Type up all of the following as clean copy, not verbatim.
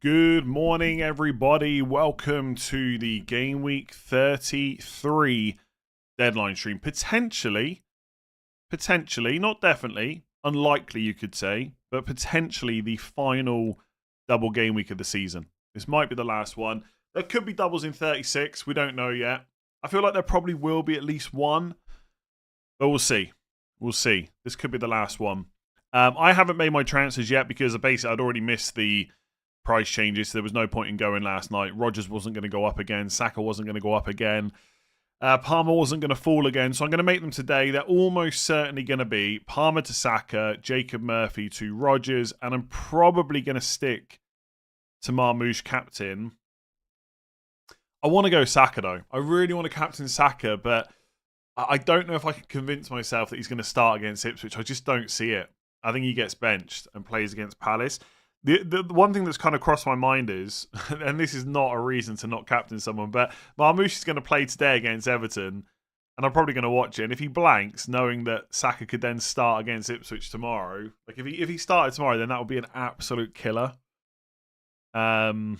Good morning, everybody. Welcome to the Game Week 33 deadline stream. Potentially, not definitely, unlikely you could say, but potentially the final double game week of the season. This might be the last one. There could be doubles in 36. We don't know yet. I feel like there probably will be at least one, but we'll see. We'll see. This could be the last one. I haven't made my transfers yet because basically I'd already missed the price changes. So there was no point in going last night. Rodgers wasn't going to go up again. Saka wasn't going to go up again. Palmer wasn't going to fall again. So I'm going to make them today. They're almost certainly going to be Palmer to Saka, Jacob Murphy to Rodgers, and I'm probably going to stick to Marmoush captain. I want to go Saka though. I really want to captain Saka, but I don't know if I can convince myself that he's going to start against Ipswich. I just don't see it. I think he gets benched and plays against Palace. The one thing that's kind of crossed my mind is, and this is not a reason to not captain someone, but Marmoush is going to play today against Everton, and I'm probably going to watch it. And if he blanks, knowing that Saka could then start against Ipswich tomorrow, like if he started tomorrow, then that would be an absolute killer. We'll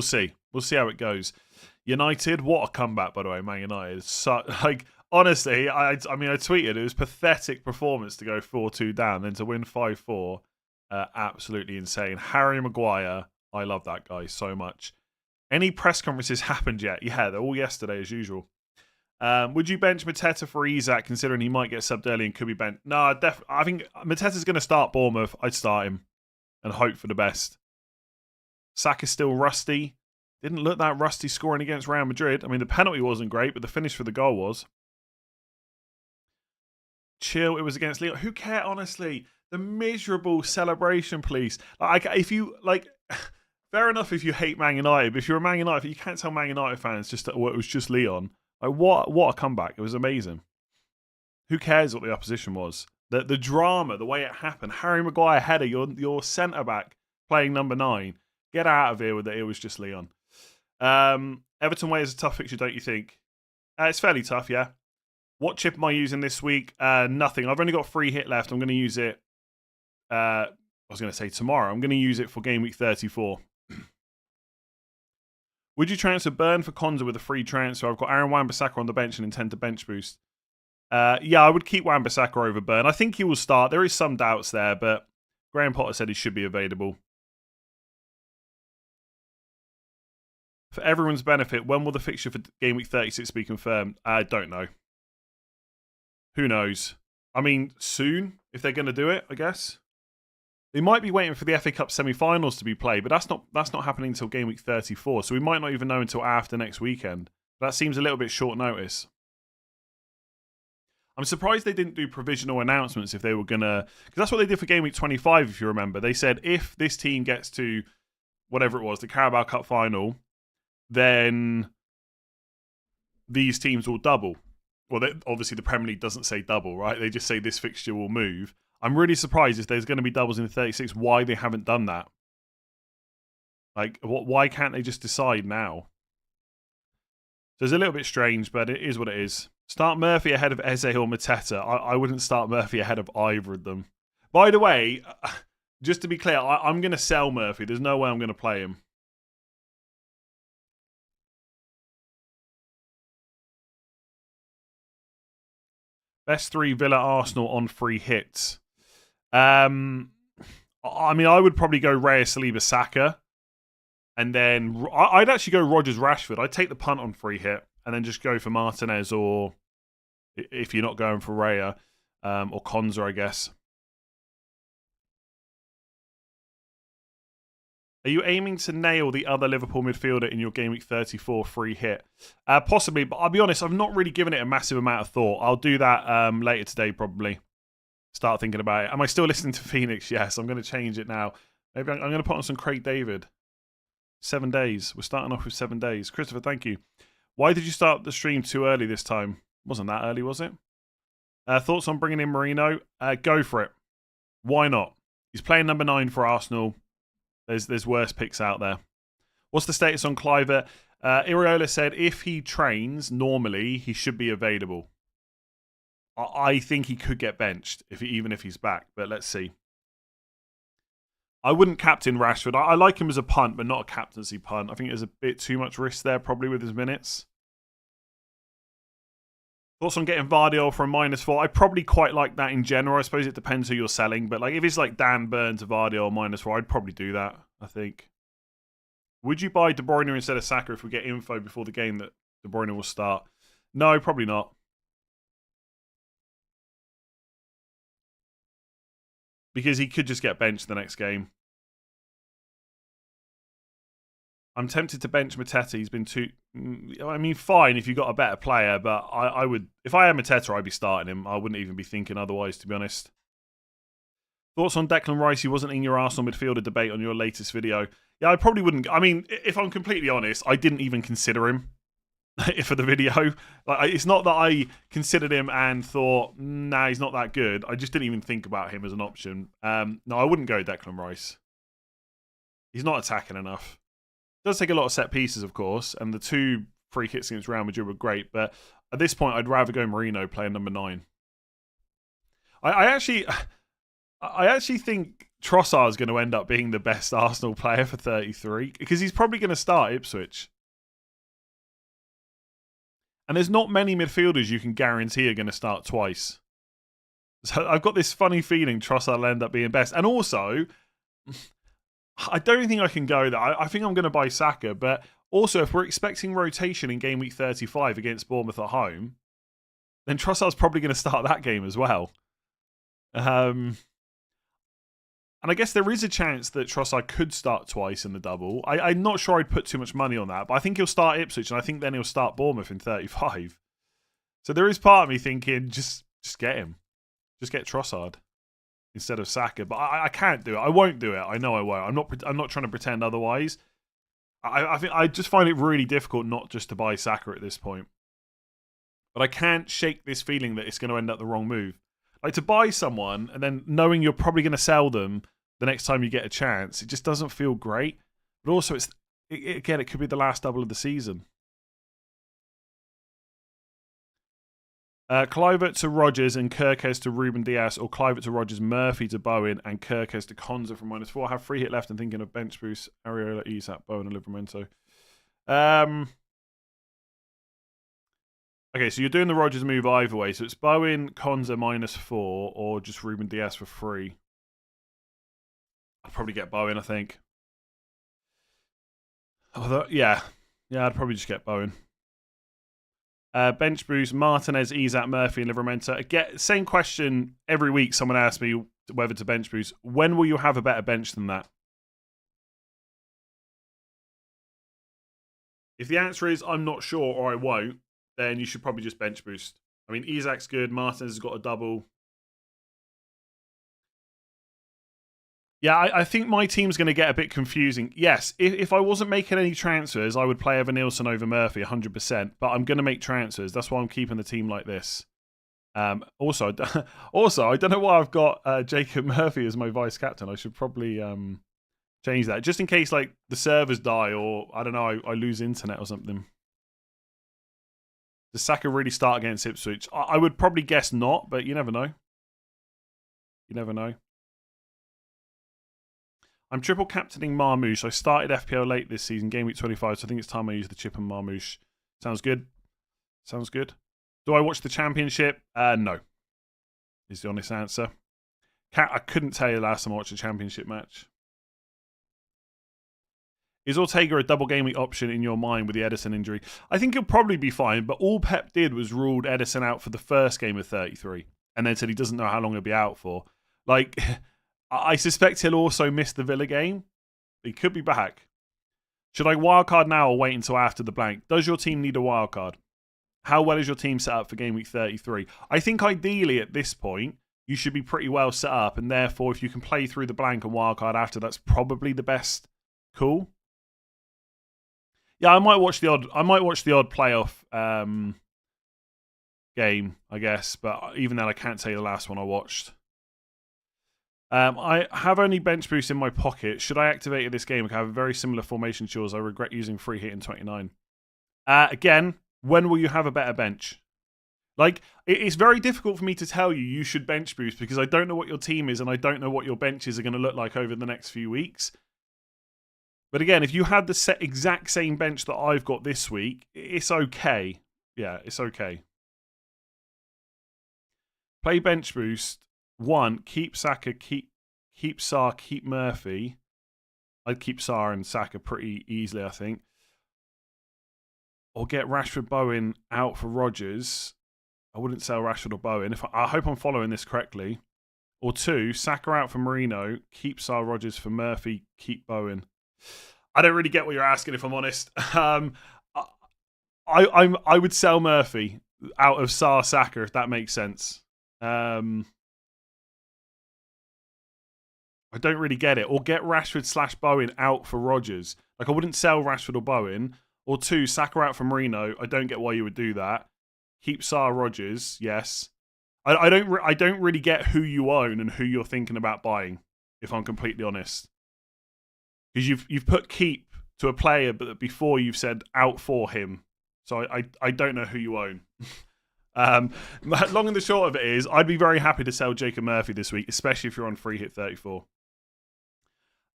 see. We'll see how it goes. United, what a comeback, by the way, Man United. So, honestly, I tweeted it was pathetic performance to go 4-2 down, then to win 5-4. Absolutely insane. Harry Maguire, I love that guy so much. Any press conferences happened yet? Yeah, they're all yesterday as usual. Would you bench Mateta for Isak, considering he might get subbed early and could be benched? No, I think Mateta's going to start Bournemouth. I'd start him and hope for the best. Saka's still rusty. Didn't look that rusty scoring against Real Madrid. I mean, the penalty wasn't great, but the finish for the goal was. Chill, it was against Lyon. Who cares, honestly? The miserable celebration, please. If you fair enough if you hate Man United, but if you're a Man United, you can't tell Man United fans just that it was just Lyon. What a comeback! It was amazing. Who cares what the opposition was? The drama, the way it happened. Harry Maguire header, your centre back playing number 9. Get out of here with it. It was just Lyon. Everton away is a tough fixture, don't you think? It's fairly tough, yeah. What chip am I using this week? Nothing. I've only got 3 hit left. I'm going to use it. I was going to say tomorrow. I'm going to use it for Game Week 34. Would you transfer Burn for Konza with a free transfer? I've got Aaron Wan-Bissaka on the bench and intend to bench boost. Yeah, I would keep Wan-Bissaka over Burn. I think he will start. There is some doubts there, but Graham Potter said he should be available. For everyone's benefit, when will the fixture for Game Week 36 be confirmed? I don't know. Who knows? I mean, soon, if they're going to do it, I guess. They might be waiting for the FA Cup semi-finals to be played, but that's not happening until Game Week 34, so we might not even know until after next weekend. That seems a little bit short notice. I'm surprised they didn't do provisional announcements if they were going to... Because that's what they did for Game Week 25, if you remember. They said if this team gets to whatever it was, the Carabao Cup final, then these teams will double. Well, obviously the Premier League doesn't say double, right? They just say this fixture will move. I'm really surprised if there's going to be doubles in the 36, why they haven't done that. Why can't they just decide now? So it's a little bit strange, but it is what it is. Start Murphy ahead of Eze or Mateta. I wouldn't start Murphy ahead of either of them. By the way, just to be clear, I'm going to sell Murphy. There's no way I'm going to play him. Best 3 Villa Arsenal on free hits. I mean, I would probably go Raya, Saliba, Saka. And then I'd actually go Rodgers, Rashford. I'd take the punt on free hit and then just go for Martinez or if you're not going for Raya or Konza, I guess. Are you aiming to nail the other Liverpool midfielder in your Game Week 34 free hit? Possibly, but I'll be honest, I've not really given it a massive amount of thought. I'll do that later today, probably. Start thinking about it. Am I still listening to Phoenix? Yes, I'm going to change it now. Maybe I'm going to put on some Craig David. 7 days. We're starting off with 7 days. Christopher, thank you. Why did you start the stream too early this time? Wasn't that early, was it? Thoughts on bringing in Marino? Go for it. Why not? He's playing number 9 for Arsenal. There's worse picks out there. What's the status on Cliver? Iriola said if he trains normally, he should be available. I think he could get benched even if he's back, but let's see. I wouldn't captain Rashford. I like him as a punt, but not a captaincy punt. I think there's a bit too much risk there, probably, with his minutes. Thoughts on getting Vardy from -4? I probably quite like that in general. I suppose it depends who you're selling. But like if it's like Dan Burn to Vardy -4, I'd probably do that, I think. Would you buy De Bruyne instead of Saka if we get info before the game that De Bruyne will start? No, probably not. Because he could just get benched the next game. I'm tempted to bench Mateta. He's been too... I mean, fine if you got a better player, but I would... If I had Mateta, I'd be starting him. I wouldn't even be thinking otherwise, to be honest. Thoughts on Declan Rice? He wasn't in your Arsenal midfielder debate on your latest video. Yeah, I probably wouldn't... I mean, if I'm completely honest, I didn't even consider him for the video. Like, it's not that I considered him and thought, nah, he's not that good. I just didn't even think about him as an option. No, I wouldn't go Declan Rice. He's not attacking enough. Does take a lot of set pieces, of course, and the 2 free kicks against Real Madrid were great, but at this point, I'd rather go Marino playing number 9. I actually think Trossard's going to end up being the best Arsenal player for 33, because he's probably going to start Ipswich. And there's not many midfielders you can guarantee are going to start twice. So I've got this funny feeling Trossard will end up being best. And also... I don't think I can go there. I think I'm going to buy Saka, but also if we're expecting rotation in game week 35 against Bournemouth at home, then Trossard's probably going to start that game as well. And I guess there is a chance that Trossard could start twice in the double. I'm not sure I'd put too much money on that, but I think he'll start Ipswich, and I think then he'll start Bournemouth in 35. So there is part of me thinking, just get him. Just get Trossard instead of Saka, but I can't do it. I won't do it. I know I won't. I'm not trying to pretend otherwise. I think I just find it really difficult not just to buy Saka at this point. But I can't shake this feeling that it's going to end up the wrong move. Like to buy someone and then knowing you're probably going to sell them the next time you get a chance, it just doesn't feel great. But also, again, it could be the last double of the season. Kluivert to Rodgers and Kirkes to Ruben Dias, or Kluivert to Rodgers, Murphy to Bowen, and Kirkes to Konza from -4. I have 3 hit left and thinking of bench boost, Areola, Isak, Bowen, and Livramento. Okay, so you're doing the Rodgers move either way. So it's Bowen, Konza -4, or just Ruben Dias for free. I'd probably get Bowen, I think. Although, yeah, I'd probably just get Bowen. Bench boost, Martinez, Isak, Murphy, and Livramento. Again, same question every week. Someone asks me whether to bench boost. When will you have a better bench than that? If the answer is I'm not sure or I won't, then you should probably just bench boost. I mean, Isak's good. Martinez has got a double. Yeah, I think my team's going to get a bit confusing. Yes, if I wasn't making any transfers, I would play Evan Nilsson over Murphy 100%. But I'm going to make transfers. That's why I'm keeping the team like this. Also, I don't know why I've got Jacob Murphy as my vice captain. I should probably change that just in case like the servers die or I don't know, I lose internet or something. Does Saka really start against Ipswich? I would probably guess not, but you never know. You never know. I'm triple captaining Marmoush. I started FPL late this season, game week 25, so I think it's time I use the chip and Marmoush. Sounds good. Sounds good. Do I watch the championship? No. Is the honest answer. I couldn't tell you the last time I watched a championship match. Is Ortega a double game week option in your mind with the Edison injury? I think he'll probably be fine, but all Pep did was ruled Edison out for the first game of 33, and then said he doesn't know how long he'll be out for. Like... I suspect he'll also miss the Villa game. He could be back. Should I wildcard now or wait until after the blank? Does your team need a wildcard? How well is your team set up for game week 33? I think ideally at this point, you should be pretty well set up. And therefore, if you can play through the blank and wildcard after, that's probably the best call. Yeah, I might watch the odd playoff game, I guess. But even then, I can't tell you the last one I watched. I have only bench boost in my pocket. Should I activate it this game? I have a very similar formation to yours. I regret using free hit in 29. Again, when will you have a better bench? Like, it's very difficult for me to tell you should bench boost because I don't know what your team is and I don't know what your benches are going to look like over the next few weeks. But again, if you had the exact same bench that I've got this week, it's okay. Yeah, it's okay. Play bench boost. 1, keep Saka, keep Sarr, keep Murphy. I'd keep Sarr and Saka pretty easily, I think. Or get Rashford Bowen out for Rodgers. I wouldn't sell Rashford or Bowen. I hope I'm following this correctly. Or 2, Saka out for Marino, keep Sarr Rodgers for Murphy, keep Bowen. I don't really get what you're asking, if I'm honest. I would sell Murphy out of Sarr Saka, if that makes sense. I don't really get it. Or get Rashford / Bowen out for Rodgers. Like, I wouldn't sell Rashford or Bowen. Or 2, Saka out for Marino. I don't get why you would do that. Keep Sarr Rodgers, yes. I don't really get who you own and who you're thinking about buying, if I'm completely honest. Because you've put keep to a player, but before you've said out for him. So I don't know who you own. Long and the short of it is, I'd be very happy to sell Jacob Murphy this week, especially if you're on free hit 34.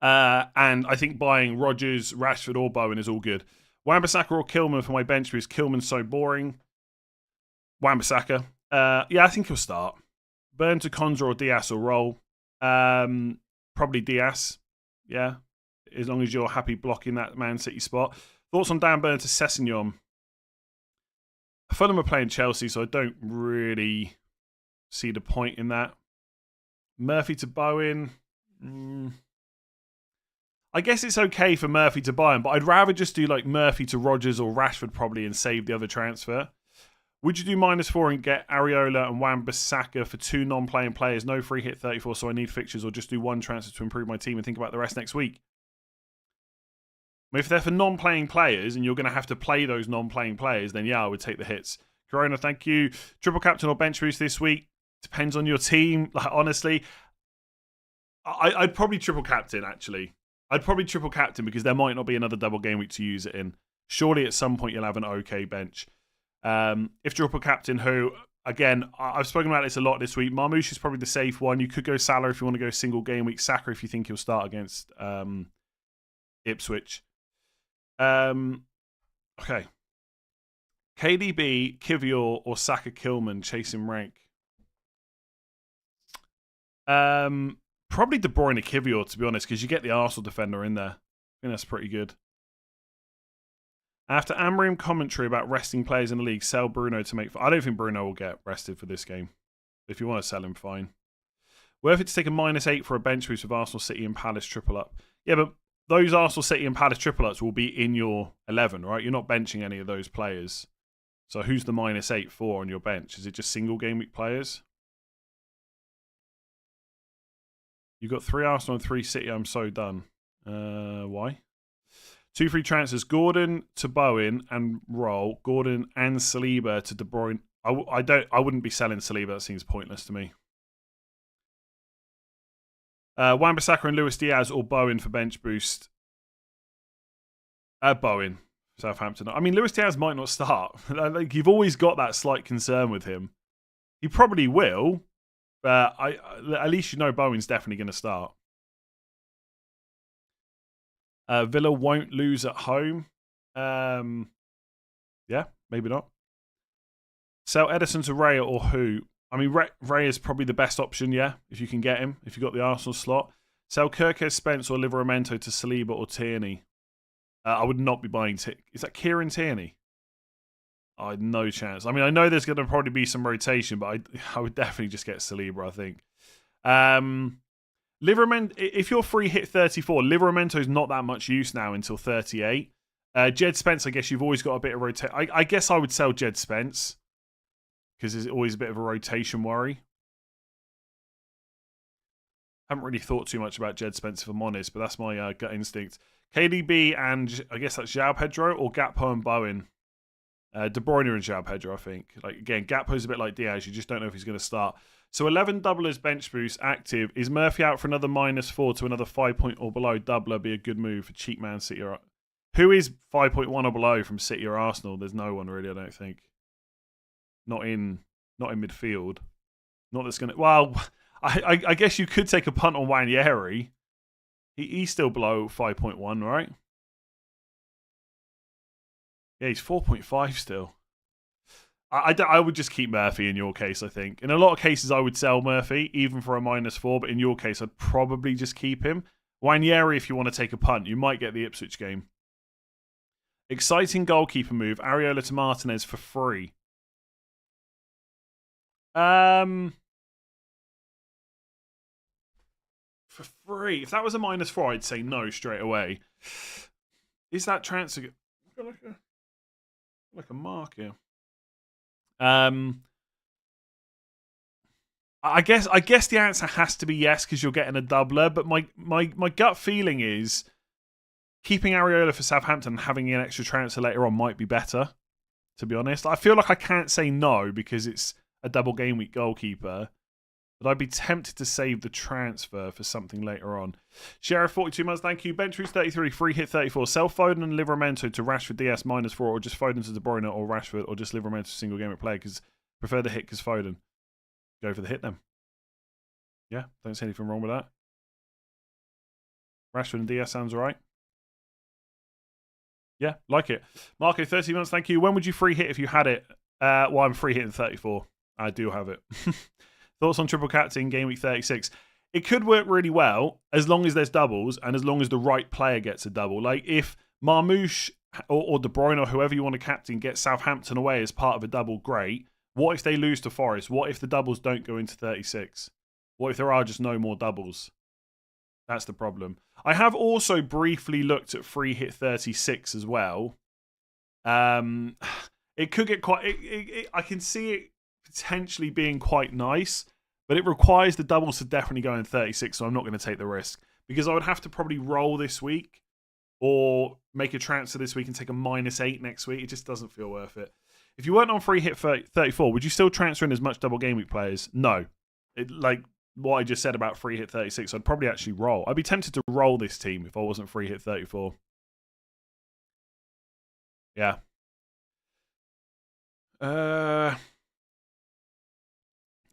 And I think buying Rodgers, Rashford, or Bowen is all good. Wan-Bissaka or Kilman for my bench boost. Kilman's so boring. Wan-Bissaka. Yeah, I think he'll start. Burn to Konza or Diaz or roll. Probably Diaz. Yeah. As long as you're happy blocking that Man City spot. Thoughts on Dan Burn to Sessegnon? Fulham are playing Chelsea, so I don't really see the point in that. Murphy to Bowen. I guess it's okay for Murphy to buy him, but I'd rather just do like Murphy to Rodgers or Rashford probably and save the other transfer. Would you do -4 and get Areola and Wan-Bissaka for 2 non-playing players? No free hit 34, so I need fixtures, or just do 1 transfer to improve my team and think about the rest next week? If they're for non-playing players and you're going to have to play those non-playing players, then yeah, I would take the hits. Corona, thank you. Triple captain or bench boost this week? Depends on your team. Like, honestly, I'd probably triple captain, actually. I'd probably triple captain because there might not be another double game week to use it in. Surely at some point you'll have an okay bench. If triple captain, who, again, I've spoken about this a lot this week. Marmoush is probably the safe one. You could go Salah if you want to go single game week. Saka if you think he'll start against Ipswich. Okay. KDB, Kivior, or Saka Kilman chasing rank. Probably De Bruyne Kivior, to be honest, because you get the Arsenal defender in there. I think that's pretty good. After Amorim commentary about resting players in the league, sell Bruno to make... I don't think Bruno will get rested for this game. If you want to sell him, fine. Worth it to take a -8 for a bench boost with Arsenal, City and Palace triple up. Yeah, but those Arsenal, City and Palace triple ups will be in your 11, right? You're not benching any of those players. So who's the -8 for on your bench? Is it just single game week players? You've got 3 Arsenal and 3 City. I'm so done. Why? 2 free transfers. Gordon to Bowen and roll. Gordon and Saliba to De Bruyne. I wouldn't be selling Saliba. That seems pointless to me. Wan-Bissaka and Luis Diaz or Bowen for bench boost. Bowen. Southampton. I mean, Luis Diaz might not start. Like, you've always got that slight concern with him. He probably will. But at least you know Bowen's definitely going to start. Villa won't lose at home. Yeah, maybe not. Sell Edison to Raya or who? I mean, Ray is probably the best option, yeah, if you can get him, if you've got the Arsenal slot. Sell Kirkes Spence or Livramento to Saliba or Tierney. I would not be buying... Is that Kieran Tierney? I had no chance. I mean, I know there's going to probably be some rotation, but I would definitely just get Saliba, I think. Livramento, if you're free hit 34, Livramento's not that much use now until 38. Jed Spence, I guess you've always got a bit of rotation. I guess I would sell Jed Spence because there's always a bit of a rotation worry. Haven't really thought too much about Jed Spence, if I'm honest, but that's my gut instinct. KDB and I guess that's João Pedro or Gakpo and Bowen. De Bruyne and João Pedro, I think. Like, again, Gakpo's a bit like Diaz. You just don't know if he's going to start. So 11 doublers bench boost active. Is Murphy out for another -4 to another 5 point or below doubler be a good move for cheap Man City? Or who is 5.1 or below from City or Arsenal? There's no one really, I don't think. Not in not in midfield. Not that's going to... Well, I guess you could take a punt on Wanyeri. He's still below 5.1, right? Yeah, he's 4.5 still. I would just keep Murphy in your case, I think. In a lot of cases, I would sell Murphy, even for a -4. But in your case, I'd probably just keep him. Wanyeri, if you want to take a punt, you might get the Ipswich game. Exciting goalkeeper move. Areola to Martinez for free. For free. If that was a -4, I'd say no straight away. Is that transfer... Like a mark here. I guess the answer has to be yes because you're getting a doubler. But my gut feeling is keeping Areola for Southampton and having an extra transfer later on might be better. To be honest, I feel like I can't say no because it's a double game week goalkeeper. But I'd be tempted to save the transfer for something later on. Sheriff 42 months, thank you. Bench boost 33, free hit 34. Sell Foden and Livramento to Rashford DS -4, or just Foden to De Bruyne or Rashford, or just Livramento to single game at play because prefer the hit because Foden. Go for the hit then. Yeah, don't see anything wrong with that. Rashford and DS sounds right. Yeah, like it. Marco 30 months, thank you. When would you free hit if you had it? Well, I'm free hitting 34. I do have it. Thoughts on triple captain game week 36? It could work really well as long as there's doubles and as long as the right player gets a double. Like if Marmoush or De Bruyne or whoever you want to captain gets Southampton away as part of a double, great. What if they lose to Forest? What if the doubles don't go into 36? What if there are just no more doubles? That's the problem. I have also briefly looked at free hit 36 as well. It could get quite... I can see it potentially being quite nice, but it requires the doubles to definitely go in 36, so I'm not going to take the risk. Because I would have to probably roll this week or make a transfer this week and take a -8 next week. It just doesn't feel worth it. If you weren't on free hit 34, would you still transfer in as much double game week players? No. Like what I just said about free hit 36, I'd probably actually roll. I'd be tempted to roll this team if I wasn't free hit 34. Yeah. Oh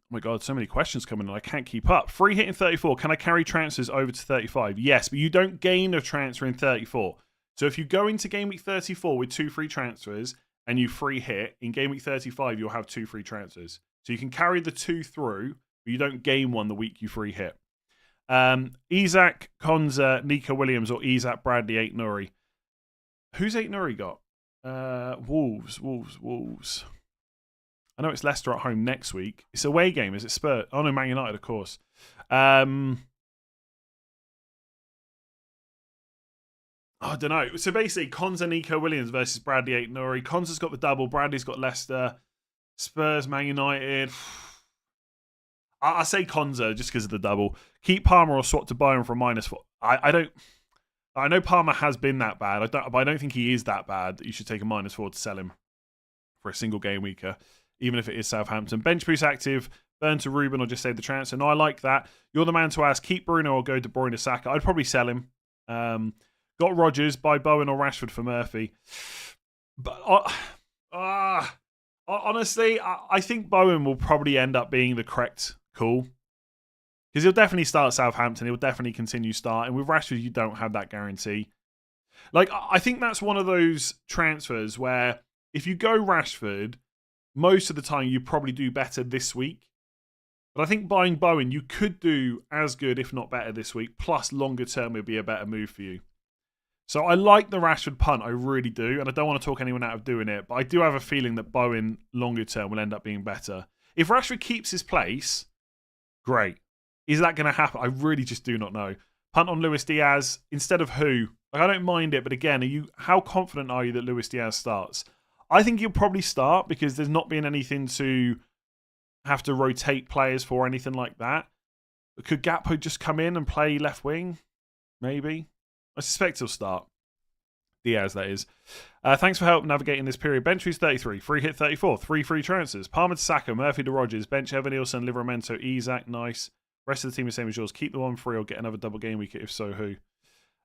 my God, so many questions coming in. I can't keep up. Free hit in 34. Can I carry transfers over to 35? Yes, but you don't gain a transfer in 34. So if you go into game week 34 with 2 free transfers and you free hit, in game week 35, you'll have 2 free transfers. So you can carry the 2 through, but you don't gain one the week you free hit. Isak, Konza, Nico Williams, or Isak, Bradley, 8 Nuri. Who's 8 Nuri got? Wolves. I know it's Leicester at home next week. It's a away game. Is it Spurs? Oh, no, Man United, of course. I don't know. So basically, Konza, Nico Williams versus Bradley, 8 Nuri. Konza's got the double. Bradley's got Leicester. Spurs, Man United. I say Konza just because of the double. Keep Palmer or swap to Bayern for a -4. I don't... I know Palmer has been that bad, but I don't think he is that bad that you should take a -4 to sell him for a single game weeker, even if it is Southampton. Bench boost active, burn to Ruben or just save the transfer. No, I like that. You're the man to ask. Keep Bruno or go De Bruyne to Saka. I'd probably sell him. Got Rodgers, buy Bowen or Rashford for Murphy. But honestly, I think Bowen will probably end up being the correct call. Because he'll definitely start Southampton. He'll definitely continue starting. With Rashford, you don't have that guarantee. Like, I think that's one of those transfers where if you go Rashford, most of the time you probably do better this week. But I think buying Bowen, you could do as good, if not better, this week. Plus, longer term would be a better move for you. So I like the Rashford punt. I really do. And I don't want to talk anyone out of doing it. But I do have a feeling that Bowen, longer term, will end up being better. If Rashford keeps his place, great. Is that going to happen? I really just do not know. Punt on Luis Diaz instead of who? Like, I don't mind it, but again, how confident are you that Luis Diaz starts? I think he'll probably start because there's not been anything to have to rotate players for or anything like that. Could Gakpo just come in and play left wing? Maybe. I suspect he'll start. Diaz, that is. Thanks for help navigating this period. Bench boost 33, free hit 34, 3 free transfers. Palmer to Saka, Murphy to Rodgers, bench Evan Nielsen, Livramento, Isak, nice. Rest of the team is same as yours. Keep the one free or get another double game week. If so, who?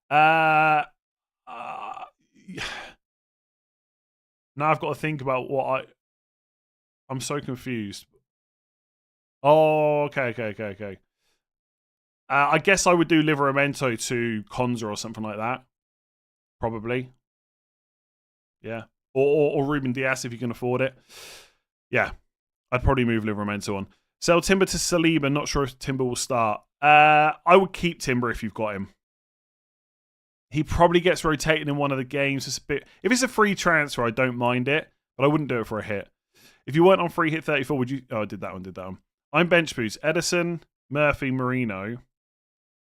Now I've got to think about what I'm so confused. Oh, okay. I guess I would do Livramento to Konza or something like that. Probably. Yeah. Or Ruben Diaz if you can afford it. Yeah. I'd probably move Livramento on. Sell Timber to Saliba. Not sure if Timber will start. I would keep Timber if you've got him. He probably gets rotated in one of the games. It's a bit. If it's a free transfer, I don't mind it, but I wouldn't do it for a hit. If you weren't on free hit 34, would you? Oh, I did that one. I'm bench boost. Edison, Murphy, Marino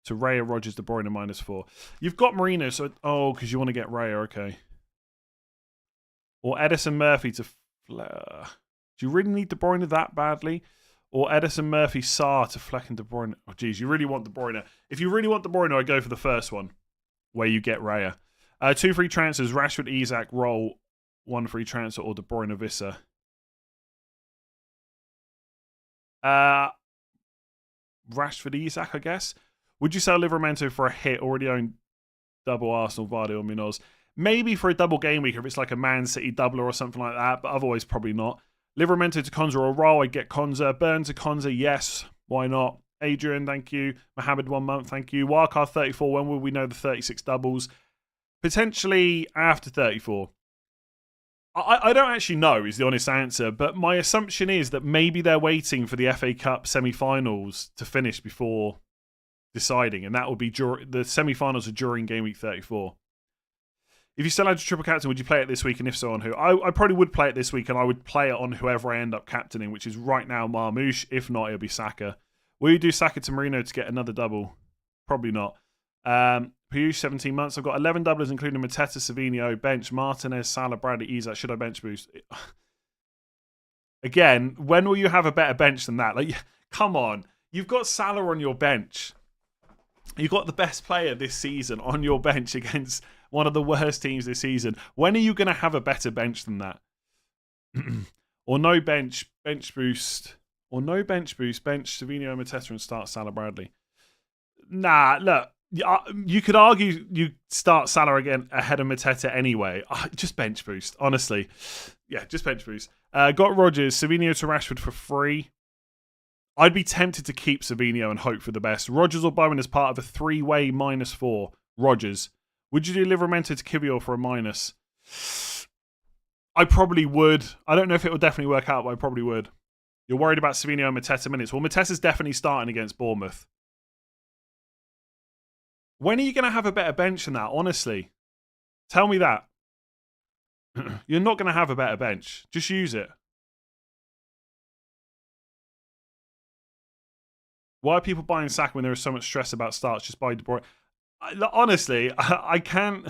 to Raya, Rogers, De Bruyne -4. You've got Marino, so because you want to get Raya, okay. Or Edison, Murphy to Fleur. Do you really need De Bruyne that badly? Or Edison, Murphy, Sarr to Fleck and De Bruyne. Oh, geez, you really want De Bruyne. If you really want De Bruyne, I'd go for the first one, where you get Raya. 2 free transfers, Rashford, Isak, Roll, 1 free transfer, or De Bruyne, Vissa. Rashford, Isak, I guess. Would you sell Livramento for a hit? Already own double Arsenal, Vardy, or Munoz. Maybe for a double game week if it's like a Man City doubler or something like that, but otherwise probably not. Livramento to Konza or Roll, I'd get Konza. Burn to Konza, yes. Why not? Adrian, thank you. Mohammed, 1 month, thank you. Wildcard 34, when will we know the 36 doubles? Potentially after 34. I don't actually know is the honest answer, but my assumption is that maybe they're waiting for the FA Cup semi-finals to finish before deciding, and that will be the semi-finals are during game week 34. If you still had your triple captain, would you play it this week, and if so, on who? I probably would play it this week, and I would play it on whoever I end up captaining, which is right now Marmoush. If not, it'll be Saka. Will you do Saka to Marino to get another double? Probably not. Piyush, 17 months. I've got 11 doublers, including Mateta, Savinho, bench, Martinez, Salah, Bradley, Isak. Should I bench boost? Again, when will you have a better bench than that? Like, come on. You've got Salah on your bench. You've got the best player this season on your bench against one of the worst teams this season. When are you going to have a better bench than that? Or no bench boost. Or no bench boost, bench Savinho, Mateta, and start Salah, Bradley. Nah, look. You could argue you start Salah again ahead of Mateta anyway. Just bench boost, honestly. Yeah, just bench boost. Got Rogers, Savinho to Rashford for free. I'd be tempted to keep Savinho and hope for the best. Rogers or Bowen as part of a 3-way -4. Rogers. Would you do Livramento to Kivior for a minus? I probably would. I don't know if it would definitely work out, but I probably would. You're worried about Savinho and Mateta minutes. Well, Mateta's definitely starting against Bournemouth. When are you going to have a better bench than that, honestly? Tell me that. You're not going to have a better bench. Just use it. Why are people buying Saka when there is so much stress about starts? Just buy De Bruyne. Honestly, I can't...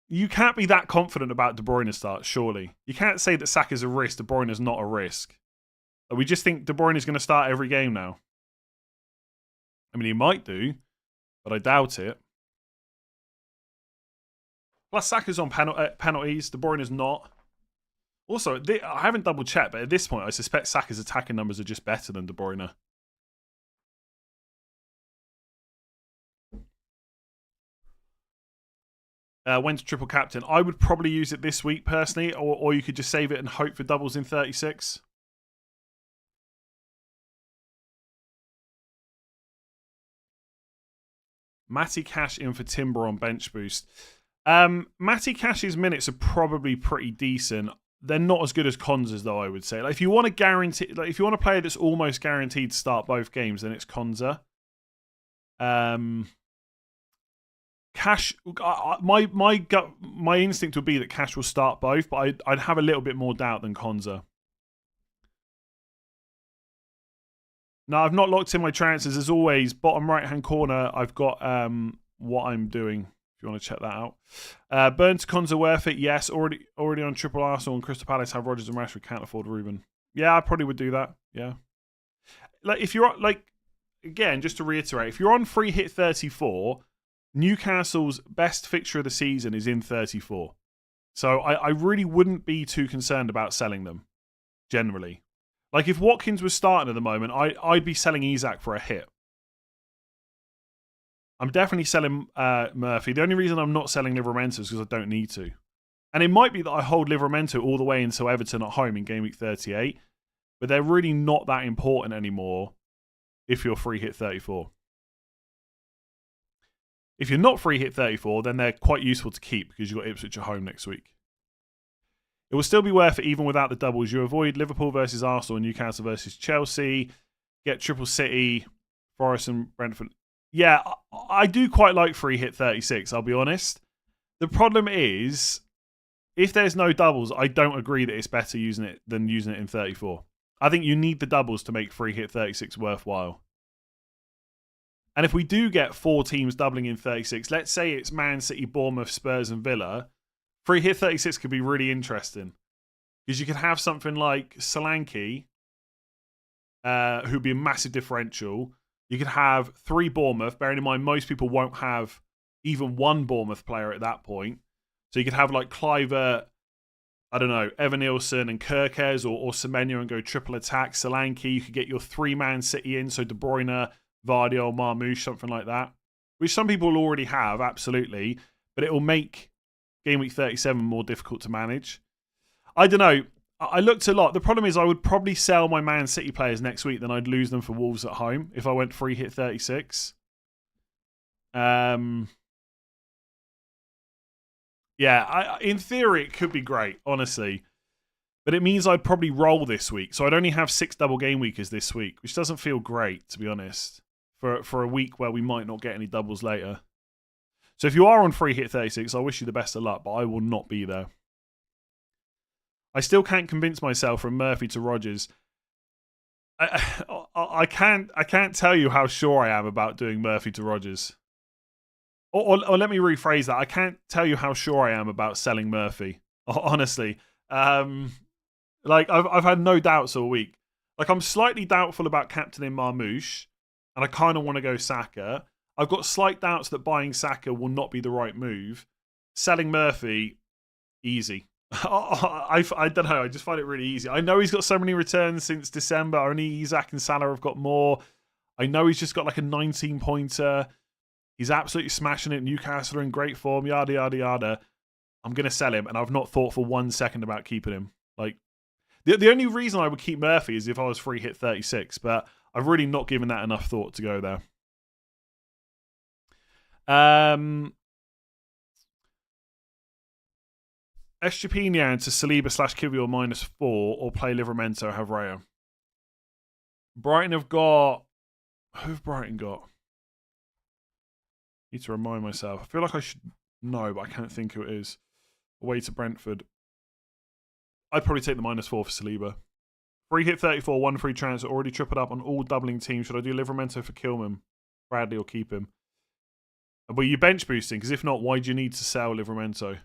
You can't be that confident about De Bruyne starts, surely. You can't say that Saka's a risk, De Bruyne is not a risk. We just think De Bruyne is going to start every game now. I mean, he might do. But I doubt it. Plus, Saka's on penalties. De Bruyne is not. Also, I haven't double checked, but at this point, I suspect Saka's attacking numbers are just better than De Bruyne. When's triple captain? I would probably use it this week personally, or you could just save it and hope for doubles in 36. Matty Cash in for Timber on bench boost. Matty Cash's minutes are probably pretty decent. They're not as good as Konza's, though, I would say. Like, if you want to guarantee, if you want a player that's almost guaranteed to start both games, then it's Konza. Cash, my instinct would be that Cash will start both, but I'd have a little bit more doubt than Konza. No, I've not locked in my transfers. As always, bottom right-hand corner, I've got what I'm doing, if you want to check that out. Burn to Konza worth it? Yes. Already on triple Arsenal and Crystal Palace have Rodgers and Rashford. Can't afford Ruben. Yeah, I probably would do that. Yeah. Like, if you're, like, again, just to reiterate, if you're on free hit 34, Newcastle's best fixture of the season is in 34. So I really wouldn't be too concerned about selling them, generally. Like, if Watkins was starting at the moment, I'd be selling Isak for a hit. I'm definitely selling Murphy. The only reason I'm not selling Livramento is because I don't need to. And it might be that I hold Livramento all the way until Everton at home in game week 38. but they're really not that important anymore if you're free hit 34. If you're not free hit 34, then they're quite useful to keep because you've got Ipswich at home next week. It will still be worth it even without the doubles. You avoid Liverpool versus Arsenal and Newcastle versus Chelsea. Get Triple City, Forest and Brentford. Yeah, I do quite like free hit 36, I'll be honest. The problem is, if there's no doubles, I don't agree that it's better using it than using it in 34. I think you need the doubles to make free hit 36 worthwhile. And if we do get 4 teams doubling in 36, let's say it's Man City, Bournemouth, Spurs and Villa, free hit 36 could be really interesting. Because you could have something like Solanke, who'd be a massive differential. You could have 3 Bournemouth, bearing in mind most people won't have even 1 Bournemouth player at that point. So you could have like Cliver, I don't know, Evan Nilsson and Kirkes or Semenyo and go triple attack. Solanke, you could get your 3-man City in, so De Bruyne, Vardy or Marmoush, something like that. Which some people will already have, absolutely. But it will make Game Week 37 more difficult to manage. I don't know. I looked a lot. The problem is I would probably sell my Man City players next week, then I'd lose them for Wolves at home if I went free hit 36. Yeah, in theory it could be great, honestly. But it means I'd probably roll this week. So I'd only have 6 double game weekers this week, which doesn't feel great, to be honest, for a week where we might not get any doubles later. So if you are on free hit 36, I wish you the best of luck, but I will not be there. I still can't convince myself from Murphy to Rodgers. I can't tell you how sure I am about doing Murphy to Rodgers. Or let me rephrase that. I can't tell you how sure I am about selling Murphy. Honestly. Like, I've had no doubts all week. Like, I'm slightly doubtful about captaining Marmoush, and I kind of want to go Saka. I've got slight doubts that buying Saka will not be the right move. Selling Murphy, easy. I don't know. I just find it really easy. I know he's got so many returns since December. Only Isaac and Salah have got more. I know he's just got like a 19-pointer. He's absolutely smashing it. Newcastle are in great form. Yada, yada, yada. I'm going to sell him, and I've not thought for 1 second about keeping him. Like, the only reason I would keep Murphy is if I was free hit 36, but I've really not given that enough thought to go there. Estepinian to Saliba / Kivior -4 or play Livramento, have Raya. Brighton have got... Who've Brighton got? Need to remind myself. I feel like I should know, but I can't think who it is. Away to Brentford. I'd probably take the -4 for Saliba. Free hit 34, 1 free transfer, already tripled up on all doubling teams. Should I do Livramento for Kilman, Bradley, or keep him? But you bench boosting, because if not, why do you need to sell Livramento?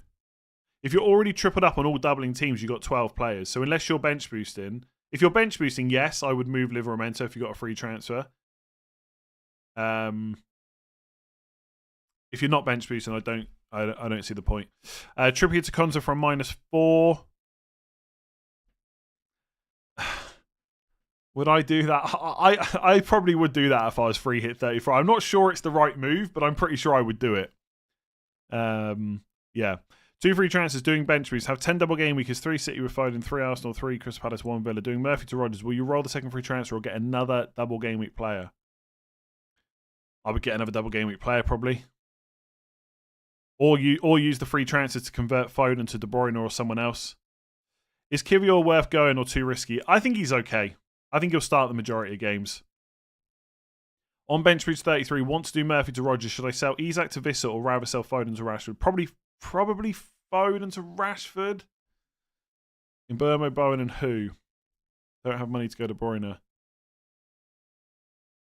If you're already tripled up on all doubling teams, you've got 12 players. So unless you're bench boosting, if you're bench boosting, yes, I would move Livramento if you got a free transfer. If you're not bench boosting, I don't see the point. Trippier to Konza from -4. Would I do that? I probably would do that if I was free hit 34. I'm not sure it's the right move, but I'm pretty sure I would do it. Yeah. 2 free transfers, doing bench boosts. Have 10 double game weekers, 3 City with Foden, 3 Arsenal, 3 Crystal Palace, 1 Villa. Doing Murphy to Rodgers. Will you roll the second free transfer or get another double game week player? I would get another double game week player probably. Or use the free transfer to convert Foden to De Bruyne or someone else. Is Kivior worth going or too risky? I think he's okay. I think he'll start the majority of games. On bench boost 33, want to do Murphy to Rodgers. Should I sell Isak to Vissa or rather sell Foden to Rashford? Probably Foden to Rashford. In Burmo, Bowen, and who? Don't have money to go to Bruyne.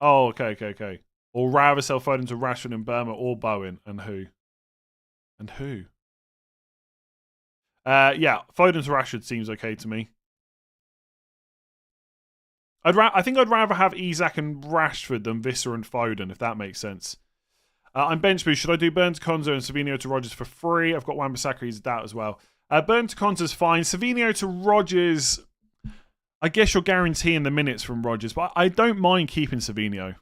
Oh, okay. Or rather sell Foden to Rashford in Burma or Bowen, and who? And who? Yeah, Foden to Rashford seems okay to me. I think I'd rather have Isak and Rashford than Visser and Foden, if that makes sense. I'm bench boost. Should I do Burn to Konza and Savinho to Rodgers for free? I've got Wan-Bissaka, he's a doubt as well. Burn to Konza's fine. Savinho to Rodgers, I guess you're guaranteeing the minutes from Rodgers, but I don't mind keeping Savinho.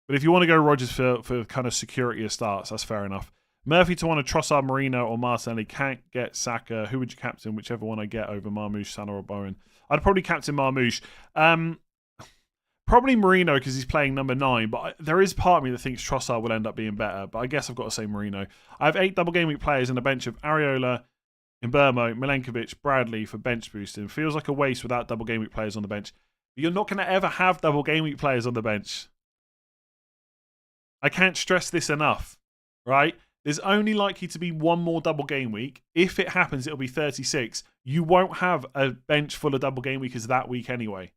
But if you want to go Rodgers for kind of security of starts, that's fair enough. Murphy to one of Trossard, Marino, or Martinelli. Can't get Saka. Who would you captain? Whichever one I get over Marmoush, Salah, or Bowen. I'd probably captain Marmoush. Probably Marino because he's playing number 9, but there is part of me that thinks Trossard will end up being better, but I guess I've got to say Marino. I have 8 double game week players and a bench of Areola, Mbeumo, Milenkovic, Bradley for bench boosting. Feels like a waste without double game week players on the bench. But you're not going to ever have double game week players on the bench. I can't stress this enough, right? There's only likely to be one more double game week. If it happens, it'll be 36. You won't have a bench full of double game weekers that week anyway.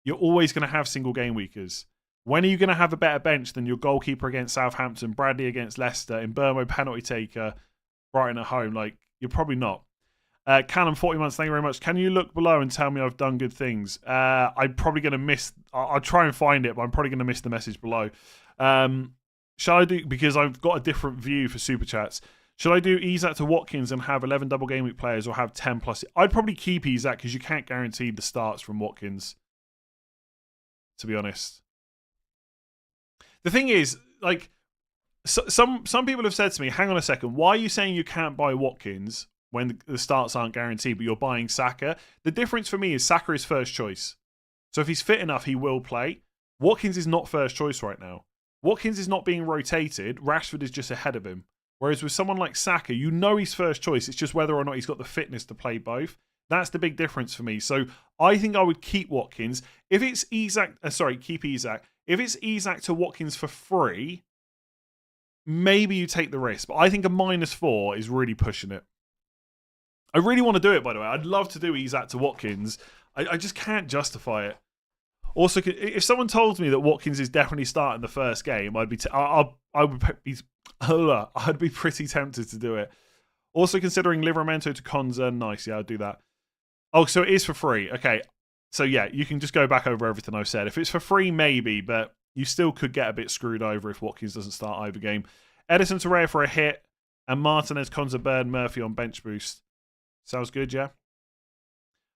You're always going to have single game weekers. When are you going to have a better bench than your goalkeeper against Southampton, Bradley against Leicester, Mbeumo penalty taker, Brighton at home? Like, you're probably not. Callum, 40 months, thank you very much. Can you look below and tell me I've done good things? I'm probably going to miss... I'll try and find it, but I'm probably going to miss the message below. Shall I do... Because I've got a different view for Super Chats. Should I do Isak to Watkins and have 11 double game week players or have 10 plus... I'd probably keep Isak because you can't guarantee the starts from Watkins, to be honest. The thing is, like, some people have said to me, hang on a second, why are you saying you can't buy Watkins when the starts aren't guaranteed, but you're buying Saka? The difference for me is Saka is first choice. So if he's fit enough, he will play. Watkins is not first choice right now. Watkins is not being rotated. Rashford is just ahead of him. Whereas with someone like Saka, you know he's first choice. It's just whether or not he's got the fitness to play both. That's the big difference for me. So I think I would keep Watkins. If it's Isak, keep Isak. If it's Isak to Watkins for free, maybe you take the risk. But I think a -4 is really pushing it. I really want to do it, by the way. I'd love to do Isak to Watkins. I just can't justify it. Also, if someone told me that Watkins is definitely starting the first game, I'd be pretty tempted to do it. Also, considering Livramento to Konza, nice. Yeah, I'd do that. Oh, so it is for free. Okay. So yeah, you can just go back over everything I've said. If it's for free, maybe, but you still could get a bit screwed over if Watkins doesn't start either game. Edison Torreira for a hit, and Martinez, Konza, Bird, Murphy on bench boost. Sounds good, yeah?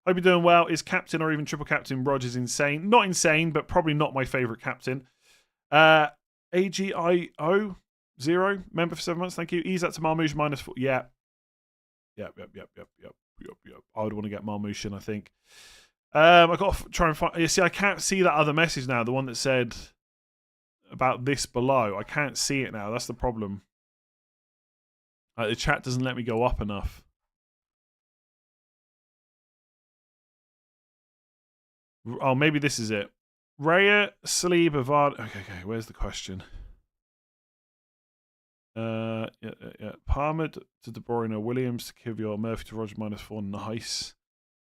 Hope you're doing well. Is captain or even triple captain Rogers insane? Not insane, but probably not my favourite captain. AGIO 0, member for 7 months. Thank you. Ease that to Marmoush -4. Yeah. Yep. I would want to get Marmoush in, I think. I've got to try and find... You see, I can't see that other message now, the one that said about this below. I can't see it now. That's the problem. The chat doesn't let me go up enough. Oh, maybe this is it. Raya, Salib, Avad. Okay, where's the question? Yeah. Palmer to De Bruyne, Williams to Kivior, Murphy to Roger -4.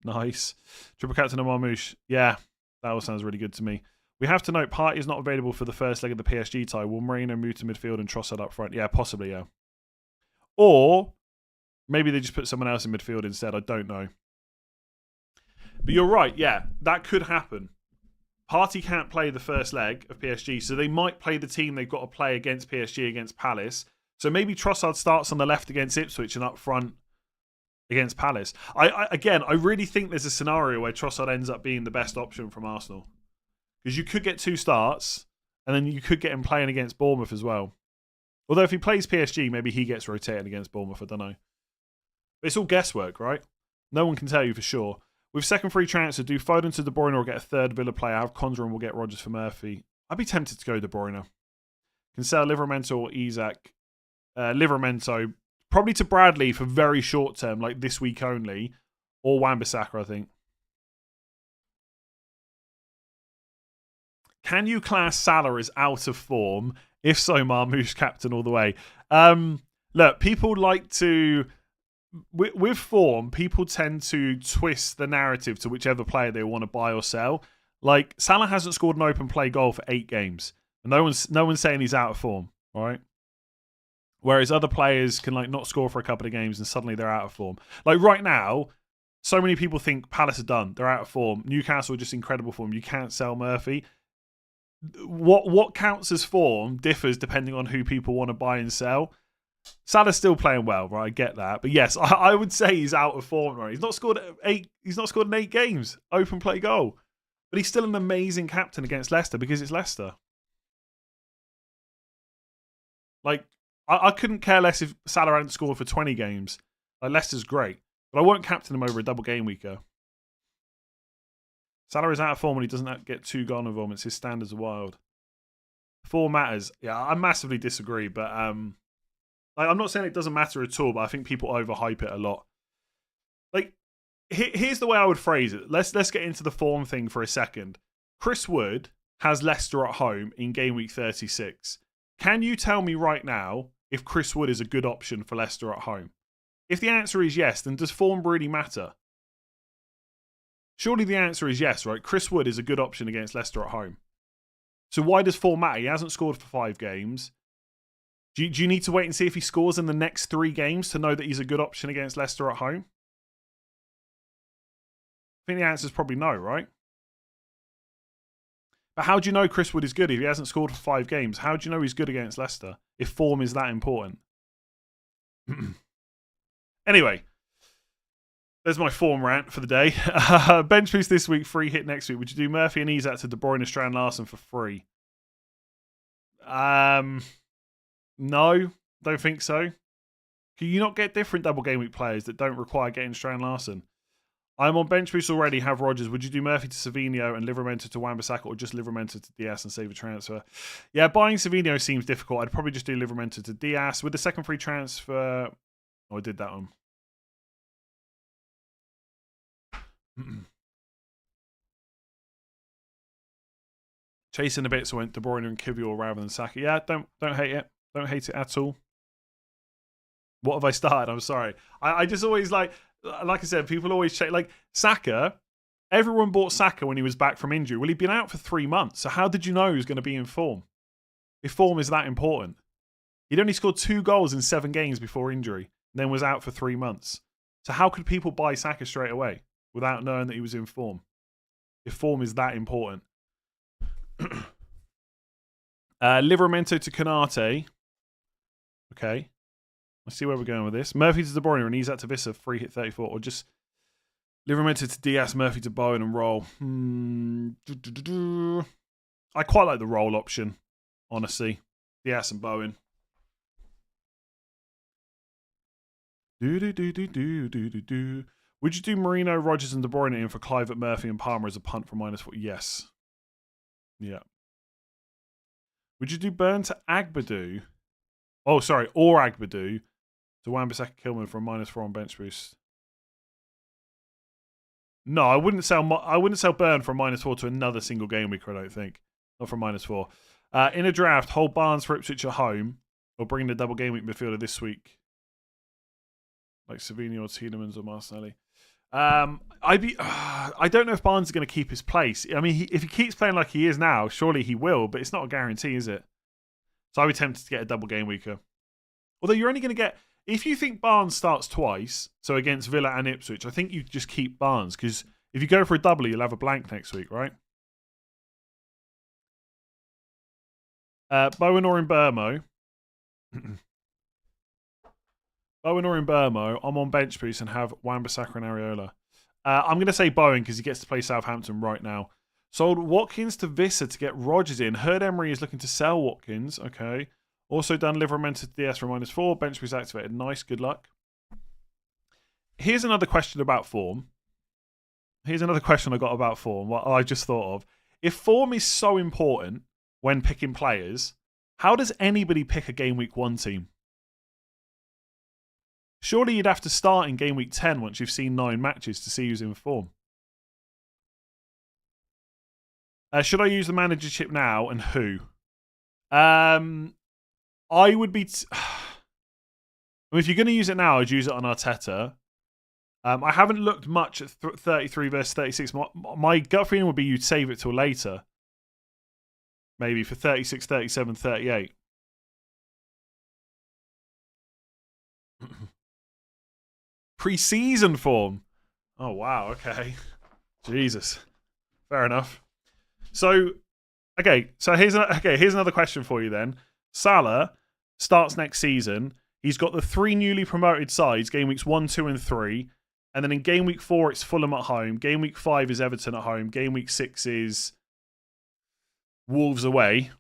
Nice. Triple captain of Marmoush. Yeah, that all sounds really good to me. We have to note, Partey is not available for the first leg of the PSG tie. Will Marino move to midfield and Trossard up front? Yeah, possibly, yeah. Or maybe they just put someone else in midfield instead. I don't know. But you're right, yeah, that could happen. Partey can't play the first leg of PSG, so they might play the team they've got to play against PSG against Palace. So maybe Trossard starts on the left against Ipswich and up front against Palace. I really think there's a scenario where Trossard ends up being the best option from Arsenal. Because you could get 2 starts, and then you could get him playing against Bournemouth as well. Although if he plays PSG, maybe he gets rotated against Bournemouth, I don't know. But it's all guesswork, right? No one can tell you for sure. With second free transfer, do Foden to De Bruyne or get a third Villa player? Have Konza and we'll get Rodgers for Murphy. I'd be tempted to go De Bruyne. Can sell Livramento or Isak. Livramento, probably to Bradley for very short term, like this week only. Or Wan-Bissaka, I think. Can you class Salah as out of form? If so, Marmoush captain all the way. Look, people like to... With form, people tend to twist the narrative to whichever player they want to buy or sell. Like, Salah hasn't scored an open play goal for 8 games. And no one's saying he's out of form, all right? Whereas other players can, like, not score for a couple of games and suddenly they're out of form. Like, right now, so many people think Palace are done. They're out of form. Newcastle are just incredible form. You can't sell Murphy. What counts as form differs depending on who people want to buy and sell. Salah's still playing well, right? I get that, but yes, I would say he's out of form. Right? He's not scored in 8 games, open play goal, but he's still an amazing captain against Leicester because it's Leicester. Like, I couldn't care less if Salah hadn't scored for 20 games. Like, Leicester's great. But I won't captain him over a double game weeker. Salah is out of form when he doesn't get 2 goal involvements. His standards are wild. Form matters. Yeah, I massively disagree. But I'm not saying it doesn't matter at all, but I think people overhype it a lot. Like, here's the way I would phrase it. Let's get into the form thing for a second. Chris Wood has Leicester at home in game week 36. Can you tell me right now if Chris Wood is a good option for Leicester at home? If the answer is yes, then does form really matter? Surely the answer is yes, right? Chris Wood is a good option against Leicester at home. So why does form matter? He hasn't scored for 5 games. Do you need to wait and see if he scores in the next 3 games to know that he's a good option against Leicester at home? I think the answer is probably no, right? But how do you know Chris Wood is good if he hasn't scored for 5 games? How do you know he's good against Leicester if form is that important? Anyway, there's my form rant for the day. Bench boost this week, free hit next week. Would you do Murphy and Isak to De Bruyne, Strand Larsen for free? No, don't think so. Can you not get different double game week players that don't require getting Strand Larsen? I'm on bench boost already, have Rodgers. Would you do Murphy to Savinho and Livramento to Wan-Bissaka, or just Livramento to Diaz and save a transfer? Yeah, buying Savinho seems difficult. I'd probably just do Livramento to Diaz. With the second free transfer... Oh, I did that one. Chasing a bit, so I went De Bruyne and Kivior rather than Saka. Yeah, don't hate it. Don't hate it at all. What have I started? I'm sorry. I just always like I said, people always check. Like, Saka, everyone bought Saka when he was back from injury. Well, he'd been out for 3 months. So how did you know he was going to be in form? If form is that important. He'd only scored 2 goals in 7 games before injury, and then was out for 3 months. So how could people buy Saka straight away without knowing that he was in form? If form is that important. Livramento to Konate. Okay. Let's see where we're going with this. Murphy to De Bruyne and Isak to Vissa, free hit 34. Or just Livramento to Diaz, Murphy to Bowen and roll. I quite like the roll option, honestly. Diaz and Bowen. Would you do Marino, Rodgers and De Bruyne in for Clive at Murphy and Palmer as a punt for -4? Yes. Yeah. Would you do Burn to Agbadou? Oh, sorry, or Agbadou to Wan-Bissaka Kilman for a -4 on bench boost. No, I wouldn't sell Burn for a -4 to another single game week, I don't think. Not for a -4. In a draft, hold Barnes for Ipswich at home, or bring the double game week midfielder this week. Like Savinho or Tielemans or Martinelli. I don't know if Barnes is going to keep his place. I mean, if he keeps playing like he is now, surely he will, but it's not a guarantee, is it? So I would tempt to get a double game weeker. Although you're only going to get... If you think Barnes starts twice, so against Villa and Ipswich, I think you just keep Barnes, because if you go for a double, you'll have a blank next week, right? Bowen or in Burmo. Bowen or in Burmo, I'm on bench boost and have Wan-Bissaka and Areola. I'm going to say Bowen because he gets to play Southampton right now. Sold Watkins to Vissa to get Rodgers in. Heard Emery is looking to sell Watkins. Okay. Also done Livramento to DS for -4. Bench boost activated. Nice. Good luck. Here's another question about form. Here's another question I got about form. What I just thought of. If form is so important when picking players, how does anybody pick a game week 1 team? Surely you'd have to start in game week 10 once you've seen 9 matches to see who's in form. Should I use the manager chip now and who? I would be... I mean, if you're going to use it now, I'd use it on Arteta. I haven't looked much at 33 versus 36. My gut feeling would be you'd save it till later. Maybe for 36, 37, 38. Pre-season form. Oh, wow. Okay. Jesus. Fair enough. So, here's another question for you then. Salah starts next season. He's got the 3 newly promoted sides, game weeks 1, 2, and 3. And then in game week 4, it's Fulham at home. Game week 5 is Everton at home. Game week 6 is Wolves away.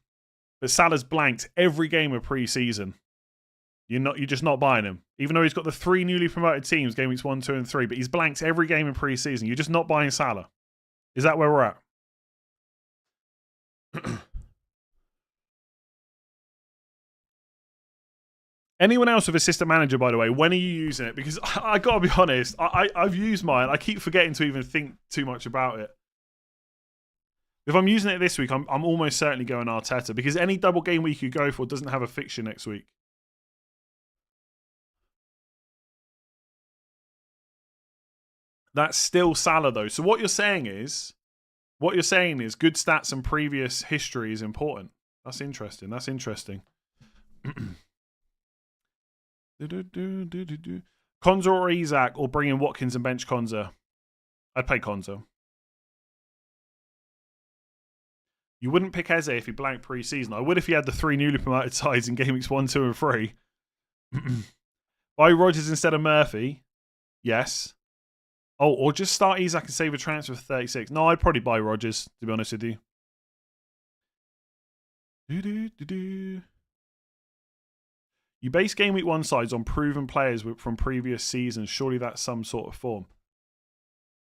But Salah's blanked every game of pre-season. You're just not buying him. Even though he's got the 3 newly promoted teams, game weeks 1, 2, and 3, but he's blanked every game in pre-season. You're just not buying Salah. Is that where we're at? Anyone else with assistant manager, by the way, when are you using it? Because I got to be honest, I've used mine. I keep forgetting to even think too much about it. If I'm using it this week, I'm almost certainly going Arteta, because any double game week you go for doesn't have a fixture next week. That's still Salah, though. So what you're saying is good stats and previous history is important. That's interesting. That's interesting. Konza or Isak, or bring in Watkins and bench Konza? I'd play Konza. You wouldn't pick Eze if he blanked pre-season. I would if he had the 3 newly promoted sides in game weeks 1, 2, and 3. Buy Rodgers instead of Murphy. Yes. Oh, or just start Isak and save a transfer for 36. No, I'd probably buy Rodgers, to be honest with you. You base game week 1 sides on proven players from previous seasons. Surely that's some sort of form.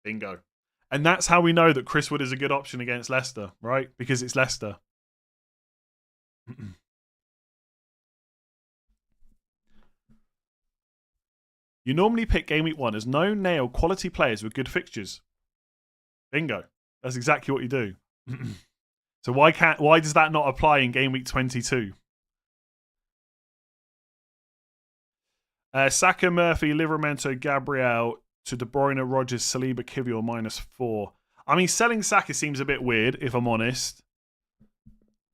Bingo. And that's how we know that Chris Wood is a good option against Leicester, right? Because it's Leicester. You normally pick game week 1 as no nail quality players with good fixtures. Bingo. That's exactly what you do. So why does that not apply in game week 22? Saka, Murphy, Livramento, Gabriel to De Bruyne, Rodgers, Saliba, Kivior -4. I mean, selling Saka seems a bit weird, if I'm honest.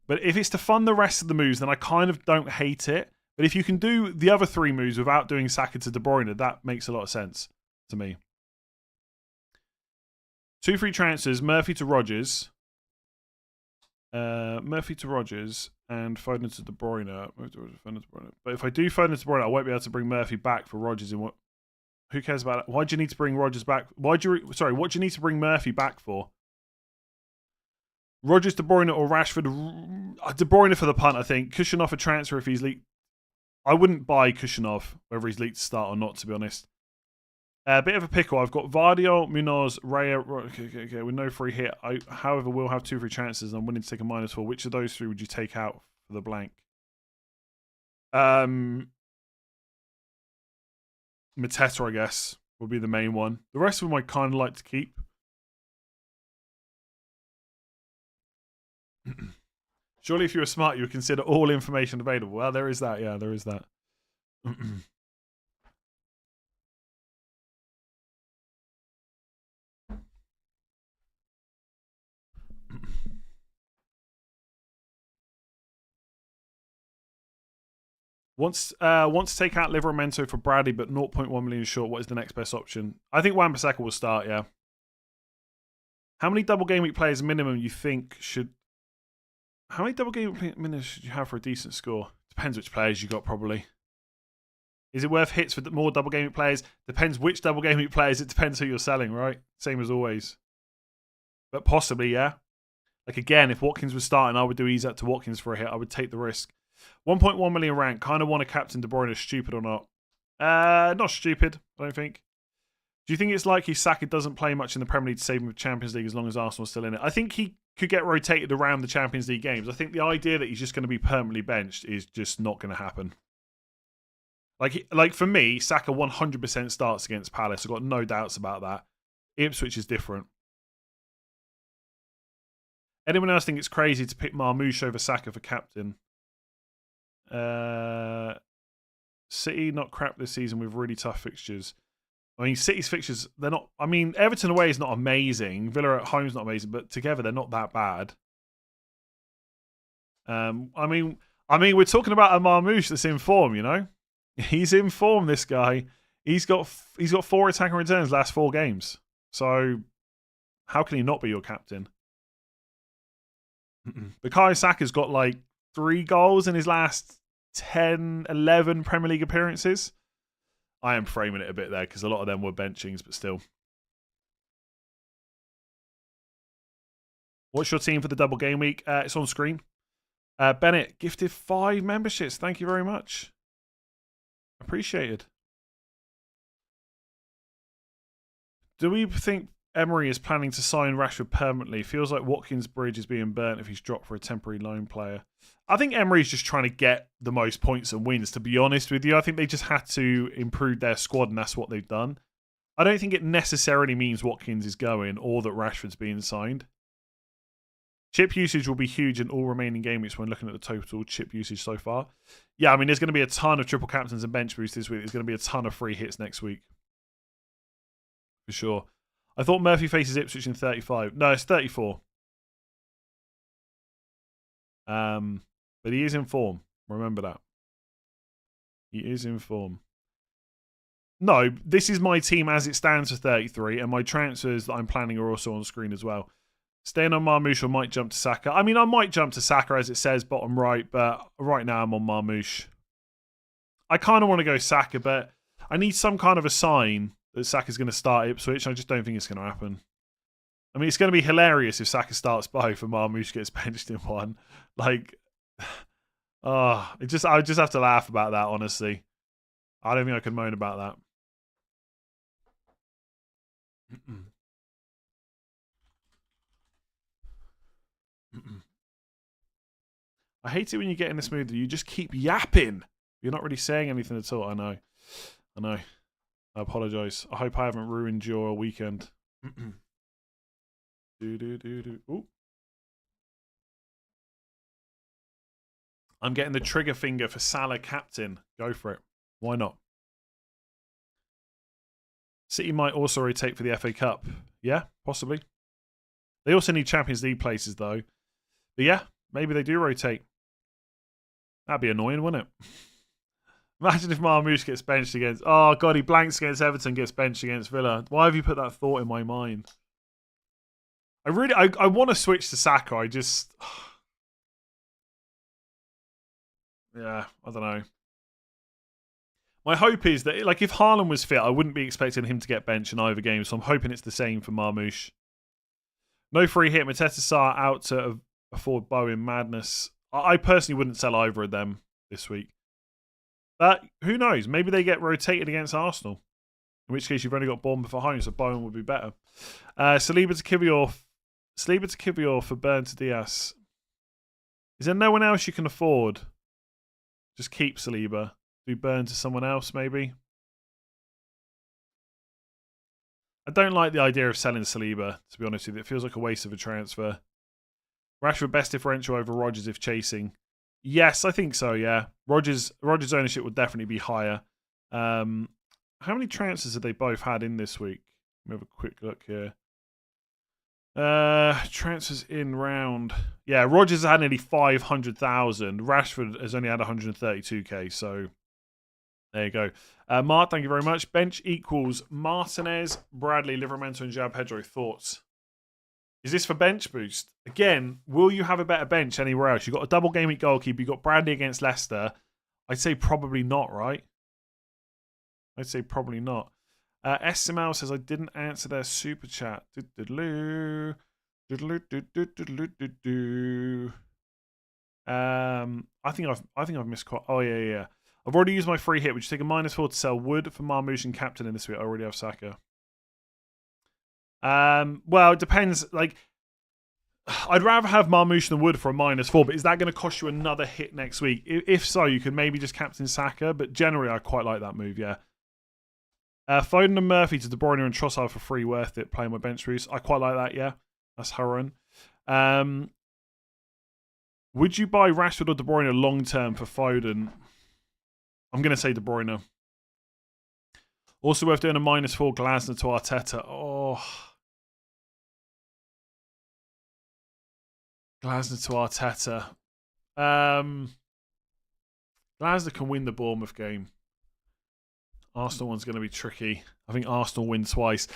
But if it's to fund the rest of the moves, then I kind of don't hate it. But if you can do the other 3 moves without doing Saka to De Bruyne, that makes a lot of sense to me. 2 free transfers, Murphy to Rodgers. Murphy to Rodgers and Foden to De Bruyne. But if I do Foden to De Bruyne, I won't be able to bring Murphy back for Rodgers. Who cares about it? Why do you need to bring Rodgers back? What do you need to bring Murphy back for? Rodgers, De Bruyne, or Rashford? De Bruyne for the punt, I think. Kushinov a transfer if he's leaked. I wouldn't buy Kushinov, whether he's leaked to start or not, to be honest. A bit of a pickle. I've got Vardio, Munoz, Raya. Okay, with no free hit. However, will have 2 free chances and I'm willing to take a -4. Which of those 3 would you take out for the blank? Mateta, I guess, would be the main one. The rest of them I kind of like to keep. Surely if you were smart, you would consider all information available. Well, there is that. Yeah, there is that. Wants to take out Livramento for Bradley, but 0.1 million short. What is the next best option? I think Wan-Bissaka will start, yeah. How many double game week players minimum you think should... How many double game week minutes should you have for a decent score? Depends which players you got, probably. Is it worth hits for more double game week players? Depends which double game week players. It depends who you're selling, right? Same as always. But possibly, yeah. Like, again, if Watkins was starting, I would do Isak to Watkins for a hit. I would take the risk. 1.1 million rank. Kind of want a captain De Bruyne. Stupid or not? Not stupid, I don't think. Do you think it's likely Saka doesn't play much in the Premier League to save him with Champions League as long as Arsenal's still in it? I think he could get rotated around the Champions League games. I think the idea that he's just going to be permanently benched is just not going to happen. Like for me, Saka 100% starts against Palace. I've got no doubts about that. Ipswich is different. Anyone else think it's crazy to pick Marmoush over Saka for captain? City not crap this season with really tough fixtures. I mean, City's fixtures, they're not... I mean, Everton away is not amazing. Villa at home is not amazing, but together they're not that bad. I mean, we're talking about a Marmoush that's in form, you know? He's in form, this guy. He's got 4 attacking returns last 4 games. So, how can he not be your captain? Bukayo Saka's got like 3 goals in his last 10, 11 Premier League appearances. I am framing it a bit there because a lot of them were benchings, but still. What's your team for the double game week? It's on screen. Bennett, gifted 5 memberships. Thank you very much. Appreciated. Do we think Emery is planning to sign Rashford permanently? Feels like Watkins' bridge is being burnt if he's dropped for a temporary loan player. I think Emery's just trying to get the most points and wins, to be honest with you. I think they just had to improve their squad, and that's what they've done. I don't think it necessarily means Watkins is going or that Rashford's being signed. Chip usage will be huge in all remaining game weeks when looking at the total chip usage so far. Yeah, I mean, there's going to be a ton of triple captains and bench boosts this week. There's going to be a ton of free hits next week. For sure. I thought Murphy faces Ipswich in 35. No, it's 34. But he is in form. Remember that. He is in form. No, this is my team as it stands for 33, and my transfers that I'm planning are also on screen as well. Staying on Marmoush or might jump to Saka. I mean, I might jump to Saka as it says bottom right, but right now I'm on Marmoush. I kind of want to go Saka, but I need some kind of a sign that Saka's going to start Ipswich. I just don't think it's going to happen. I mean, it's going to be hilarious if Saka starts both and Marmoush gets benched in one. Like, I would just have to laugh about that, honestly. I don't think I can moan about that. I hate it when you get in this mood that you just keep yapping. You're not really saying anything at all. I know. I apologise. I hope I haven't ruined your weekend. Ooh. I'm getting the trigger finger for Salah captain. Go for it. Why not? City might also rotate for the FA Cup. Yeah, possibly. They also need Champions League places, though. But yeah, maybe they do rotate. That'd be annoying, wouldn't it? Imagine if Marmoush gets benched against... Oh, God, he blanks against Everton, gets benched against Villa. Why have you put that thought in my mind? I want to switch to Saka. I just... Yeah, I don't know. My hope is that, like, if Haaland was fit, I wouldn't be expecting him to get benched in either game, so I'm hoping it's the same for Marmoush. No free hit. Mateta Sarr out to afford Bowen. Madness. I personally wouldn't sell either of them this week. But who knows? Maybe they get rotated against Arsenal. In which case, you've only got Bournemouth at home, so Bowen would be better. Saliba to Kivior for Burn to Diaz. Is there no one else you can afford? Just keep Saliba. Do Burn to someone else, maybe? I don't like the idea of selling Saliba, to be honest with you. It feels like a waste of a transfer. Rashford best differential over Rodgers if chasing. Yes, I think so, yeah. Rodgers' ownership would definitely be higher. How many transfers have they both had in this week? Let me have a quick look here. Transfers in round. Yeah, Rodgers has had nearly 500,000. Rashford has only had 132k, so there you go. Mark, thank you very much. Bench equals Martinez, Bradley, Livramento, and João Pedro. Thoughts? Is this for bench boost? Again, will you have a better bench anywhere else? You've got a double game week goalkeeper. You've got Bradley against Leicester. I'd say probably not, right? I'd say probably not. SML says I didn't answer their super chat. I think I've missed quite. Oh yeah. I've already used my free hit, which take a -4 to sell Wood for Marmoush and captain in this week. I already have Saka. Well, it depends. Like, I'd rather have Marmoush than Wood for a -4, but is that going to cost you another hit next week? If so, you could maybe just captain Saka, but generally I quite like that move, yeah. Foden and Murphy to De Bruyne and Trossard for free, worth it, playing my bench boost. I quite like that, yeah. That's Harron. Would you buy Rashford or De Bruyne long-term for Foden? I'm going to say De Bruyne. Also worth doing a -4 Glasner to Arteta. Oh. Glasner to Arteta. Glasner can win the Bournemouth game. Arsenal one's going to be tricky. I think Arsenal win twice.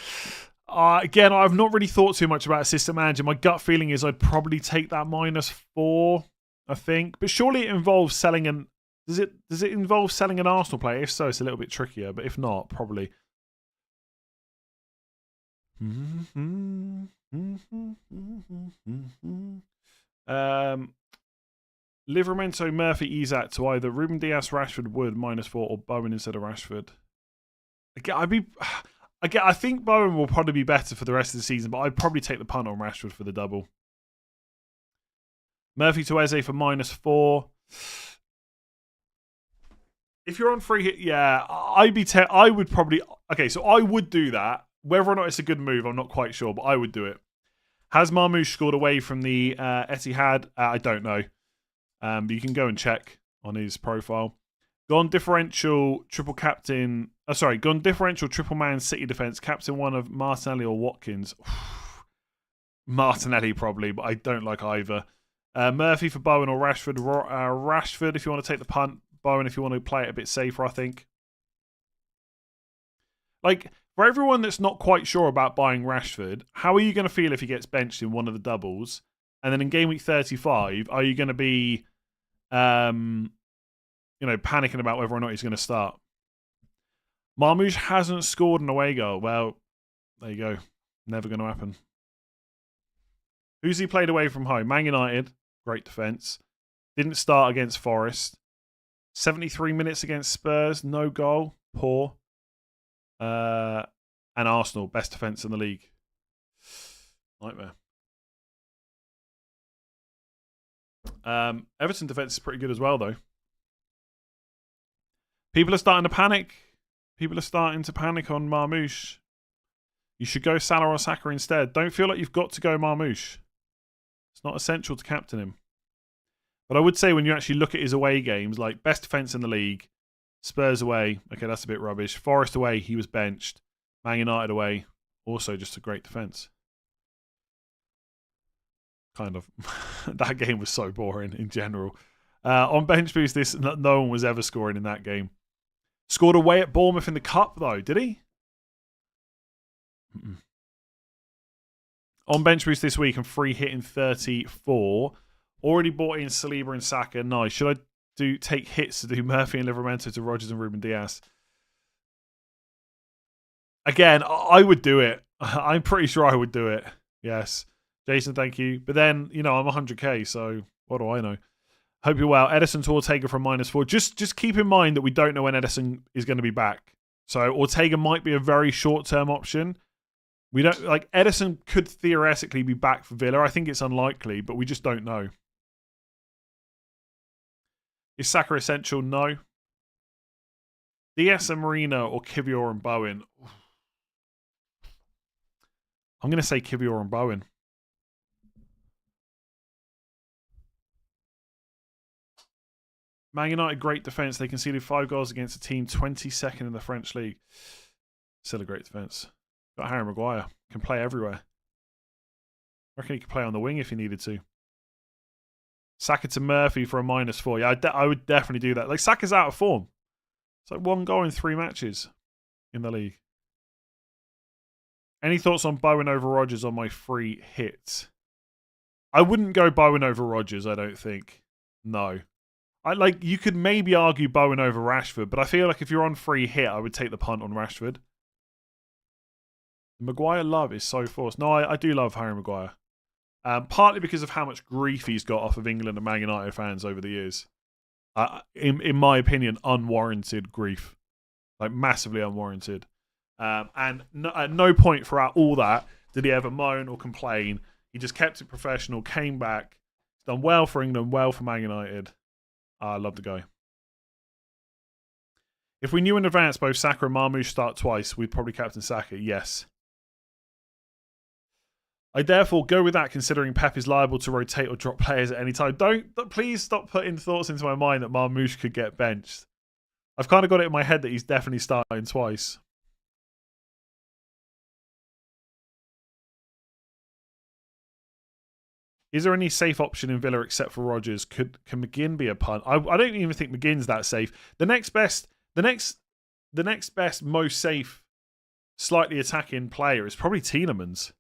Again, I've not really thought too much about assistant manager. My gut feeling is I'd probably take that -4, I think. But surely it involves selling an... Does it involve selling an Arsenal player? If so, it's a little bit trickier. But if not, probably. Livramento, Murphy, Isak to either Ruben Dias, Rashford, Wood -4, or Bowen instead of Rashford. I think Bowen will probably be better for the rest of the season, but I'd probably take the punt on Rashford for the double. Murphy to Eze for -4. If you're on free hit, yeah, I would probably. Okay, so I would do that. Whether or not it's a good move, I'm not quite sure, but I would do it. Has Marmoush scored away from the Etihad? I don't know. But you can go and check on his profile. Gone differential triple captain. Gone differential triple man City defense. Captain one of Martinelli or Watkins. Martinelli probably, but I don't like either. Murphy for Bowen or Rashford. Rashford if you want to take the punt. Bowen if you want to play it a bit safer, I think. Like, for everyone that's not quite sure about buying Rashford, how are you going to feel if he gets benched in one of the doubles? And then in game week 35, are you going to be, panicking about whether or not he's going to start? Marmoush hasn't scored an away goal. Well, there you go. Never going to happen. Who's he played away from home? Man United. Great defence. Didn't start against Forest. 73 minutes against Spurs. No goal. Poor. And Arsenal. Best defence in the league. Nightmare. Everton defence is pretty good as well, though. People are starting to panic. People are starting to panic on Marmoush. You should go Salah or Saka instead. Don't feel like you've got to go Marmoush. It's not essential to captain him. But I would say when you actually look at his away games, like best defence in the league, Spurs away, okay, that's a bit rubbish. Forest away, he was benched. Man United away, also just a great defence. Kind of. That game was so boring in general. On bench boost, no one was ever scoring in that game. Scored away at Bournemouth in the Cup, though, did he? On bench boost this week and free hitting 34. Already bought in Saliba and Saka. Nice. Should I take hits to do Murphy and Livramento to Rodgers and Ruben Dias? Again, I would do it. I'm pretty sure I would do it. Yes. Jason, thank you. But then, I'm 100k, so what do I know? Hope you're well. Edison to Ortega from -4. Just keep in mind that we don't know when Edison is going to be back. So Ortega might be a very short-term option. We don't Edison could theoretically be back for Villa. I think it's unlikely, but we just don't know. Is Saka essential? No. Diaz and Marino or Kivior and Bowen? I'm going to say Kivior and Bowen. Man United, great defence. They conceded 5 goals against a team 22nd in the French league. Still a great defence. Got Harry Maguire. Can play everywhere. I reckon he could play on the wing if he needed to. Saka to Murphy for a -4. Yeah, I would definitely do that. Like, Saka's out of form. It's like 1 goal in 3 matches in the league. Any thoughts on Bowen over Rodgers on my free hit? I wouldn't go Bowen over Rodgers, I don't think. No. You could maybe argue Bowen over Rashford, but I feel like if you're on free hit, I would take the punt on Rashford. Maguire love is so forced. No, I do love Harry Maguire. Partly because of how much grief he's got off of England and Man United fans over the years. In my opinion, unwarranted grief. Like, massively unwarranted. And at no point throughout all that did he ever moan or complain. He just kept it professional, came back, done well for England, well for Man United. I love the guy. If we knew in advance both Saka and Marmoush start twice, we'd probably captain Saka. Yes. I therefore go with that, considering Pep is liable to rotate or drop players at any time. Please stop putting thoughts into my mind that Marmoush could get benched. I've kind of got it in my head that he's definitely starting twice. Is there any safe option in Villa except for Rodgers? Can McGinn be a punt? I don't even think McGinn's that safe. The next best, most safe, slightly attacking player is probably Tielemans.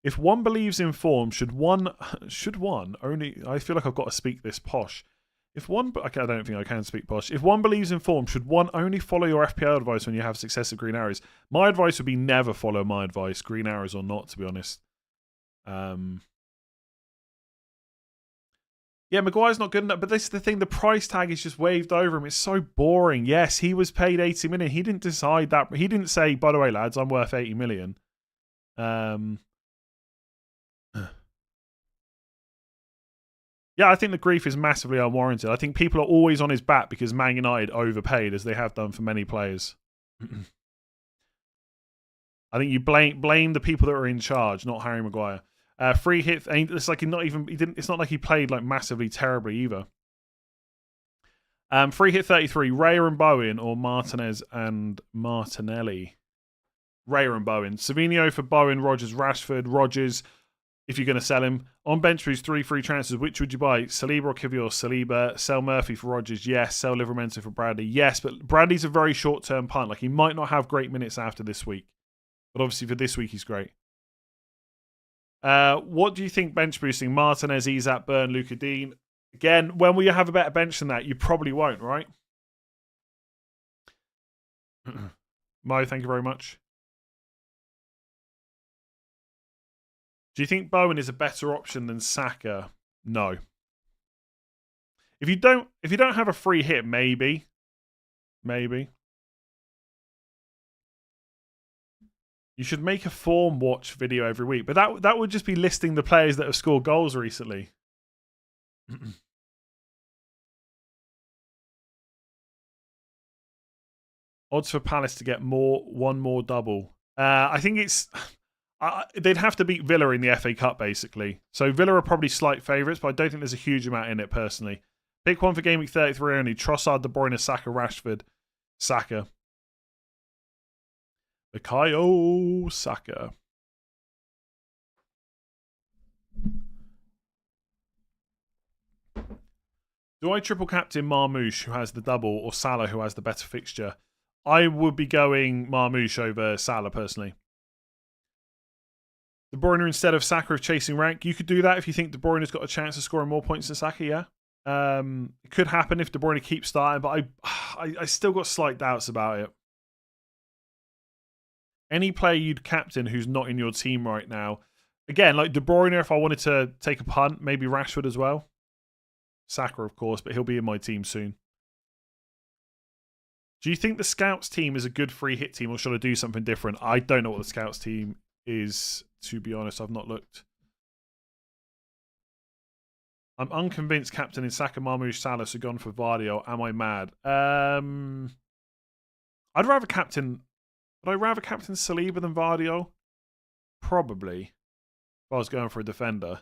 If one believes in form, should one only? I feel like I've got to speak this posh. Okay, I don't think I can speak posh. If one believes in form, should one only follow your FPL advice when you have successive green arrows? My advice would be never follow my advice, green arrows or not, to be honest. Yeah, Maguire's not good enough, but this is the thing. The price tag is just waved over him. It's so boring. Yes, he was paid 80 million. He didn't decide that. He didn't say, by the way, lads, I'm worth 80 million. Yeah, I think the grief is massively unwarranted. I think people are always on his back because Man United overpaid, as they have done for many players. I think you blame the people that are in charge, not Harry Maguire. Free hit. It's like it's not like he played like massively terribly either. Free hit 33. Raya and Bowen or Martinez and Martinelli. Raya and Bowen. Savinho for Bowen. Rodgers, Rashford. Rodgers, if you're going to sell him. On bench boost, 3 free transfers. Which would you buy? Saliba or Kivior? Saliba. Sell Murphy for Rodgers. Yes. Sell Livramento for Bradley. Yes. But Bradley's a very short-term punt. Like, he might not have great minutes after this week. But obviously for this week, he's great. What do you think bench boosting? Martinez, Isak, Burn, Luka Dean. Again, when will you have a better bench than that? You probably won't, right? Mo, thank you very much. Do you think Bowen is a better option than Saka? No. If you don't have a free hit, maybe. You should make a form watch video every week. But that would just be listing the players that have scored goals recently. Odds for Palace to get one more double. I think it's... they'd have to beat Villa in the FA Cup, basically. So Villa are probably slight favourites, but I don't think there's a huge amount in it, personally. Pick one for Game Week 33 only. Trossard, De Bruyne, Saka, Rashford. Saka. Bukayo Saka. Do I triple captain Marmoush, who has the double, or Salah, who has the better fixture? I would be going Marmoush over Salah, personally. De Bruyne instead of Saka of chasing rank. You could do that if you think De Bruyne has got a chance of scoring more points than Saka, yeah? It could happen if De Bruyne keeps starting, but I still got slight doubts about it. Any player you'd captain who's not in your team right now. Again, like De Bruyne, if I wanted to take a punt, maybe Rashford as well. Saka, of course, but he'll be in my team soon. Do you think the Scouts team is a good free hit team, or should I do something different? I don't know what the Scouts team is, to be honest. I've not looked. I'm unconvinced captain in Saka, Marmoush, Salah, so gone for Vardy, or am I mad? I'd rather captain... Would I rather captain Saliba than Vardy? Probably. If I was going for a defender.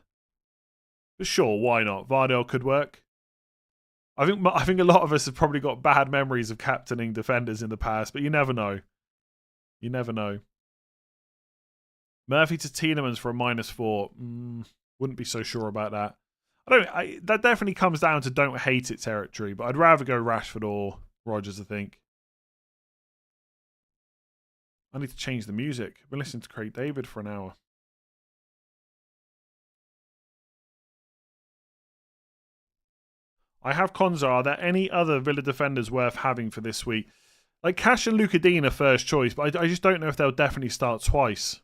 But sure, why not? Vardy could work. I think a lot of us have probably got bad memories of captaining defenders in the past, but you never know. You never know. Murphy to Tielemans for a -4. Wouldn't be so sure about that. That definitely comes down to don't hate it territory, but I'd rather go Rashford or Rodgers, I think. I need to change the music. I've been listening to Craig David for an hour. I have Konza. Are there any other Villa defenders worth having for this week? Like Cash and Luka Dean are first choice, but I just don't know if they'll definitely start twice.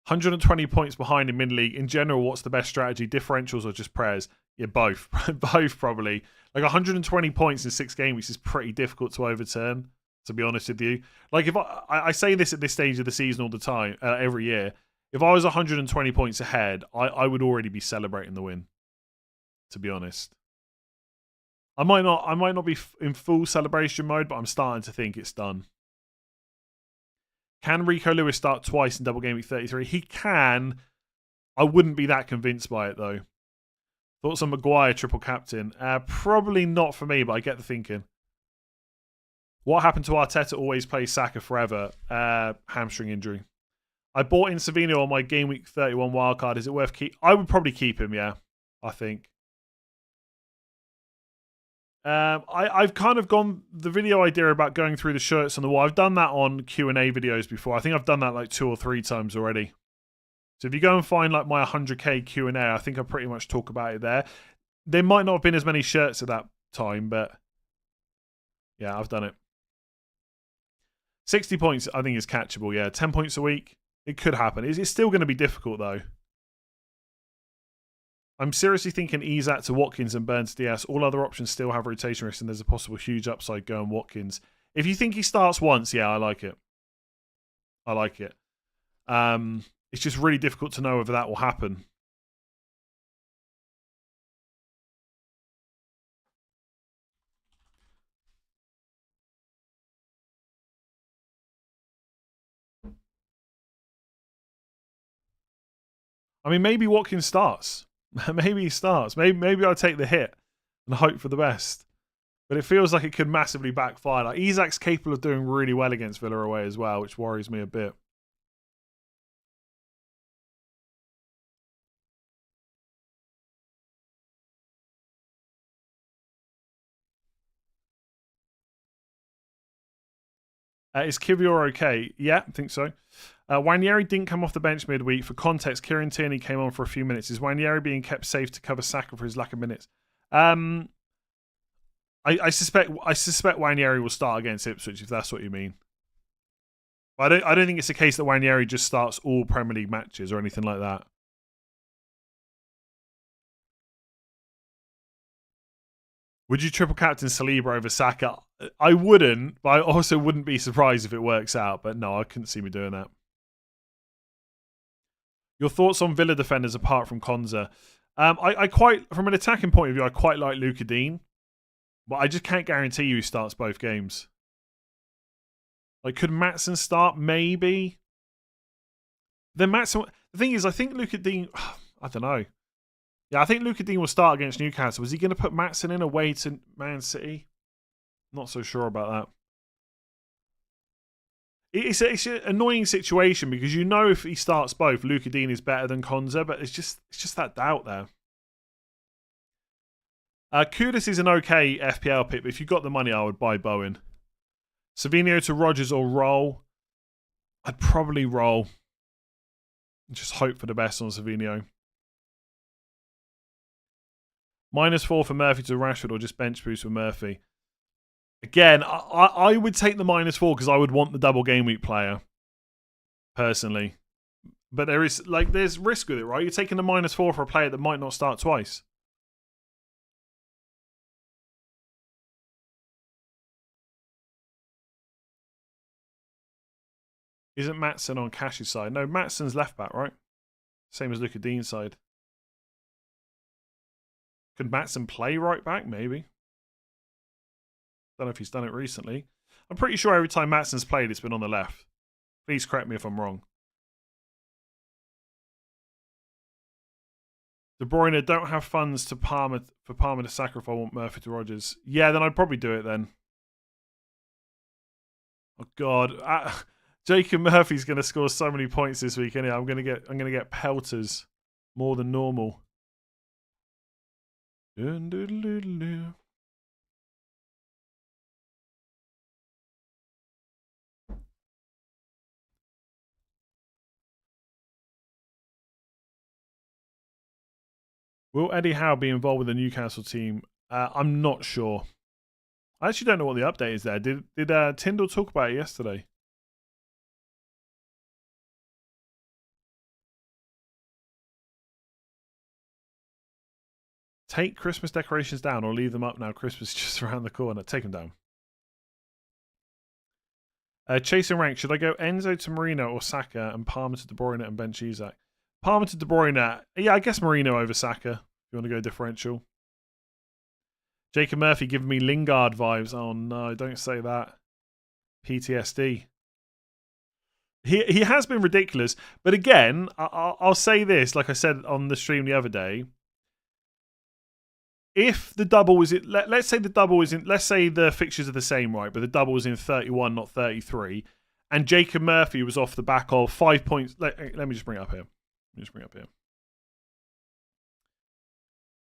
120 points behind in mid-league. In general, what's the best strategy? Differentials or just prayers? Yeah, both. Both, probably. Like 120 points in 6 game weeks is pretty difficult to overturn, to be honest with you. Like, if I say this at this stage of the season all the time, every year. If I was 120 points ahead, I would already be celebrating the win, to be honest. I might not be in full celebration mode, but I'm starting to think it's done. Can Rico Lewis start twice in double game week 33? He can. I wouldn't be that convinced by it, though. Thoughts on Maguire triple captain? Probably not for me, but I get the thinking. What happened to Arteta always plays Saka forever? Hamstring injury. I bought in Savino on my game week 31 wildcard. Is it worth keep? I would probably keep him, yeah. I think. I've kind of gone the video idea about going through the shirts on the wall. I've done that on Q&A videos before. I think I've done that like 2 or 3 times already. So if you go and find like my 100k Q&A, I think I pretty much talk about it there. There might not have been as many shirts at that time, but yeah, I've done it. 60 points, I think, is catchable. Yeah, 10 points a week. It could happen. It's still going to be difficult, though. I'm seriously thinking Isak to Watkins and Burns DS. All other options still have rotation risk, and there's a possible huge upside going Watkins. If you think he starts once, yeah, I like it. I like it. It's just really difficult to know whether that will happen. I mean, maybe Watkins starts. Maybe he starts. Maybe I'll take the hit and hope for the best. But it feels like it could massively backfire. Like Isak's capable of doing really well against Villa away as well, which worries me a bit. Is Kivior okay? Yeah, I think so. Wanyeri didn't come off the bench midweek. For context, Kieran Tierney came on for a few minutes. Is Wanyeri being kept safe to cover Saka for his lack of minutes? I suspect Wanyeri will start against Ipswich, if that's what you mean. I don't think it's the case that Wanyeri just starts all Premier League matches or anything like that. Would you triple captain Saliba over Saka? I wouldn't, but I also wouldn't be surprised if it works out. But no, I couldn't see me doing that. Your thoughts on Villa defenders apart from Konza? I quite, from an attacking point of view, I quite like Luca Dean, but I just can't guarantee you he starts both games. Like, could Maatsen start? Maybe. Then Maatsen. The thing is, I think Luca Dean. I don't know. Yeah, I think Luca Dean will start against Newcastle. Was he going to put Maatsen in away to Man City? Not so sure about that. It's an annoying situation because you know if he starts both, Luca Dean is better than Konza, but it's just that doubt there. Kudus is an okay FPL pick, but if you got the money, I would buy Bowen. Savinio to Rodgers or roll. I'd probably roll. Just hope for the best on Savinio. -4 for Murphy to Rashford or just bench boost for Murphy. Again, I would take the -4 because I would want the double game week player, personally. But there's risk with it, right? You're taking the -4 for a player that might not start twice. Isn't Maatsen on Cash's side? No, Maatsen's left back, right? Same as Luca Dean's side. Could Maatsen play right back? Maybe. Don't know if he's done it recently. I'm pretty sure every time Maatsen's played, it's been on the left. Please correct me if I'm wrong. De Bruyne don't have funds for Palmer to sacrifice. I want Murphy to Rodgers. Yeah, then I'd probably do it then. Oh God, Jacob Murphy's going to score so many points this week. Anyway, I'm going to get pelters more than normal. Will Eddie Howe be involved with the Newcastle team? I'm not sure. I actually don't know what the update is there. Did Tyndall talk about it yesterday? Take Christmas decorations down or leave them up now. Christmas is just around the corner. Take them down. Chasing rank. Should I go Enzo to Marino or Saka and Palmer to De Bruyne and bench Isak? Palmer to De Bruyne. Yeah, I guess Marino over Saka. If you want to go differential. Jacob Murphy giving me Lingard vibes. Oh no, don't say that. PTSD. He has been ridiculous. But again, I'll say this, like I said on the stream the other day. If the double was in, let's say the double is in, let's say the fixtures are the same, right? But the double was in 31, not 33. And Jacob Murphy was off the back of 5 points. Let me just bring it up here.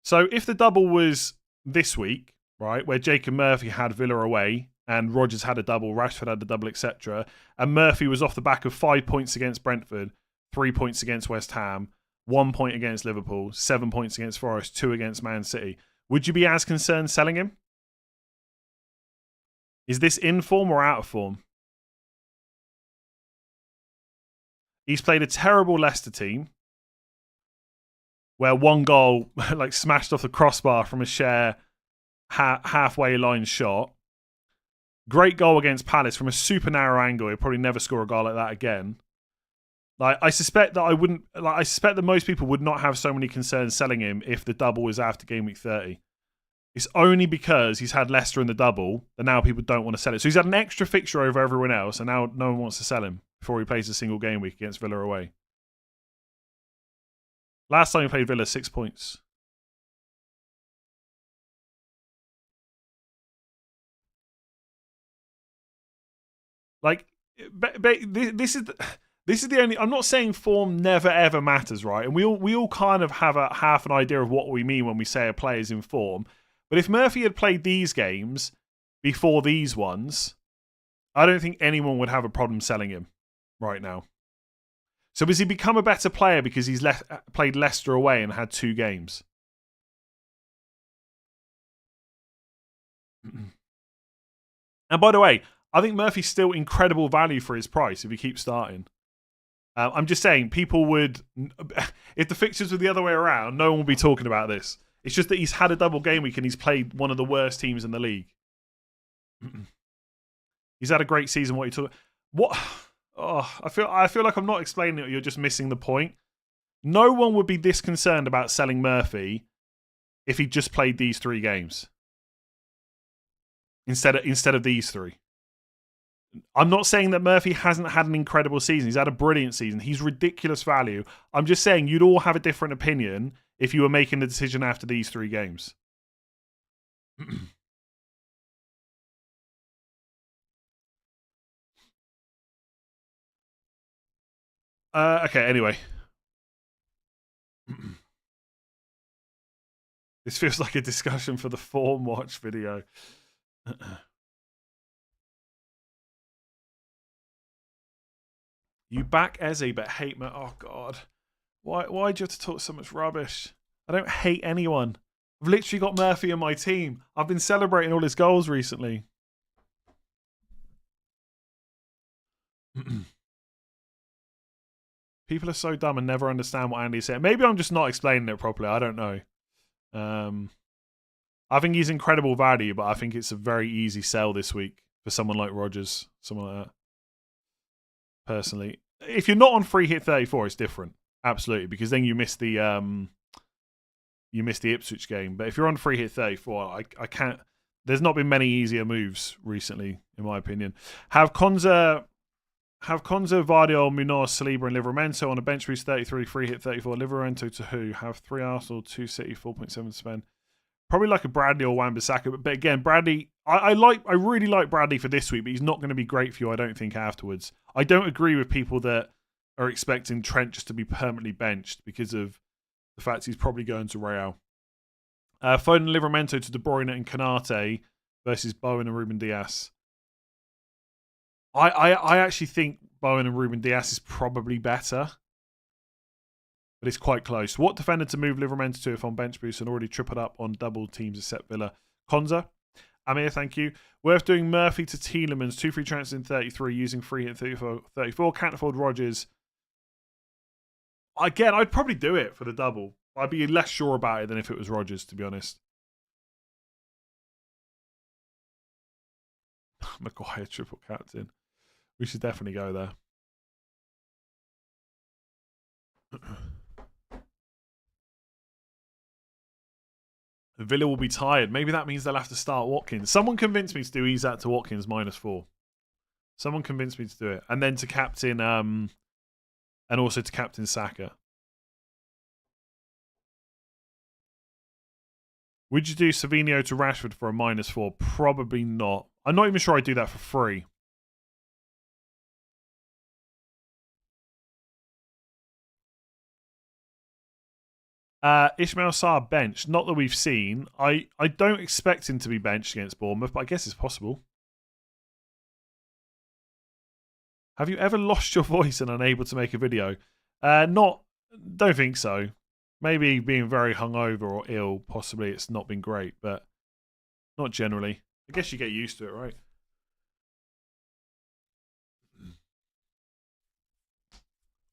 So if the double was this week, right, where Jacob Murphy had Villa away and Rodgers had a double, Rashford had a double, etc., and Murphy was off the back of 5 points against Brentford, 3 points against West Ham, 1 point against Liverpool, 7 points against Forest, 2 against Man City, would you be as concerned selling him? Is this in form or out of form? He's played a terrible Leicester team where one goal like smashed off the crossbar from a Share halfway line shot. Great goal against Palace from a super narrow angle. He'll probably never score a goal like that again. Like, I suspect that most people would not have so many concerns selling him if the double was after game week 30. It's only because he's had Leicester in the double that now people don't want to sell it. So he's had an extra fixture over everyone else, and now no one wants to sell him before he plays a single game week against Villa away. Last time he played Villa, 6 points. Like, this is the only. I'm not saying form never ever matters, right? And we all kind of have a half an idea of what we mean when we say a player's in form. But if Murphy had played these games before these ones, I don't think anyone would have a problem selling him right now. So has he become a better player because he's played Leicester away and had 2 games? And by the way, I think Murphy's still incredible value for his price if he keeps starting. I'm just saying, people would... If the fixtures were the other way around, no one would be talking about this. It's just that he's had a double game week and he's played one of the worst teams in the league. He's had a great season. What are you talking... What... Oh, I feel like I'm not explaining it. You're just missing the point. No one would be this concerned about selling Murphy if he just played these 3 games instead of these 3. I'm not saying that Murphy hasn't had an incredible season. He's had a brilliant season. He's ridiculous value. I'm just saying you'd all have a different opinion if you were making the decision after these 3 games. Okay, anyway. This feels like a discussion for the Form Watch video. You back Eze but hate me. Oh, God. Why do you have to talk so much rubbish? I don't hate anyone. I've literally got Murphy in my team. I've been celebrating all his goals recently. People are so dumb and never understand what Andy's saying. Maybe I'm just not explaining it properly. I don't know. I think he's incredible value, but I think it's a very easy sell this week for someone like Rodgers, someone like that. Personally, if you're not on free hit 34, it's different. Absolutely, because then you miss the Ipswich game. But if you're on free hit 34, I can't. There's not been many easier moves recently, in my opinion. Have Konza, Vardiol, Munoz, Saliba, and Livramento on a bench boost 33, free hit 34. Livramento to who? Have 3 Arsenal, 2 City, 4.7 to spend. Probably like a Bradley or Wan-Bissaka. But again, Bradley, I really like Bradley for this week, but he's not going to be great for you, I don't think, afterwards. I don't agree with people that are expecting Trent just to be permanently benched because of the fact he's probably going to Real. Foden, Livramento to De Bruyne and Canate versus Bowen and Ruben Dias. I actually think Bowen and Ruben Dias is probably better. But it's quite close. What defender to move Livramento to if on bench boost and already tripled up on double teams except Villa? Konza. Amir, thank you. Worth doing Murphy to Tielemans. 2 free transfers in 33 using free hit 34. Can't afford Rodgers. Again, I'd probably do it for the double. I'd be less sure about it than if it was Rodgers, to be honest. Maguire triple captain. We should definitely go there. Villa will be tired. Maybe that means they'll have to start Watkins. Someone convinced me to do Isak to Watkins -4. Someone convinced me to do it. And then to captain and also to captain Saka. Would you do Savinho to Rashford for a -4? Probably not. I'm not even sure I'd do that for free. Ismail Sarr benched. Not that we've seen. I don't expect him to be benched against Bournemouth, but I guess it's possible. Have you ever lost your voice and unable to make a video? Don't think so. Maybe being very hungover or ill, possibly it's not been great, but not generally. I guess you get used to it, right?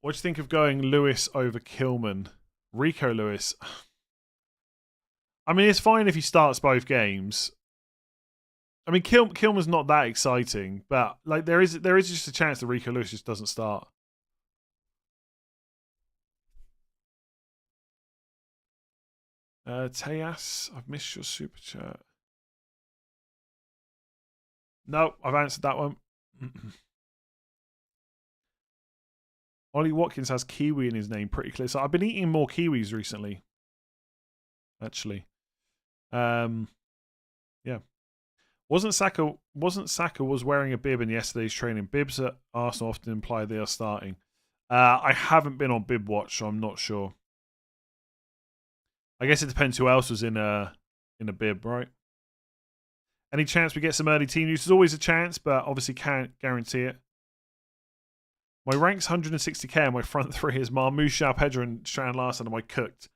What do you think of going Lewis over Kilman? Rico Lewis. I mean, it's fine if he starts both games. I mean, Kilman's not that exciting, but like there is just a chance that Rico Lewis just doesn't start. Tejas, I've missed your super chat. No, I've answered that one. Ollie Watkins has kiwi in his name, pretty clear. So I've been eating more kiwis recently. Actually, yeah. Wasn't Saka was wearing a bib in yesterday's training? Bibs at Arsenal often imply they are starting. I haven't been on bib watch, so I'm not sure. I guess it depends who else was in a bib, right? Any chance we get some early team news? There's always a chance, but obviously can't guarantee it. My rank's 160k and my front three is Marmoush, Shao Pedro, and Strand Larson. Am I cooked?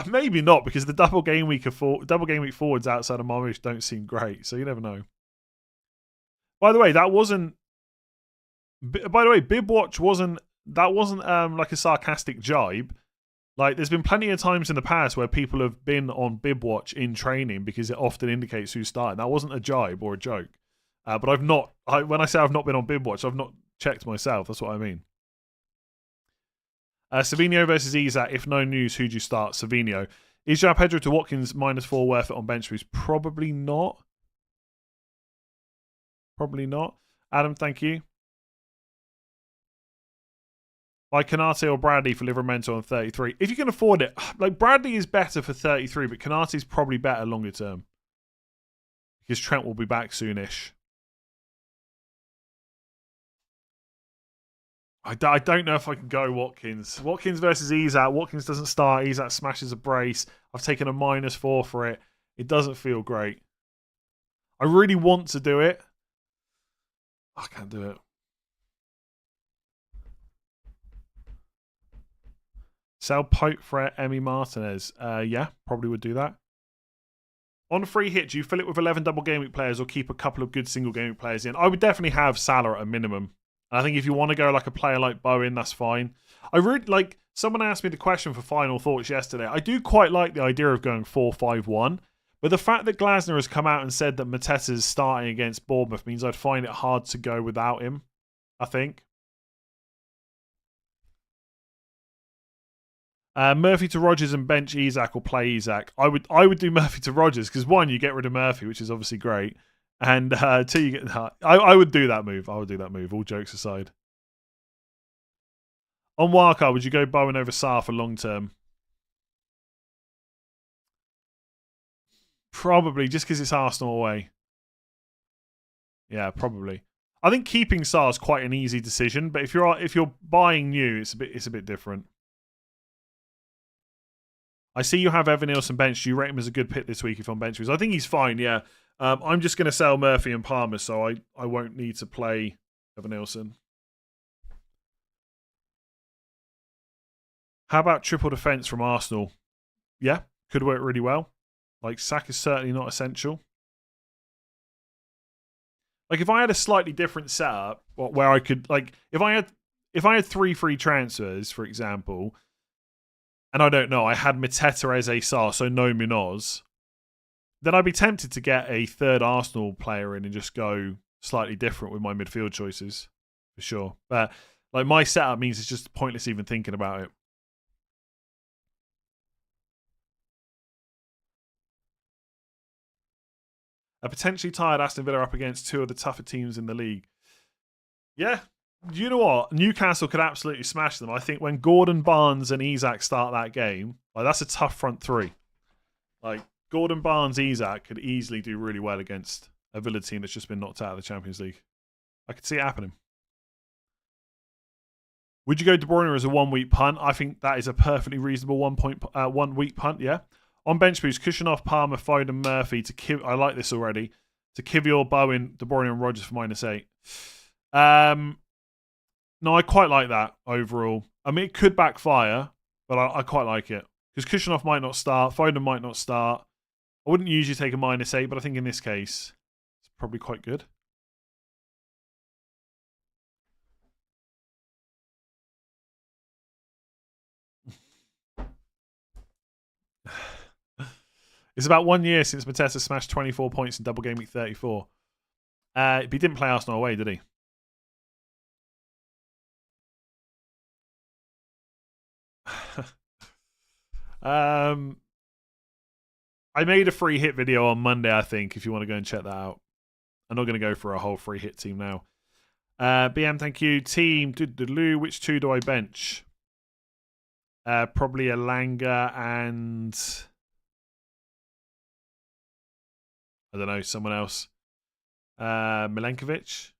Maybe not, because the double game week forwards outside of Marmoush don't seem great, so you never know. By the way, that wasn't. By the way, Bib Watch wasn't like a sarcastic jibe. Like, there's been plenty of times in the past where people have been on Bib Watch in training because it often indicates who's starting. That wasn't a jibe or a joke. But I've not. When I say I've not been on Bib Watch, I've not checked myself. That's what I mean. Savinho versus Isak. If no news, who'd you start? Savinho. Is João Pedro to Watkins -4 worth it on bench boost? Probably not. Probably not. Adam, thank you. Buy Canate or Bradley for Livramento on 33. If you can afford it, like Bradley is better for 33, but Canate is probably better longer term. Because Trent will be back soonish. I don't know if I can go Watkins. Watkins versus Isak. Watkins doesn't start. Isak smashes a brace. I've taken a -4 for it. It doesn't feel great. I really want to do it. I can't do it. Sell Pope for Emmy Martinez. Yeah, probably would do that. On free hit, do you fill it with 11 double game week players or keep a couple of good single game week players in? I would definitely have Salah at a minimum. I think if you want to go like a player like Bowen, that's fine. I really like. Someone asked me the question for final thoughts yesterday. I do quite like the idea of going 4-5-1, but the fact that Glasner has come out and said that Mateta is starting against Bournemouth means I'd find it hard to go without him. I think. Murphy to Rodgers and bench Isak or play Isak. I would do Murphy to Rodgers because one, you get rid of Murphy, which is obviously great. And two, you get. I would do that move. I would do that move. All jokes aside. On wildcard, would you go Bowen over Sarr for long term? Probably, just because it's Arsenal away. Yeah, probably. I think keeping Sarr is quite an easy decision, but if you're buying new, it's a bit different. I see you have Evan Nielsen bench. Do you rate him as a good pick this week if on bench? I think he's fine, yeah. I'm just going to sell Murphy and Palmer, so I won't need to play Evan Nielsen. How about triple defence from Arsenal? Yeah, could work really well. Like, Saka is certainly not essential. Like, if I had a slightly different setup where I could, like, if I had 3 free transfers, for example, and I don't know, I had Mateta as a Sarr, so no Munoz, then I'd be tempted to get a third Arsenal player in and just go slightly different with my midfield choices, for sure. But like my setup means it's just pointless even thinking about it. A potentially tired Aston Villa up against 2 of the tougher teams in the league. Yeah, you know what? Newcastle could absolutely smash them. I think when Gordon, Barnes, and Isak start that game, like that's a tough front three. Like Gordon, Barnes, Isak could easily do really well against a Villa team that's just been knocked out of the Champions League. I could see it happening. Would you go De Bruyne as a 1 week punt? I think that is a perfectly reasonable 1 week punt. Yeah. On bench boost, Kushanoff, Palmer, Foden, Murphy to I like this already. To Kivior, Bowen, De Bruyne, and Rodgers for -8. No, I quite like that overall. I mean, it could backfire, but I quite like it. Because Kushanoff might not start, Foden might not start. I wouldn't usually take a -8, but I think in this case, it's probably quite good. It's about 1 year since Mateta smashed 24 points in double game week 34. He didn't play Arsenal away, did he? I made a free hit video on Monday, I think, if you want to go and check that out. I'm not going to go for a whole free hit team now. BM, thank you. Team, which two do I bench? Probably Elanga and... I don't know, someone else. Milenkovic.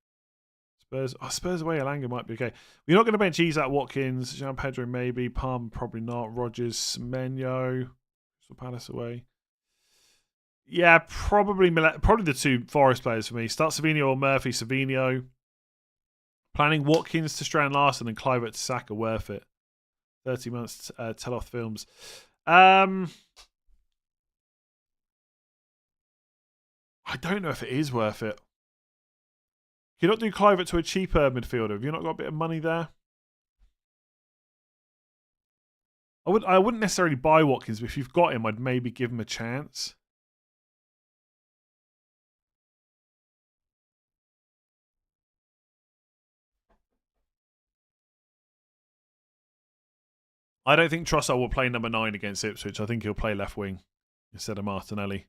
Spurs away, Elanga might be okay. We're not going to bench Isaac, Watkins, Jean Pedro maybe, Palmer probably not, Rogers, Semenyo, Palace away. Yeah, probably the two Forest players for me. Start Savinho or Murphy, Savinho. Planning Watkins to Strand Larson and Kluivert to Saka, worth it. 30 months tell-off films. I don't know if it is worth it. Can you not do Kluivert to a cheaper midfielder? Have you not got a bit of money there? I wouldn't necessarily buy Watkins, but if you've got him, I'd maybe give him a chance. I don't think Trossard will play number 9 against Ipswich. I think he'll play left wing instead of Martinelli.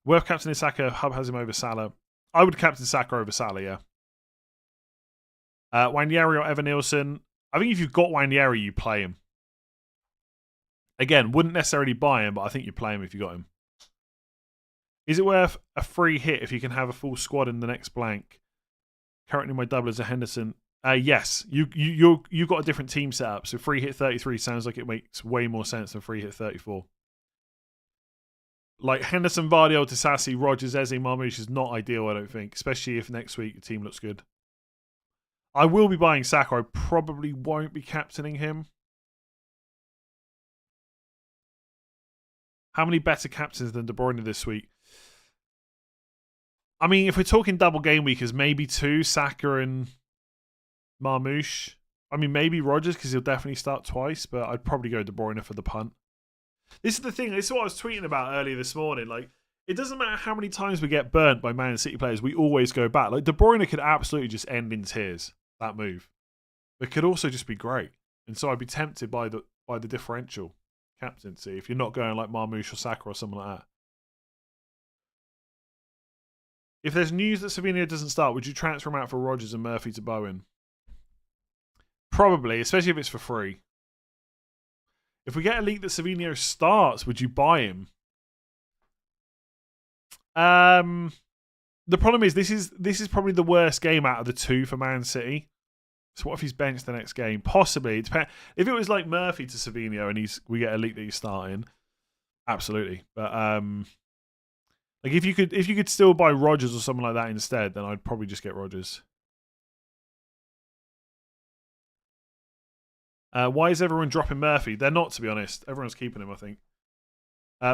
Worth captaining Saka. Hub has him over Salah. I would captain Saka over Salah, yeah. Wanyeri or Evan Nielsen. I think if you've got Wanyeri, you play him. Again, wouldn't necessarily buy him, but I think you play him if you got him. Is it worth a free hit if you can have a full squad in the next blank? Currently, my double is a Henderson. Yes, you've got a different team setup, so free hit 33 sounds like it makes way more sense than free hit 34. Like Henderson, Vardy, Disasi, Rogers, Eze, Marmoush is not ideal, I don't think, especially if next week the team looks good. I will be buying Saka. I probably won't be captaining him. How many better captains than De Bruyne this week? I mean, if we're talking double game weekers, maybe 2, Saka and Marmoush. I mean, maybe Rogers because he'll definitely start twice, but I'd probably go De Bruyne for the punt. This is the thing. This is what I was tweeting about earlier this morning. Like, it doesn't matter how many times we get burnt by Man City players, we always go back. Like, De Bruyne could absolutely just end in tears, that move. It could also just be great. And so I'd be tempted by the differential captaincy if you're not going like Marmoush or Saka or something like that. If there's news that Savinho doesn't start, would you transfer him out for Rogers and Murphy to Bowen? Probably, especially if it's for free. If we get a leak that Savinho starts, would you buy him? The problem is this is probably the worst game out of the 2 for Man City. So what if he's benched the next game? Possibly. If it was like Murphy to Savinho and we get a leak that he's starting, absolutely. But like if you could still buy Rogers or something like that instead, then I'd probably just get Rogers. Why is everyone dropping Murphy? They're not, to be honest. Everyone's keeping him, I think.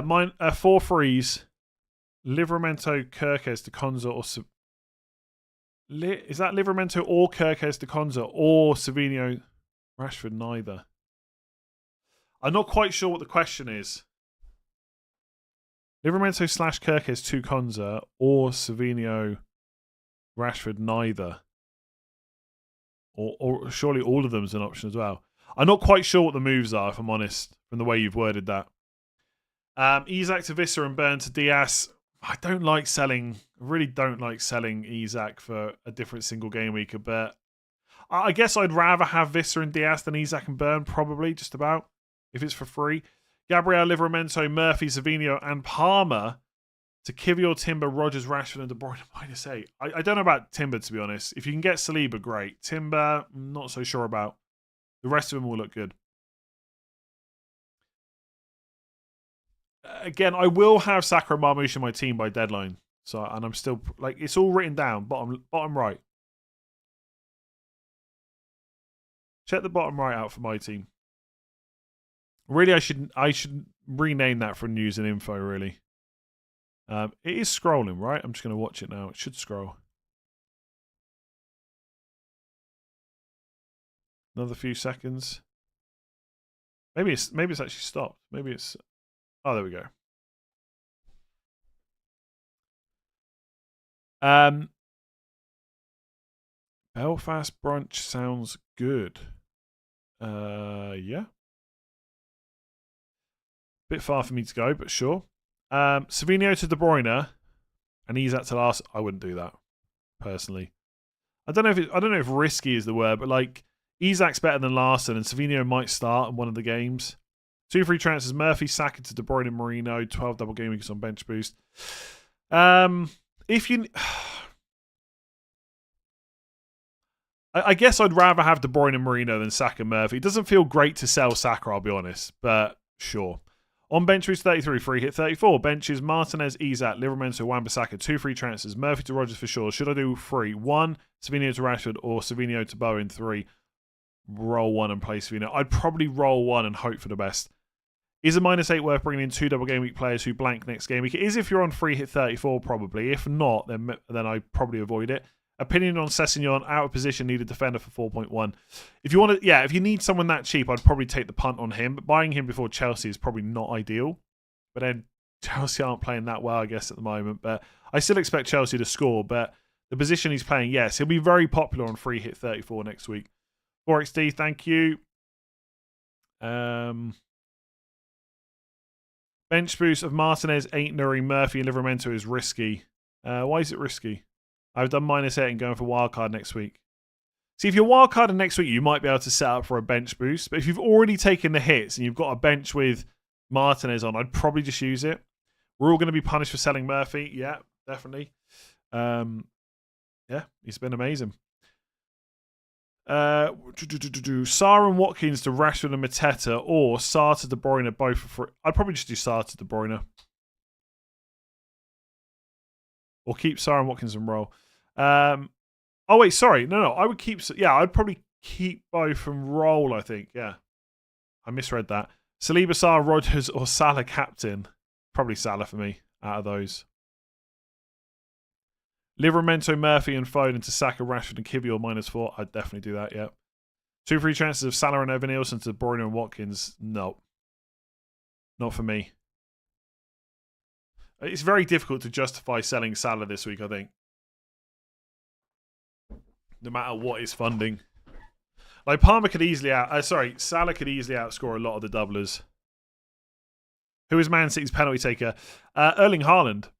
Mine 4 frees. Livramento, Kirkes, De Konza, or is that Livramento or Kirkes, De Konza, or Savinho, Rashford? Neither. I'm not quite sure what the question is. Livramento / Kirkes to Konza or Savinho, Rashford? Neither. Or surely all of them is an option as well. I'm not quite sure what the moves are, if I'm honest, from the way you've worded that. Isak to Visser and Burn to Diaz. I really don't like selling Isak for a different single game week, but I guess I'd rather have Visser and Diaz than Isak and Burn, probably, just about, if it's for free. Gabriel, Livramento, Murphy, Savinho, and Palmer to Kivior, Timber, Rogers, Rashford, and De Bruyne -8. I don't know about Timber, to be honest. If you can get Saliba, great. Timber, I'm not so sure about. The rest of them will look good. Again, I will have Saka and Marmoush in my team by deadline. And I'm still, like, it's all written down, bottom right. Check the bottom right out for my team. Really, I should rename that for news and info, really. It is scrolling, right? I'm just going to watch it now. It should scroll. Another few seconds. Maybe it's actually stopped. Maybe it's... Oh, there we go. Belfast brunch sounds good. Yeah. Bit far for me to go, but sure. Savinho to De Bruyne, and he's at to last. I wouldn't do that personally. I don't know if risky is the word, but like Isak's better than Larson, and Savinho might start in one of the games. 2 free transfers: Murphy, Saka to De Bruyne and Marino. 12 double game weeks on bench boost. If you, I guess I'd rather have De Bruyne and Marino than Saka and Murphy. It doesn't feel great to sell Saka, I'll be honest, but sure. On bench boost 33, free hit 34. Benches Martinez, Isak, Livramento, Wan-Bissaka. 2 free transfers. Murphy to Rogers for sure. Should I do 3? 1, Savinho to Rashford, or Savinho to Bowen? 3, roll 1 and play Savinho. I'd probably roll 1 and hope for the best. Is a -8 worth bringing in 2 double game week players who blank next game week? It is if you're on free hit 34, probably. If not, then I'd probably avoid it. Opinion on Sessegnon, out of position, need a defender for 4.1. If you want to, if you need someone that cheap, I'd probably take the punt on him. But buying him before Chelsea is probably not ideal. But then Chelsea aren't playing that well, I guess, at the moment. But I still expect Chelsea to score. But the position he's playing, yes, he'll be very popular on free hit 34 next week. 4XD, thank you. Bench boost of Martinez, 8 Nuri, Murphy, and Livramento is risky. Why is it risky? I've done -8 and going for wildcard next week. See, if you're wildcarding next week, you might be able to set up for a bench boost. But if you've already taken the hits and you've got a bench with Martinez on, I'd probably just use it. We're all going to be punished for selling Murphy. Yeah, definitely. Yeah, he's been amazing. Sarr and Watkins to Rashford and Mateta, or Sarr to De Bruyne, both for free. I'd probably just do Sarr to De Bruyne. Or keep Sarr and Watkins and roll. Oh, wait, sorry. No. I would keep... Yeah, I'd probably keep both and roll, I think. Yeah. I misread that. Saliba, Sarr, Rodgers, or Salah captain. Probably Salah for me out of those. Livramento, Murphy, and Foden to Saka, Rashford, and Kivior -4. I'd definitely do that, yeah. 2 free chances of Salah and Evan Nielsen to Bruyne and Watkins. No. Not for me. It's very difficult to justify selling Salah this week, I think. No matter what is funding. Like, Palmer could easily Salah could easily outscore a lot of the doublers. Who is Man City's penalty taker? Erling Haaland.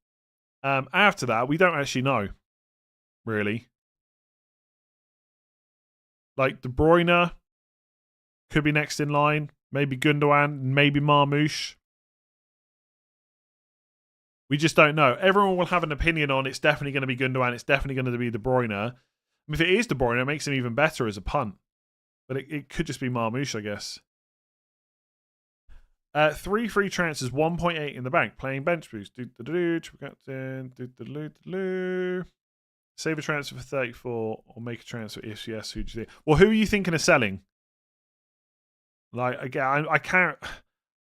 After that, we don't actually know. Really. Like, De Bruyne could be next in line. Maybe Gundogan. Maybe Marmoush. We just don't know. Everyone will have an opinion on it's definitely going to be Gundogan. It's definitely going to be De Bruyne. If it is De Bruyne, it makes him even better as a punt. But it could just be Marmoush, I guess. 3 free transfers, 1.8 in the bank. Playing bench boost. Save a transfer for 34 or make a transfer if yes. Who do you think? Well, who are you thinking of selling? Like, again, I can't...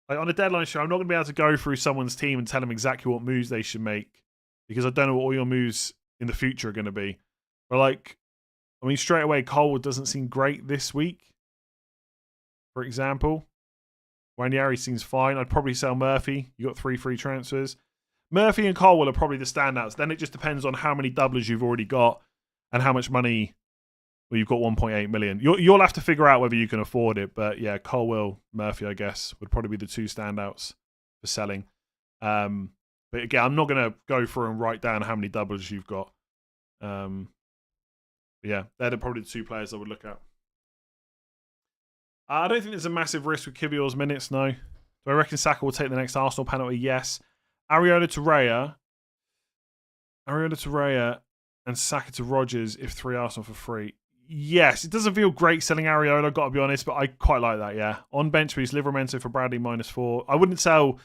Like, on a deadline show, I'm not going to be able to go through someone's team and tell them exactly what moves they should make because I don't know what all your moves in the future are going to be. But, like, I mean, straight away, Colwood doesn't seem great this week, for example. Wanyari seems fine. I'd probably sell Murphy. You got 3 free transfers. Murphy and Colwood are probably the standouts. Then it just depends on how many doublers you've already got and how much money... Well, you've got 1.8 million. You'll have to figure out whether you can afford it. But yeah, Colwell, Murphy, I guess, would probably be the 2 standouts for selling. But again, I'm not going to go through and write down how many doubles you've got. Yeah, they're probably the 2 players I would look at. I don't think there's a massive risk with Kivior's minutes, no. Do I reckon Saka will take the next Arsenal penalty? Yes. Areola to Raya and Saka to Rodgers if 3 Arsenal for free. Yes, it doesn't feel great selling Areola, got to be honest, but I quite like that, yeah. On bench boost, Livramento for Bradley -4. I wouldn't sell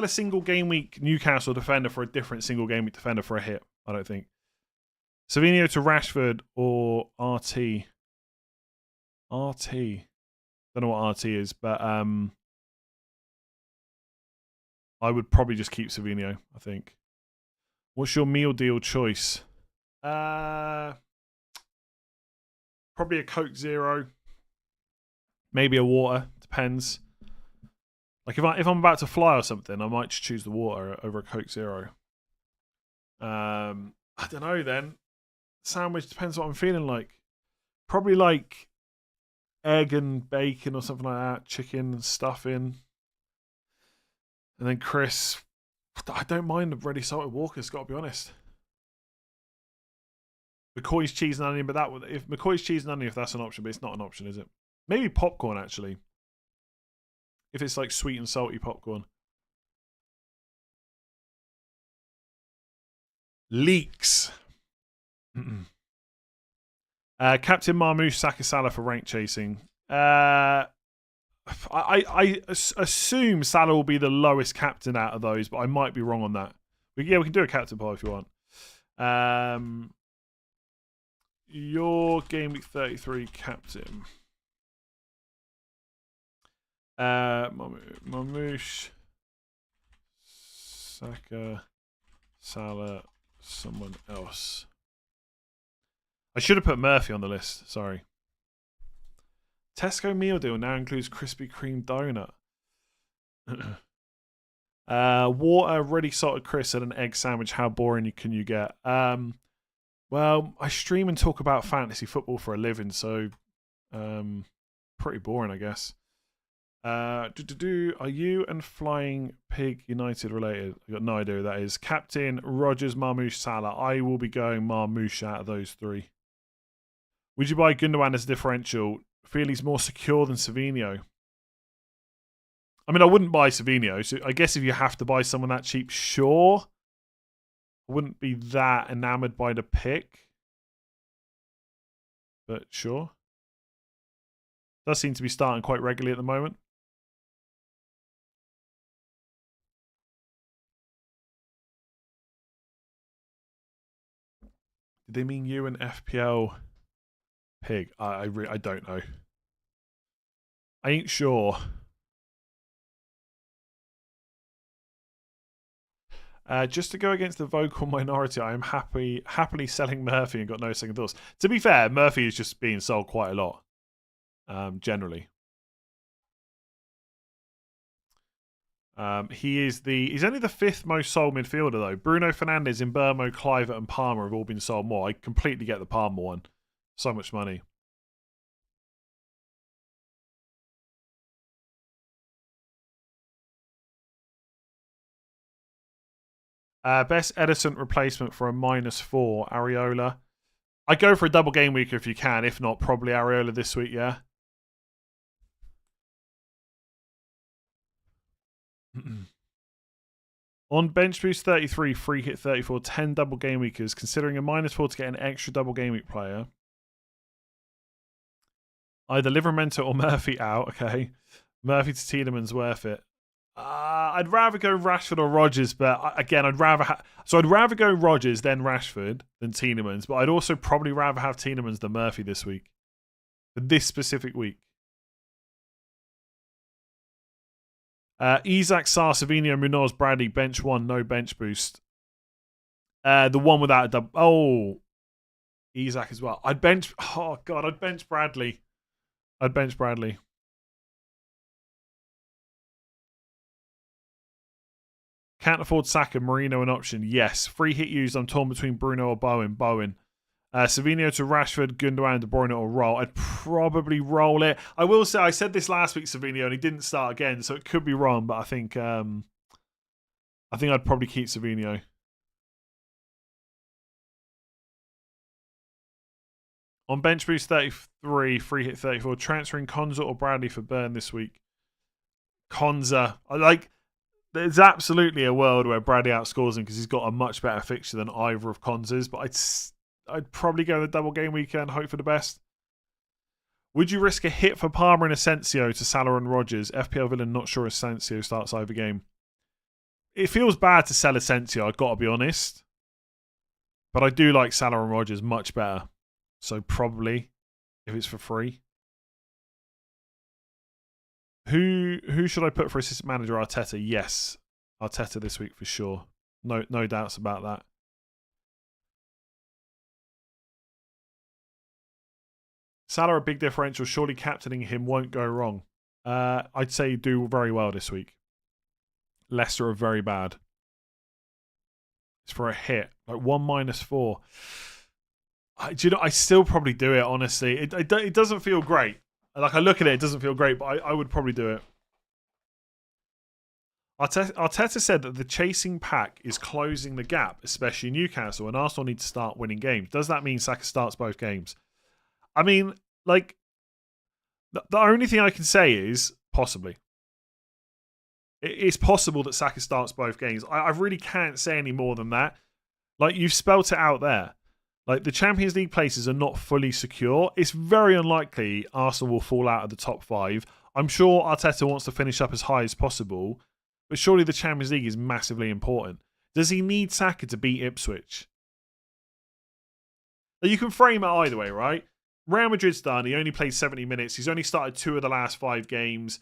a single game week Newcastle defender for a different single game week defender for a hit, I don't think. Savinho to Rashford or RT. RT. Don't know what RT is, but I would probably just keep Savinho, I think. What's your meal deal choice? Probably a Coke Zero. Maybe a water. Depends. Like if I'm about to fly or something, I might just choose the water over a Coke Zero. I don't know then. Sandwich depends what I'm feeling like. Probably like egg and bacon or something like that. Chicken and stuffing. And then Chris, I don't mind the ready salted Walker's, got to be honest. McCoy's cheese and onion, but that would, if McCoy's cheese and onion, if that's an option, but it's not an option, is it? Maybe popcorn actually. If it's like sweet and salty popcorn. Leaks. Captain Marmouche Saka Salah for rank chasing. I assume Salah will be the lowest captain out of those, but I might be wrong on that. But yeah, we can do a captain poll if you want. Your Game Week 33 captain. Marmouche, Saka, Salah, someone else. I should have put Murphy on the list. Sorry. Tesco meal deal now includes Krispy Kreme donut. Water, ready salted Chris, and an egg sandwich. How boring can you get? Well, I stream and talk about fantasy football for a living, so pretty boring, I guess. Are you and Flying Pig United related? I got no idea who that is. Captain Rogers, Marmouche, Salah. I will be going Marmouche out of those three. Would you buy Gundogan as a differential? Feel he's more secure than Savinho. I mean, I wouldn't buy Savinho, so I guess if you have to buy someone that cheap, sure. I wouldn't be that enamoured by the pick. But sure. Does seem to be starting quite regularly at the moment. Did they mean you and FPL Pig? I don't know. I ain't sure. Just to go against the vocal minority, I am happily selling Murphy and got no second thoughts. To be fair, Murphy is just being sold quite a lot, generally. He's only the 5th most sold midfielder though. Bruno Fernandes, Mbeumo, Clivert, and Palmer have all been sold more. I completely get the Palmer one. So much money. Best Edison replacement for a -4, Areola. I go for a double game week if you can. If not, probably Areola this week, yeah. On bench boost 33, free hit 34, 10 double game weekers, considering a -4 to get an extra double game week player. Either Livramento or Murphy out, okay. Murphy to Tielemans worth it. I'd rather go Rashford or Rodgers, but again, I'd rather go Rodgers then Rashford than Tielemans, but I'd also probably rather have Tielemans than Murphy this week. For this specific week. Isaac, Sarr, Savinho, Munoz, Bradley, bench 1, no bench boost. The one without a double. Oh, Isaac as well. I'd bench Bradley. Can't afford Saka, Marino an option. Yes. Free hit used. I'm torn between Bruno or Bowen. Savinho to Rashford, Gundogan, De Bruyne or roll. I'd probably roll it. I will say I said this last week, Savinho, and he didn't start again, so it could be wrong. But I think I'd probably keep Savinho. On bench boost 33, free hit 34, transferring Konza or Bradley for Burn this week. Konza, there's absolutely a world where Bradley outscores him because he's got a much better fixture than either of Konza's, but I'd probably go the double game weekend, hope for the best. Would you risk a hit for Palmer and Asensio to Salah and Rodgers? FPL villain not sure Asensio starts either game. It feels bad to sell Asensio, I've got to be honest. But I do like Salah and Rodgers much better. So probably, if it's for free. Who should I put for assistant manager? Arteta. Yes, Arteta this week for sure. No doubts about that. Salah a big differential. Surely captaining him won't go wrong. I'd say do very well this week. Leicester are very bad. It's for a hit. Like 1 -4. Do you know, I still probably do it, honestly. It doesn't feel great. Like, I look at it, it doesn't feel great, but I would probably do it. Arteta said that the chasing pack is closing the gap, especially Newcastle, and Arsenal need to start winning games. Does that mean Saka starts both games? I mean, like, the only thing I can say is possibly. It's possible that Saka starts both games. I really can't say any more than that. Like, you've spelt it out there. Like, the Champions League places are not fully secure. It's very unlikely Arsenal will fall out of the top 5. I'm sure Arteta wants to finish up as high as possible, but surely the Champions League is massively important. Does he need Saka to beat Ipswich? You can frame it either way, right? Real Madrid's done. He only played 70 minutes. He's only started 2 of the last 5 games.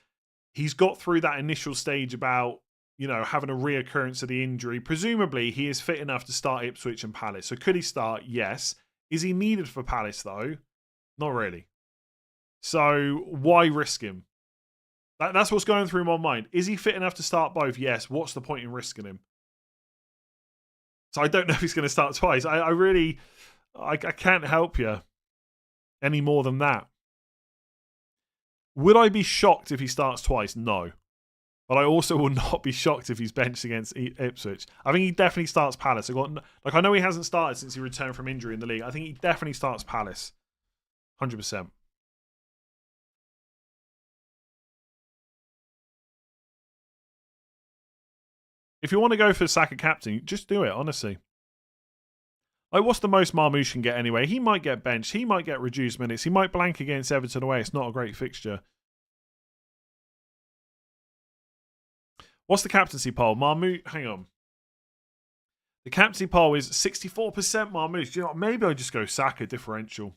He's got through that initial stage about, having a reoccurrence of the injury. Presumably, he is fit enough to start Ipswich and Palace. So could he start? Yes. Is he needed for Palace, though? Not really. So why risk him? That's what's going through my mind. Is he fit enough to start both? Yes. What's the point in risking him? So I don't know if he's going to start twice. I can't help you any more than that. Would I be shocked if he starts twice? No. But I also will not be shocked if he's benched against Ipswich. I think he definitely starts Palace. I know he hasn't started since he returned from injury in the league. I think he definitely starts Palace. 100%. If you want to go for Saka captain, just do it, honestly. Like, what's the most Marmoush can get anyway? He might get benched. He might get reduced minutes. He might blank against Everton away. It's not a great fixture. What's the captaincy poll? Marmoush, hang on. The captaincy poll is 64% Marmoush. Do you know what? Maybe I'll just go Saka differential.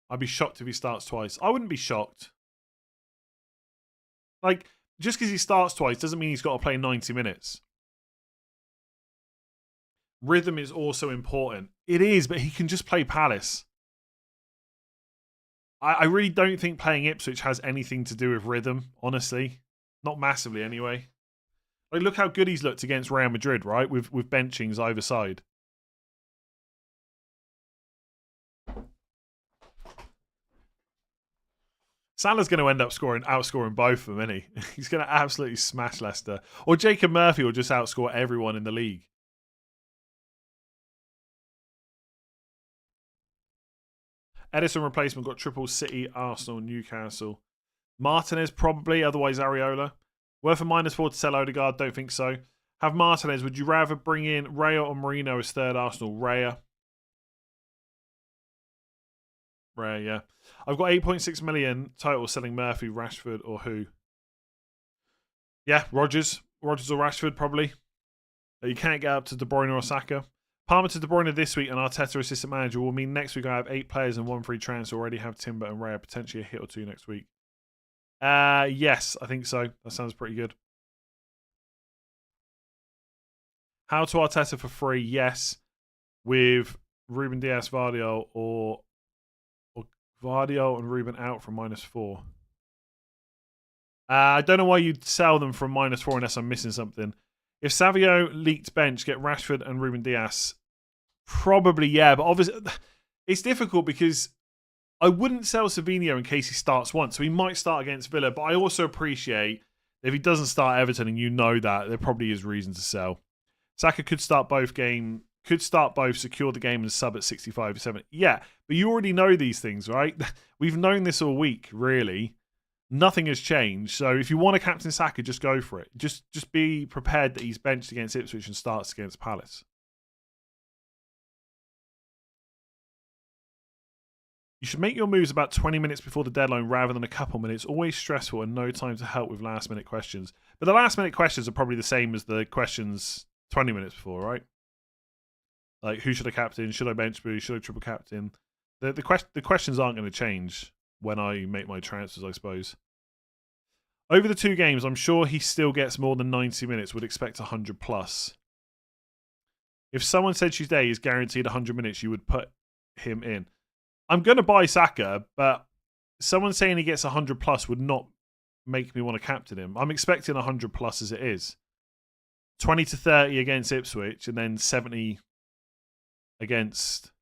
I'd be shocked if he starts twice. I wouldn't be shocked. Like, just because he starts twice doesn't mean he's got to play 90 minutes. Rhythm is also important. It is, but he can just play Palace. I really don't think playing Ipswich has anything to do with rhythm, honestly. Not massively, anyway. Like, look how good he's looked against Real Madrid, right? With benchings either side. Salah's going to end up outscoring both of them, isn't he? He's going to absolutely smash Leicester. Or Jacob Murphy will just outscore everyone in the league. Edison replacement got triple City, Arsenal, Newcastle. Martinez probably, otherwise Areola. Worth a -4 to sell Odegaard, don't think so. Have Martinez, would you rather bring in Raya or Marino as third Arsenal? Raya. Raya, yeah. I've got 8.6 million total selling Murphy, Rashford, or who? Yeah, Rodgers. Rodgers or Rashford, probably. You can't get up to De Bruyne or Saka. Palmer to De Bruyne this week and Arteta assistant manager will mean next week I have 8 players and 1 free transfer. Already have Timber and Raya, potentially a hit or 2 next week. Yes, I think so. That sounds pretty good. How to Arteta for free? Yes, with Ruben Dias, Vardio, or Vardio and Ruben out from -4. I don't know why you'd sell them from -4 unless I'm missing something. If Savio leaked bench, get Rashford and Ruben Dias. Probably, yeah. But obviously, it's difficult because I wouldn't sell Savinho in case he starts once. So he might start against Villa. But I also appreciate if he doesn't start Everton and you know that, there probably is reason to sell. Saka could start both, secure the game and sub at 65-7. Yeah, but you already know these things, right? We've known this all week, really. Nothing has changed. So if you want to captain Saka, just go for it. Just be prepared that he's benched against Ipswich and starts against Palace. You should make your moves about 20 minutes before the deadline rather than a couple minutes. Always stressful and no time to help with last minute questions. But the last minute questions are probably the same as the questions 20 minutes before, right? Like, who should I captain? Should I bench boost? Should I triple captain? The questions aren't going to change when I make my transfers, I suppose. Over the 2 games, I'm sure he still gets more than 90 minutes. Would expect 100 plus. If someone said today is guaranteed 100 minutes, you would put him in. I'm going to buy Saka, but someone saying he gets 100 plus would not make me want to captain him. I'm expecting 100 plus as it is. 20 to 30 against Ipswich, and then 70 against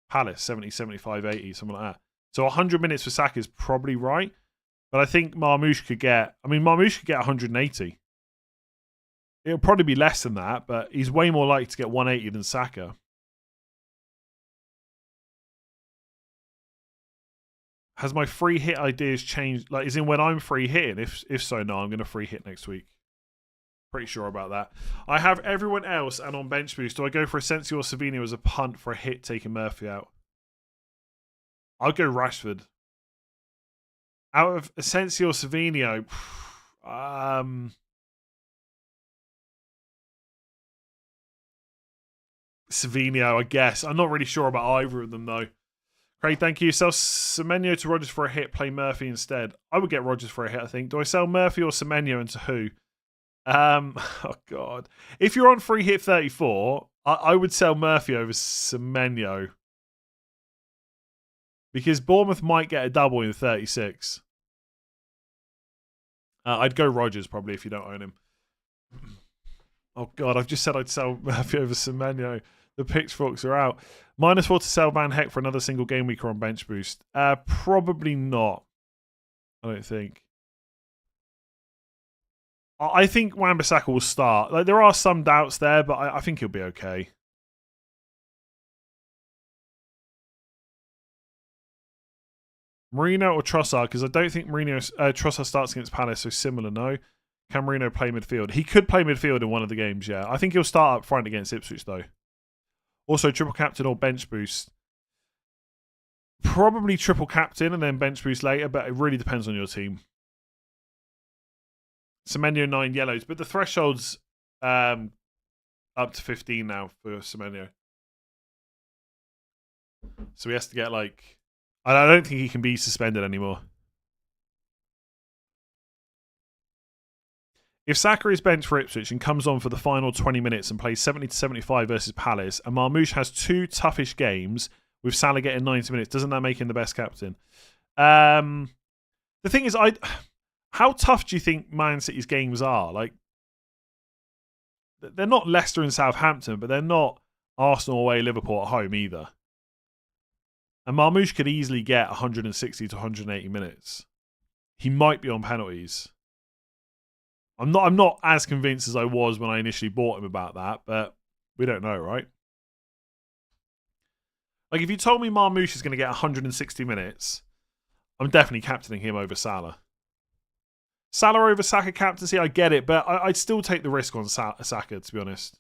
Palace, 70, 75, 80, something like that. So 100 minutes for Saka is probably right. But I think Marmoush could get 180. It'll probably be less than that, but he's way more likely to get 180 than Saka. Has my free hit ideas changed? Like, is in when I'm free hitting? If so, no, I'm going to free hit next week. Pretty sure about that. I have everyone else and on bench boost. Do I go for Asensio or Savinho as a punt for a hit taking Murphy out? I'll go Rashford. Out of Asensio or Savinho, Savinho, I guess. I'm not really sure about either of them, though. Craig, thank you. Sell Semenyo to Rodgers for a hit, play Murphy instead. I would get Rodgers for a hit, I think. Do I sell Murphy or Semenyo and to who? Oh, God. If you're on free hit 34, I would sell Murphy over Semenyo. Because Bournemouth might get a double in 36. I'd go Rodgers probably if you don't own him. Oh, God, I've just said I'd sell Murphy over Semenyo. The pitchforks are out. -4 to sell Van Heck for another single game week or on bench boost. Probably not. I don't think. I think Wan-Bissaka will start. Like, there are some doubts there, but I think he'll be okay. Marino or Trossard? Because I don't think Trossard starts against Palace, so similar, no. Can Marino play midfield? He could play midfield in one of the games, yeah. I think he'll start up front against Ipswich, though. Also, triple captain or bench boost? Probably triple captain and then bench boost later, but it really depends on your team. Semenyo 9 yellows, but the threshold's up to 15 now for Semenyo. So he has to get like... I don't think he can be suspended anymore. If Saka is benched for Ipswich and comes on for the final 20 minutes and plays 70 to 75 versus Palace, and Marmoush has 2 toughish games with Salah getting 90 minutes, doesn't that make him the best captain? The thing is, how tough do you think Man City's games are? Like, they're not Leicester and Southampton, but they're not Arsenal away, Liverpool at home either. And Marmoush could easily get 160 to 180 minutes. He might be on penalties. I'm not as convinced as I was when I initially bought him about that, but we don't know, right? Like, if you told me Marmoush is going to get 160 minutes, I'm definitely captaining him over Salah. Salah over Saka captaincy, I get it, but I'd still take the risk on Saka, to be honest.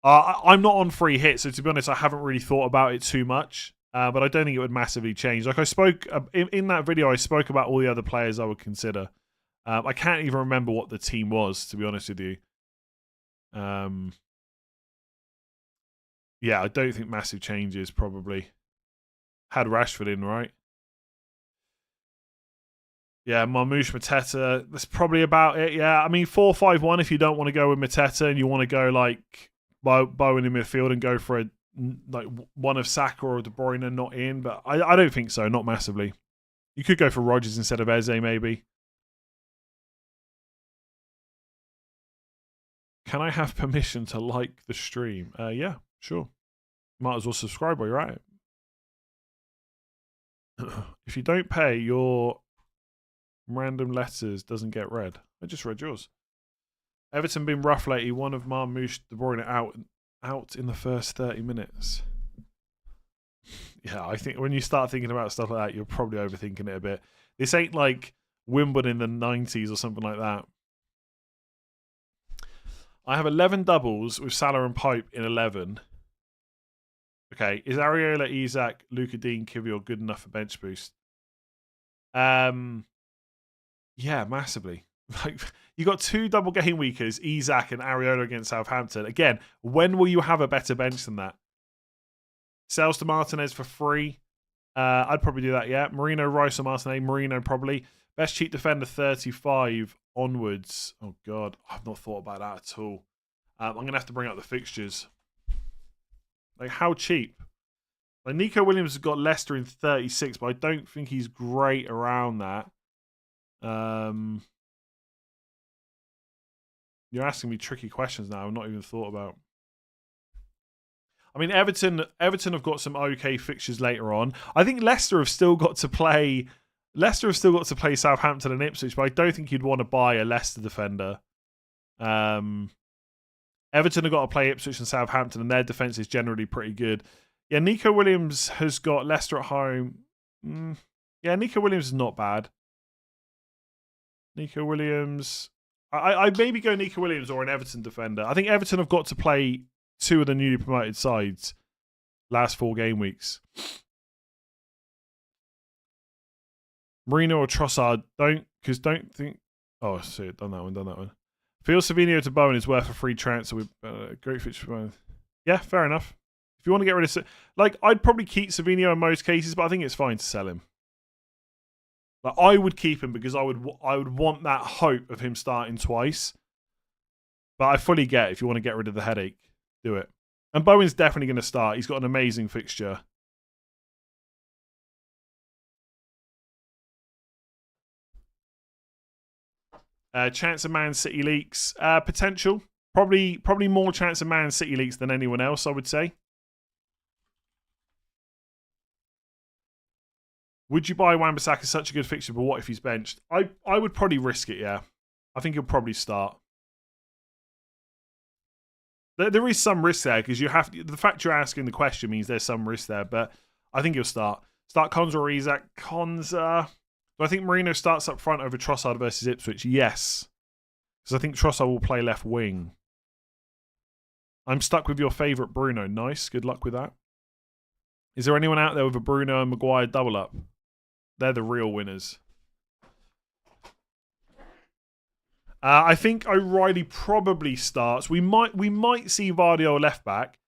I'm not on free hit, so to be honest, I haven't really thought about it too much. But I don't think it would massively change. Like I spoke in that video, I spoke about all the other players I would consider. I can't even remember what the team was, to be honest with you. Yeah, I don't think massive changes probably. Had Rashford in, right? Yeah, Marmoush, Mateta. That's probably about it. Yeah, I mean 4-5-1 if you don't want to go with Mateta and you want to go like Bowen in midfield and go for one of Saka or De Bruyne not in, but I don't think so, not massively. You could go for Rodgers instead of Eze, maybe. Can I have permission to like the stream? Yeah, sure. Might as well subscribe while you're at it. If you don't pay, your random letters doesn't get read. I just read yours. Everton been rough lately. One of Marmoush, De Bruyne out in the first 30 minutes. Yeah, I think when you start thinking about stuff like that, you're probably overthinking it a bit. This ain't like Wimbledon in the 90s or something like that. I have 11 doubles with Salah and Pope in 11. Okay, is Areola, Isak, Luka Dean, Kivior good enough for bench boost? Yeah, massively. Like, you got 2 double game weekers, Isak and Areola against Southampton. Again, when will you have a better bench than that? Sales to Martinez for free. I'd probably do that, yeah. Marino, Rice or Martinez. Marino probably. Best cheap defender 35 onwards. Oh, God. I've not thought about that at all. I'm going to have to bring up the fixtures. Like, how cheap? Like, Nico Williams has got Leicester in 36, but I don't think he's great around that. You're asking me tricky questions now I've not even thought about. I mean, Everton have got some okay fixtures later on. I think Leicester have still got to play Southampton and Ipswich, but I don't think you'd want to buy a Leicester defender. Everton have got to play Ipswich and Southampton, and their defence is generally pretty good. Yeah, Nico Williams has got Leicester at home. Yeah, Nico Williams is not bad. Nico Williams. I'd maybe go Nico Williams or an Everton defender. I think Everton have got to play 2 of the newly promoted sides last 4 game weeks. Marino or Trossard, don't think. Oh, see, done that one. Feel Savinho to Bowen is worth a free transfer with great fixture for both. Yeah, fair enough. If you want to get rid of, like, I'd probably keep Savinho in most cases, but I think it's fine to sell him. Like, I would keep him because I would want that hope of him starting twice. But I fully get if you want to get rid of the headache, do it. And Bowen's definitely going to start. He's got an amazing fixture. Chance of Man City leaks. Potential. Probably more chance of Man City leaks than anyone else, I would say. Would you buy Wan-Bissaka? Such a good fixture, but what if he's benched? I would probably risk it, yeah. I think he'll probably start. There is some risk there because you have to, the fact you're asking the question means there's some risk there, but I think he'll start. Start Konza or Isak. Konza. Do I think Marino starts up front over Trossard versus Ipswich? Yes. Because I think Trossard will play left wing. I'm stuck with your favourite Bruno. Nice. Good luck with that. Is there anyone out there with a Bruno and Maguire double up? They're the real winners. I think O'Reilly probably starts. We might see Vardy left back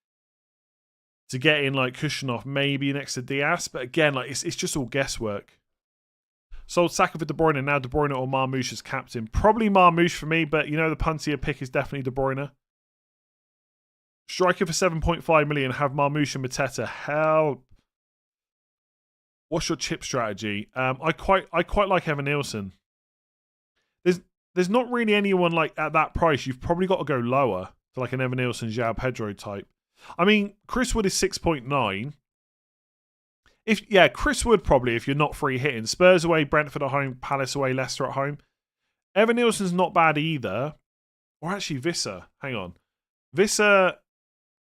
to get in like Kushnoff maybe next to Diaz, but again, like it's just all guesswork. Sold Saka for De Bruyne, now De Bruyne or Marmoush as captain. Probably Marmoush for me, but you know the puntier pick is definitely De Bruyne. Striker for 7.5 million. Have Marmoush and Mateta. Help. What's your chip strategy? I quite like Evan Nielsen. There's not really anyone like at that price. You've probably got to go lower to like an Evan Nielsen, João Pedro type. I mean, Chris Wood is 6.9. Chris Wood probably if you're not free hitting. Spurs away, Brentford at home, Palace away, Leicester at home. Evan Nielsen's not bad either. Or actually Visser. Hang on. Visser,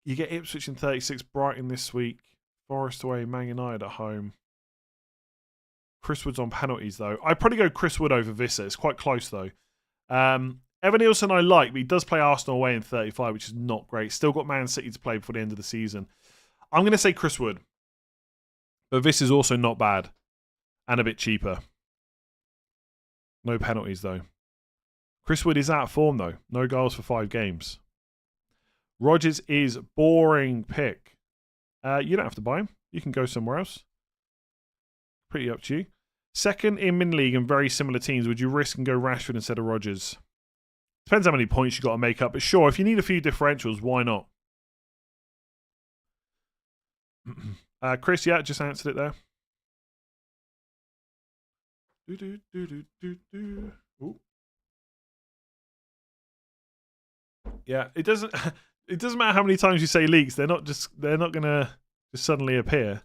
you get Ipswich in 36, Brighton this week, Forest away, Man United at home. Chris Wood's on penalties though. I'd probably go Chris Wood over Visser. It's quite close though. Evan Nielsen I like, but he does play Arsenal away in 35, which is not great. Still got Man City to play before the end of the season. I'm going to say Chris Wood. But this is also not bad. And a bit cheaper. No penalties though. Chris Wood is out of form though. No goals for 5 games. Rodgers is boring pick. You don't have to buy him. You can go somewhere else. Pretty up to you. Second in Min League and very similar teams. Would you risk and go Rashford instead of Rodgers? Depends how many points you got to make up. But sure, if you need a few differentials, why not? Chris, yeah, just answered it there. Ooh. Yeah, it doesn't matter how many times you say leaks. They're not gonna just suddenly appear.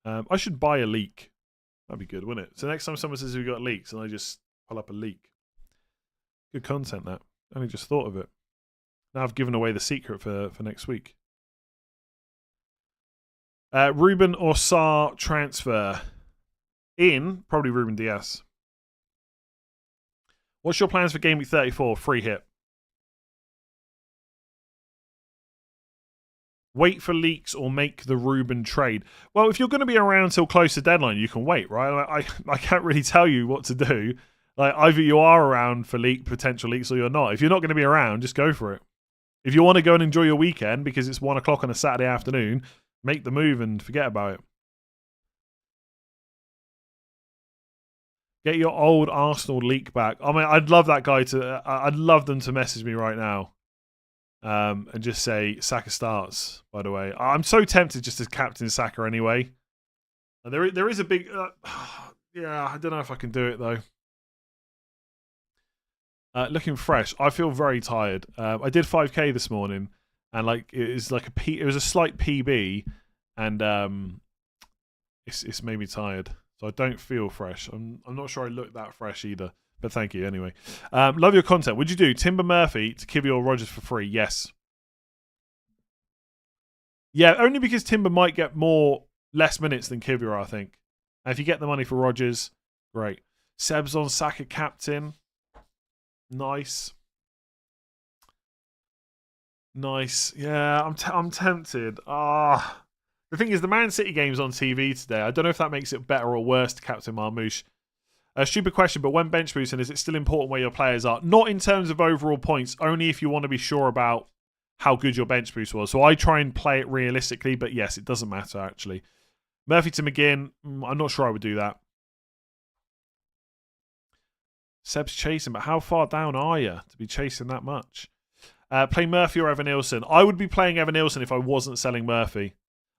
I should buy a leak. That'd be good, wouldn't it? So next time someone says we've got leaks and I just pull up a leak. Good content, that. I only just thought of it. Now I've given away the secret for next week. Ruben or Sarr transfer. In, probably Ruben Diaz. What's your plans for Game Week 34? Free hit. Wait for leaks or make the Ruben trade. Well, if you're going to be around till close to deadline, you can wait, right? I can't really tell you what to do. Like either you are around for potential leaks or you're not. If you're not going to be around, just go for it. If you want to go and enjoy your weekend because it's 1 o'clock on a Saturday afternoon, make the move and forget about it. Get your old Arsenal leak back. I mean, I'd love that guy to. I'd love them to message me right now. And just say Saka starts, by the way. I'm so tempted just to captain Saka anyway. There is a big... yeah, I don't know if I can do it, though. Looking fresh. I feel very tired. I did 5k this morning, and like it was a slight PB, and it's made me tired. So I don't feel fresh. I'm not sure I look that fresh either. But thank you anyway. Love your content. Would you do Timber Murphy to Kivy or Rogers for free? Yes. Yeah, only because Timber might get less minutes than Kivy, I think. And if you get the money for Rogers, great. Seb's on Saka captain. Nice. Nice. Yeah, I'm tempted. The thing is, the Man City game's on TV today. I don't know if that makes it better or worse to captain Marmoush. A stupid question, but when bench boosting, is it still important where your players are? Not in terms of overall points, only if you want to be sure about how good your bench boost was. So I try and play it realistically, but yes, it doesn't matter, actually. Murphy to McGinn, I'm not sure I would do that. Seb's chasing, but how far down are you to be chasing that much? Play Murphy or Evan Nilsson. I would be playing Evan Nilsson if I wasn't selling Murphy.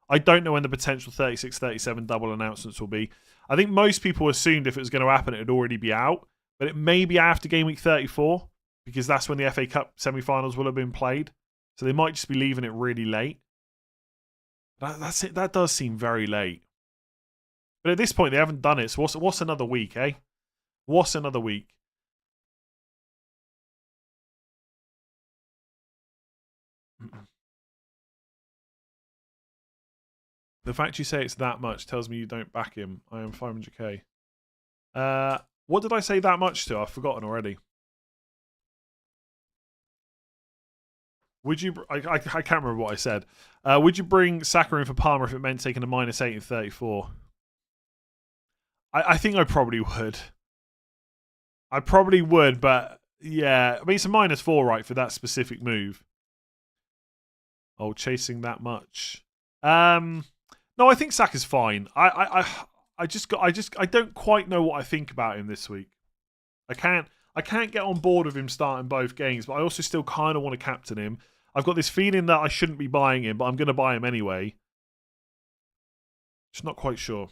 I don't know when the potential 36-37 double announcements will be. I think most people assumed if it was going to happen, it would already be out. But it may be after Game Week 34, because that's when the FA Cup semi-finals will have been played. So they might just be leaving it really late. That's it. That does seem very late. But at this point, they haven't done it. So what's another week, eh? What's another week? The fact you say it's that much tells me you don't back him. I am 500k. What did I say that much to? I've forgotten already. Would you... I can't remember what I said. Would you bring Saka in for Palmer if it meant taking a -8 in 34? I think I probably would. I probably would, but yeah. I mean, it's a -4, right, for that specific move. Oh, chasing that much. No, I think Saka's fine. I don't quite know what I think about him this week. I can't get on board with him starting both games, but I also still kind of want to captain him. I've got this feeling that I shouldn't be buying him, but I'm going to buy him anyway. Just not quite sure.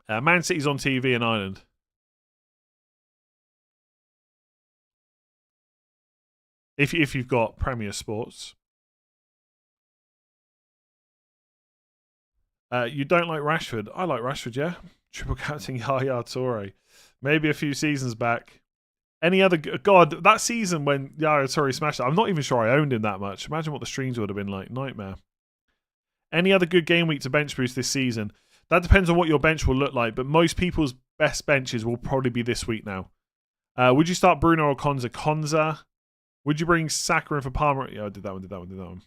Man City's on TV in Ireland. If you've got Premier Sports. You don't like Rashford? I like Rashford, yeah. Triple captain Yaya Toure. Maybe a few seasons back. Any other... God, that season when Yaya Toure smashed it, I'm not even sure I owned him that much. Imagine what the streams would have been like. Nightmare. Any other good game week to bench boost this season? That depends on what your bench will look like, but most people's best benches will probably be this week now. Would you start Bruno or Konza? Konza. Would you bring Saka in for Palmer? Yeah, I did that one.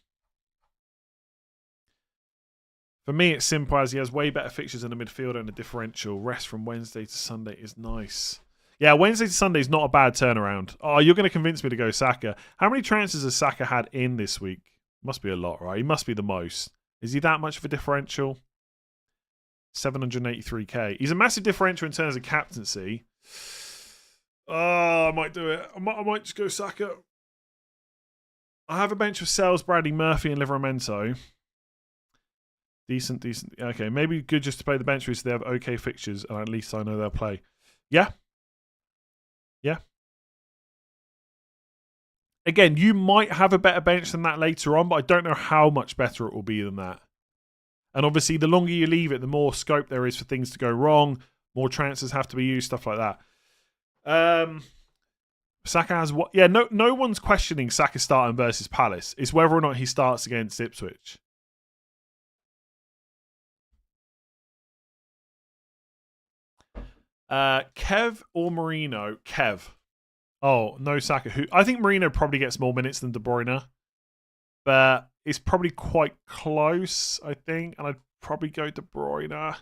For me, it's simple as he has way better fixtures in the midfield and a differential. Rest from Wednesday to Sunday is nice. Yeah, Wednesday to Sunday is not a bad turnaround. Oh, you're going to convince me to go Saka. How many transfers has Saka had in this week? Must be a lot, right? He must be the most. Is he that much of a differential? 783k. He's a massive differential in terms of captaincy. Oh, I might do it. I might just go Saka. I have a bench of Sells, Bradley, Murphy, and Livramento. Decent. Okay, maybe good just to play the bench so they have okay fixtures, and at least I know they'll play. Yeah. Again, you might have a better bench than that later on, but I don't know how much better it will be than that. And obviously, the longer you leave it, the more scope there is for things to go wrong. More transfers have to be used, stuff like that. Saka has what? Yeah, no one's questioning Saka starting versus Palace. It's whether or not he starts against Ipswich. Kev or Marino? Kev. Oh, no Saka. I think Marino probably gets more minutes than De Bruyne. But it's probably quite close, I think. And I'd probably go De Bruyne.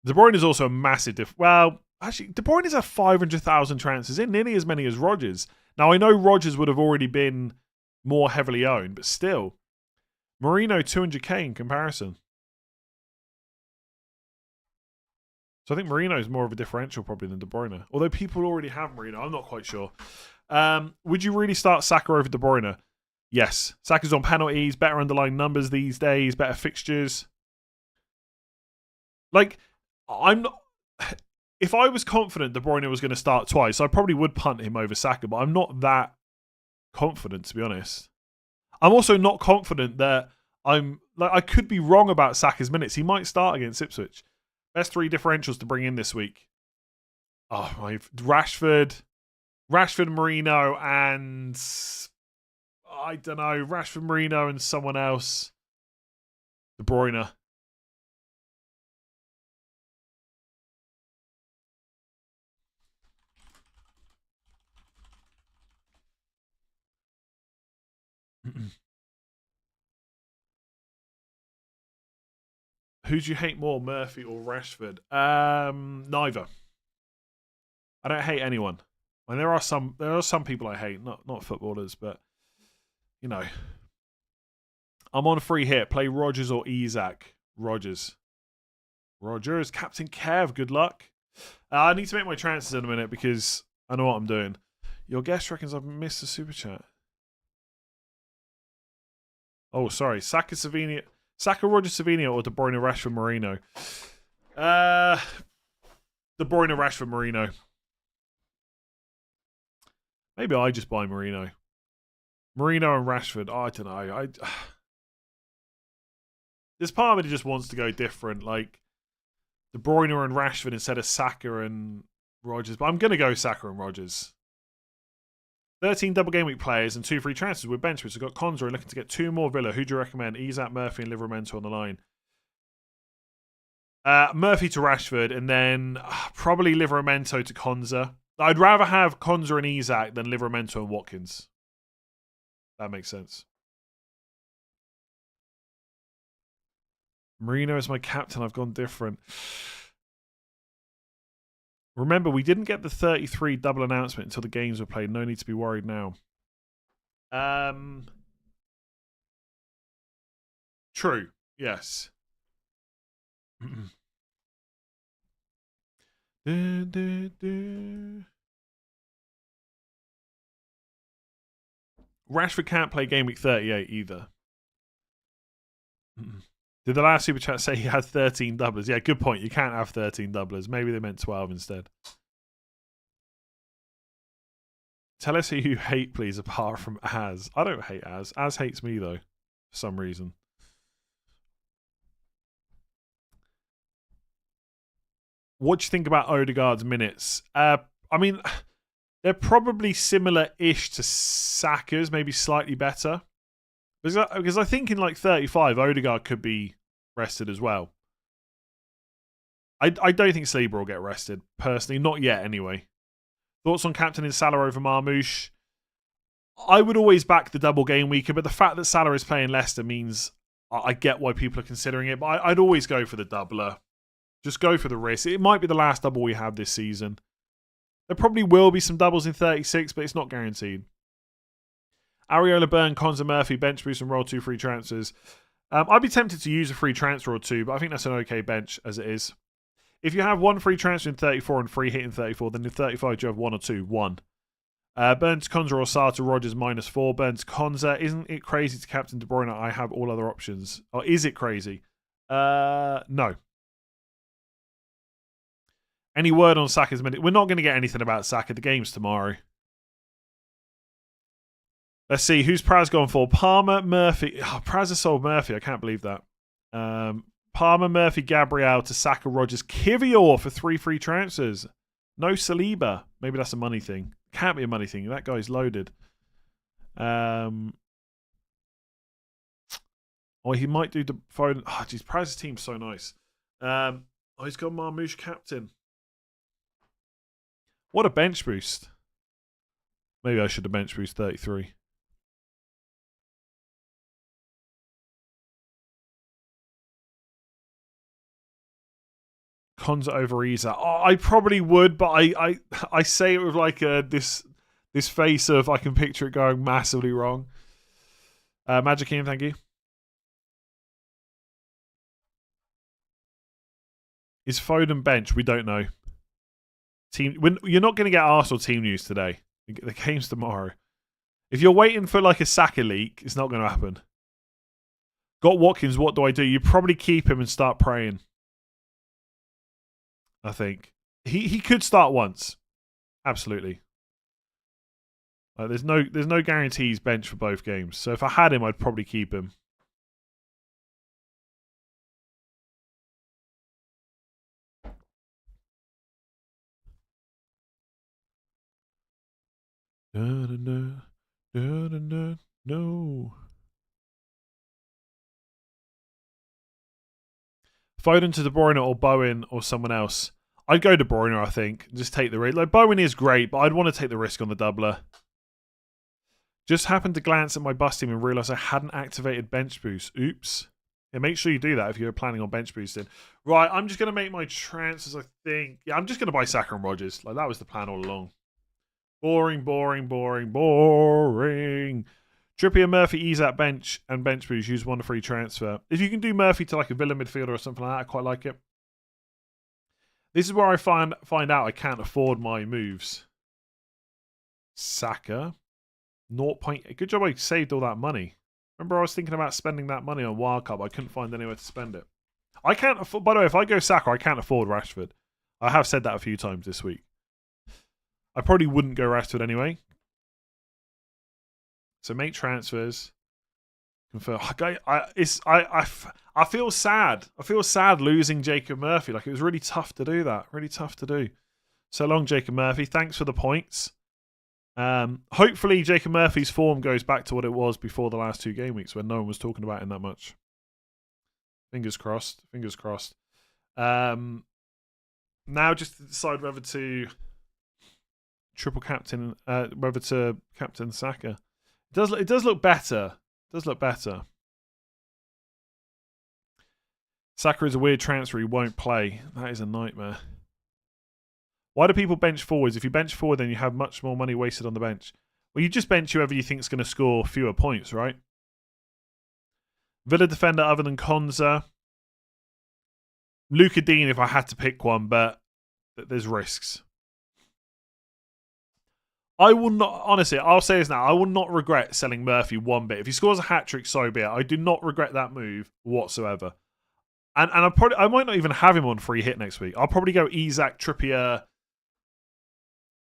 De Bruyne is also a massive well, actually, De Bruyne has 500,000 transfers in, nearly as many as Rodgers. Now, I know Rodgers would have already been more heavily owned, but still. Marino, 200k in comparison. So I think Marino is more of a differential probably than De Bruyne. Although people already have Marino. I'm not quite sure. Would you really start Saka over De Bruyne? Yes. Saka's on penalties, better underlying numbers these days, better fixtures. Like, I'm not... if I was confident De Bruyne was going to start twice, I probably would punt him over Saka, but I'm not that confident, to be honest. I'm also not confident that I could be wrong about Saka's minutes. He might start against Ipswich. Best 3 differentials to bring in this week. Oh, my Rashford, Marino, and I don't know, Rashford, Marino, and someone else. De Bruyne. Who do you hate more, Murphy or Rashford? Neither. I don't hate anyone. And there are some people I hate, not footballers, but you know. I'm on a free hit. Play Rodgers or Isak. Rodgers, Captain Kev. Good luck. I need to make my transfers in a minute because I know what I'm doing. Your guest reckons I've missed a super chat. Oh, sorry. Saka, Rodgers, Savini, or De Bruyne, Rashford, Marino. De Bruyne, Rashford, Marino. Maybe I just buy Marino. Marino and Rashford. Oh, I don't know. There's part of me that just wants to go different, like De Bruyne and Rashford instead of Saka and Rodgers. But I'm going to go Saka and Rodgers. 13 double game week players and 2 free transfers with bench boosts. We've got Konza looking to get 2 more Villa. Who do you recommend? Isak, Murphy, and Livramento on the line. Murphy to Rashford, and then probably Livramento to Konza. I'd rather have Konza and Isak than Livramento and Watkins. That makes sense. Marino is my captain. I've gone different. Remember, we didn't get the 33 double announcement until the games were played. No need to be worried now. True. Yes. Rashford can't play game week 38 either. Did the last super chat say he had 13 doublers? Yeah, good point. You can't have 13 doublers. Maybe they meant 12 instead. Tell us who you hate, please, apart from Az. I don't hate Az. Az hates me, though, for some reason. What do you think about Odegaard's minutes? I mean, they're probably similar-ish to Saka's, maybe slightly better. Because I think in like 35, Odegaard could be rested as well. I don't think Saliba will get rested, personally. Not yet, anyway. Thoughts on captaining Salah over Marmoush? I would always back the double game weeker, but the fact that Salah is playing Leicester means I get why people are considering it, but I'd always go for the doubler. Just go for the risk. It might be the last double we have this season. There probably will be some doubles in 36, but it's not guaranteed. Areola, Burn, Konza, Murphy, bench boost, and roll 2 free transfers. I'd be tempted to use a free transfer or 2, but I think that's an okay bench as it is. If you have 1 free transfer in 34 and free hit in 34, then in 35 do you have 1 or 2? 1. Burns, Konza, or Sata, Rodgers -4. Burns, Konza. Isn't it crazy to captain De Bruyne? I have all other options. Or is it crazy? No. Any word on Saka's minute? We're not going to get anything about Saka. The game's tomorrow. Let's see. Who's Praz gone for? Palmer, Murphy. Oh, Praz has sold Murphy. I can't believe that. Palmer, Murphy, Gabriel to Saka, Rodgers, Kivior for 3 free transfers. No Saliba. Maybe that's a money thing. Can't be a money thing. That guy's loaded. Oh, he might do the phone. Oh, geez, Praz's team's so nice. Oh, he's got Marmoush captain. What a bench boost. Maybe I should have bench boost 33. Konza over Isak. Oh, I probably would, but I say it with like this face of I can picture it going massively wrong. Magic Ian, thank you. Is Foden bench? We don't know. You're not going to get Arsenal team news today. The game's tomorrow. If you're waiting for like a Saka leak, it's not going to happen. Got Watkins, what do? You probably keep him and start praying. I think. He could start once. Absolutely. There's no guarantees bench for both games. So if I had him, I'd probably keep him. No. Foden to De Bruyne or Bowen or someone else. I'd go De Bruyne, I think. Just take the risk. Like, Bowen is great, but I'd want to take the risk on the doubler. Just happened to glance at my bus team and realise I hadn't activated bench boost. Oops. Yeah, make sure you do that if you're planning on bench boosting. Right, I'm just going to make my transfers, I think. Yeah, I'm just going to buy Saka and Rodgers. Like, that was the plan all along. Boring. Trippier, Murphy, Isak, bench, and bench boost. Use one free transfer. If you can do Murphy to like a Villa midfielder or something like that, I quite like it. This is where I find out I can't afford my moves. Saka. 0. Good job I saved all that money. Remember I was thinking about spending that money on Wild Cup. I couldn't find anywhere to spend it. I can't afford... By the way, if I go Saka, I can't afford Rashford. I have said that a few times this week. I probably wouldn't go Rashford anyway. So make transfers. Confirm. I feel sad. I feel sad losing Jacob Murphy. Like, it was really tough to do that. Really tough to do. So long, Jacob Murphy. Thanks for the points. Hopefully Jacob Murphy's form goes back to what it was before the last 2 game weeks when no one was talking about him that much. Fingers crossed. Fingers crossed. Now just to decide whether to triple captain, whether to captain Saka. It does look better. It does look better. Saka is a weird transfer. He won't play. That is a nightmare. Why do people bench forwards? If you bench forward, then you have much more money wasted on the bench. Well, you just bench whoever you think is going to score fewer points, right? Villa defender other than Konza. Luka Dean if I had to pick one, but there's risks. I will not, honestly, I'll say this now, I will not regret selling Murphy one bit. If he scores a hat-trick, so be it. I do not regret that move whatsoever. And I might not even have him on free hit next week. I'll probably go Isak, Trippier.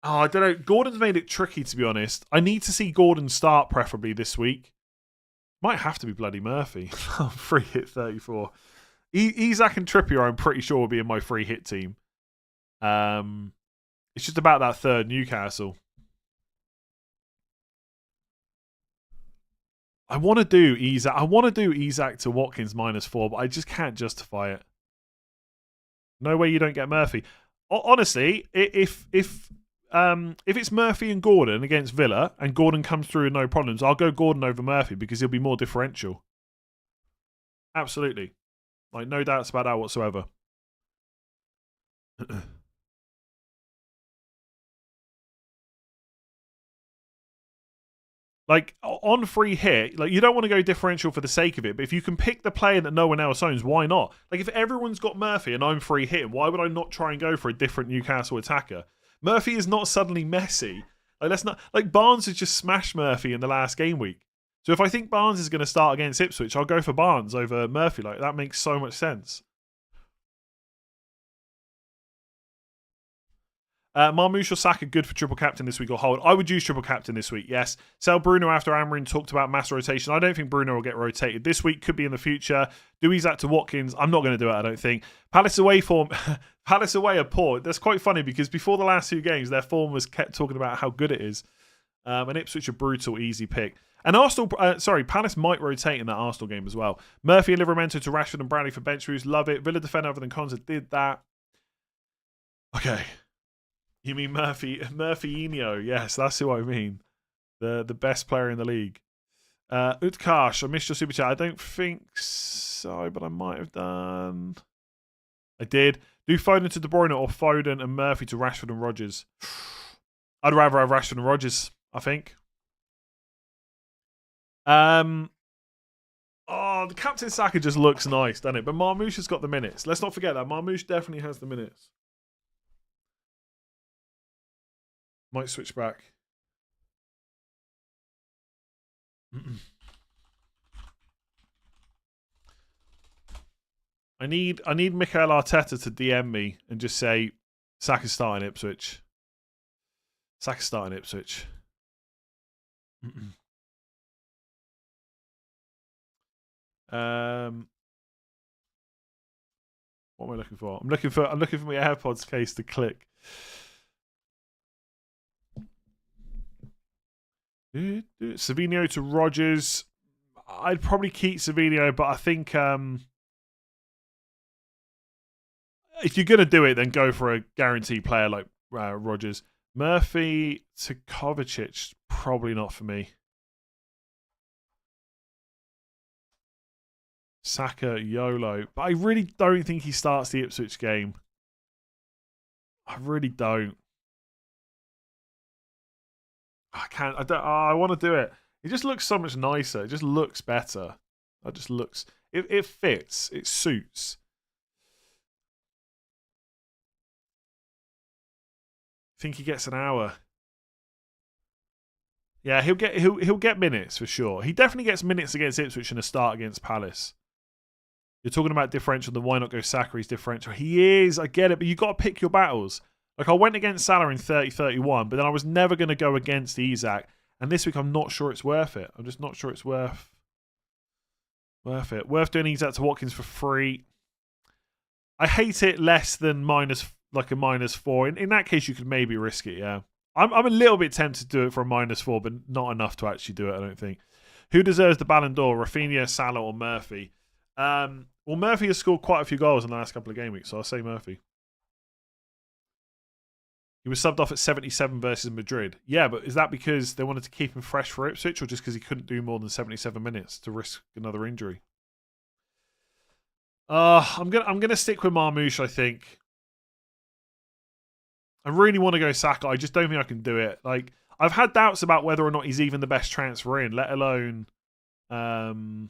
Oh, I don't know. Gordon's made it tricky, to be honest. I need to see Gordon start, preferably, this week. Might have to be bloody Murphy. Free hit 34. Isak and Trippier, I'm pretty sure, will be in my free hit team. It's just about that third Newcastle. I want to do Isak. I want to do Isak to Watkins -4, but I just can't justify it. No way you don't get Murphy. Honestly, if it's Murphy and Gordon against Villa, and Gordon comes through with no problems, I'll go Gordon over Murphy because he'll be more differential. Absolutely. Like, no doubts about that whatsoever. Like, on free hit, like, you don't want to go differential for the sake of it, but if you can pick the player that no one else owns, why not? Like, if everyone's got Murphy and I'm free hit, why would I not try and go for a different Newcastle attacker? Murphy is not suddenly Messi. Like, let's not, like, Barnes has just smashed Murphy in the last game week. So if I think Barnes is going to start against Ipswich, I'll go for Barnes over Murphy. Like, that makes so much sense. Marmoush or Saka good for triple captain this week or hold? I would use triple captain this week, yes. Sell Bruno after Amarin talked about mass rotation. I don't think Bruno will get rotated this week. Could be in the future. Do Isak to Watkins? I'm not going to do it, I don't think. Palace away form. Palace away are poor. That's quite funny because before the last 2 games, their form was kept talking about how good it is. And Ipswich are brutal, easy pick. And Arsenal, Palace might rotate in that Arsenal game as well. Murphy and Livramento to Rashford and Bradley for bench boost. Love it. Villa defender other than Konza did that. Okay. You mean Murphyinho? Yes, that's who I mean. The best player in the league. Utkarsh, I missed your super chat. I don't think so, but I might have done. I did. Do Foden to De Bruyne or Foden and Murphy to Rashford and Rodgers? I'd rather have Rashford and Rodgers, I think. The Captain Saka just looks nice, doesn't it? But Marmoush has got the minutes. Let's not forget that. Marmoush definitely has the minutes. Might switch back. I need Mikel Arteta to DM me and just say, Saka's starting Ipswich. Saka's starting Ipswich. What am I looking for? I'm looking for my AirPods case to click. Savinio to Rodgers. I'd probably keep Savinio, but I think if you're gonna do it, then go for a guaranteed player like Rodgers. Murphy to Kovacic, probably not for me. Saka, YOLO. But I really don't think he starts the Ipswich game. I really don't. I can't. I don't. Oh, I want to do it. It just looks so much nicer. It just looks better. It just looks. It fits. It suits. I think he gets an hour. Yeah, he'll get minutes for sure. He definitely gets minutes against Ipswich and a start against Palace. You're talking about differential, then why not go Saka? He's differential. He is, I get it, but you got to pick your battles. Like, I went against Salah in 30-31, but then I was never going to go against Isak. And this week, I'm not sure it's worth it. I'm just not sure it's worth it. Worth doing Isak to Watkins for free. I hate it less than like a -4. In that case, you could maybe risk it, yeah. I'm a little bit tempted to do it for a -4, but not enough to actually do it, I don't think. Who deserves the Ballon d'Or? Rafinha, Salah, or Murphy? Well, Murphy has scored quite a few goals in the last couple of game weeks, so I'll say Murphy. He was subbed off at 77 versus Madrid. Yeah, but is that because they wanted to keep him fresh for Ipswich, or just because he couldn't do more than 77 minutes to risk another injury? I'm gonna stick with Marmoush, I think. I really want to go Saka. I just don't think I can do it. Like, I've had doubts about whether or not he's even the best transfer in, let alone to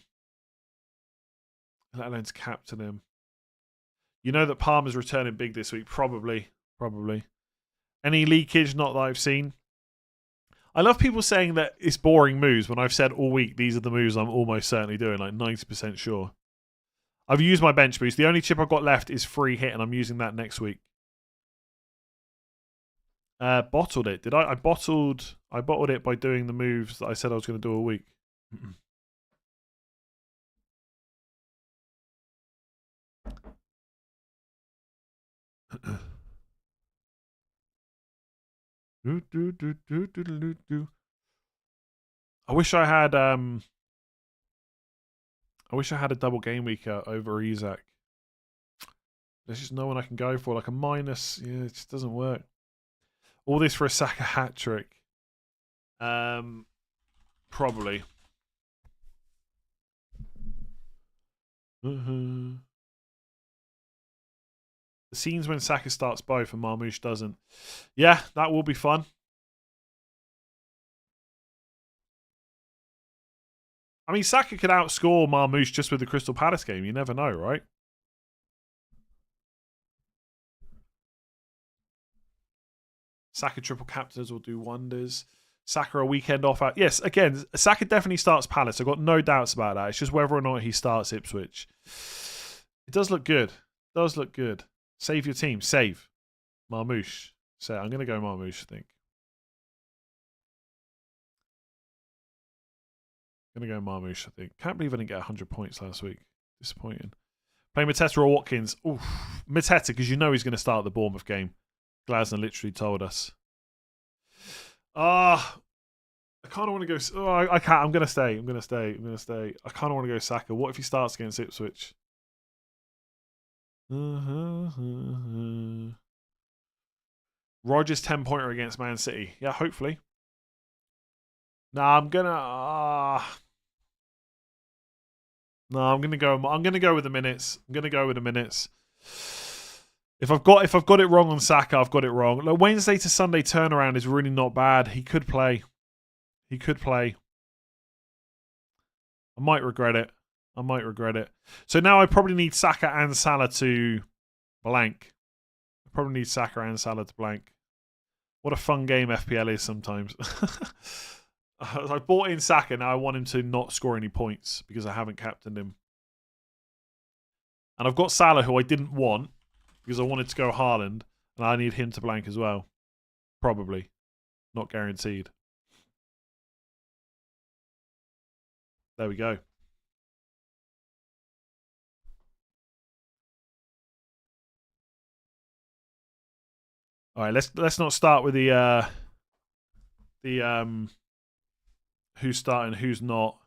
captain him. You know that Palmer's returning big this week. Probably. Any leakage? Not that I've seen. I love people saying that it's boring moves when I've said all week these are the moves I'm almost certainly doing, like 90% sure. I've used my bench boost. The only chip I've got left is free hit, and I'm using that next week. Bottled it. Did I? I bottled it by doing the moves that I said I was going to do all week. I wish I had a double game week over Isak. There's just no one I can go for. Like a minus, yeah, it just doesn't work. All this for a Saka hat trick. Probably. The scenes when Saka starts both and Marmoush doesn't. Yeah, that will be fun. I mean, Saka could outscore Marmoush just with the Crystal Palace game. You never know, right? Saka triple captains will do wonders. Saka a weekend off out. Yes, again, Saka definitely starts Palace. I've got no doubts about that. It's just whether or not he starts Ipswich. It does look good. Save your team. Save. Marmoush. So I'm going to go Marmoush, I think. I'm going to go Marmoush, I think. Can't believe I didn't get 100 points last week. Disappointing. Playing Mateta or Watkins. Oof. Mateta, because you know he's going to start the Bournemouth game. Glasner literally told us. I kind of want to go. Oh, I can't. I'm going to stay. I kind of want to go Saka. What if he starts against Ipswich? Rodgers 10-pointer against Man City. Yeah, hopefully. Nah, I'm gonna go with the minutes. If I've got it wrong on Saka, I've got it wrong. Like, Wednesday to Sunday turnaround is really not bad. He could play. I might regret it. So now I probably need Saka and Salah to blank. What a fun game FPL is sometimes. I bought in Saka, now I want him to not score any points because I haven't captained him. And I've got Salah, who I didn't want because I wanted to go Haaland. And I need him to blank as well. Probably. Not guaranteed. There we go. All right, let's not start with the who's starting, who's not.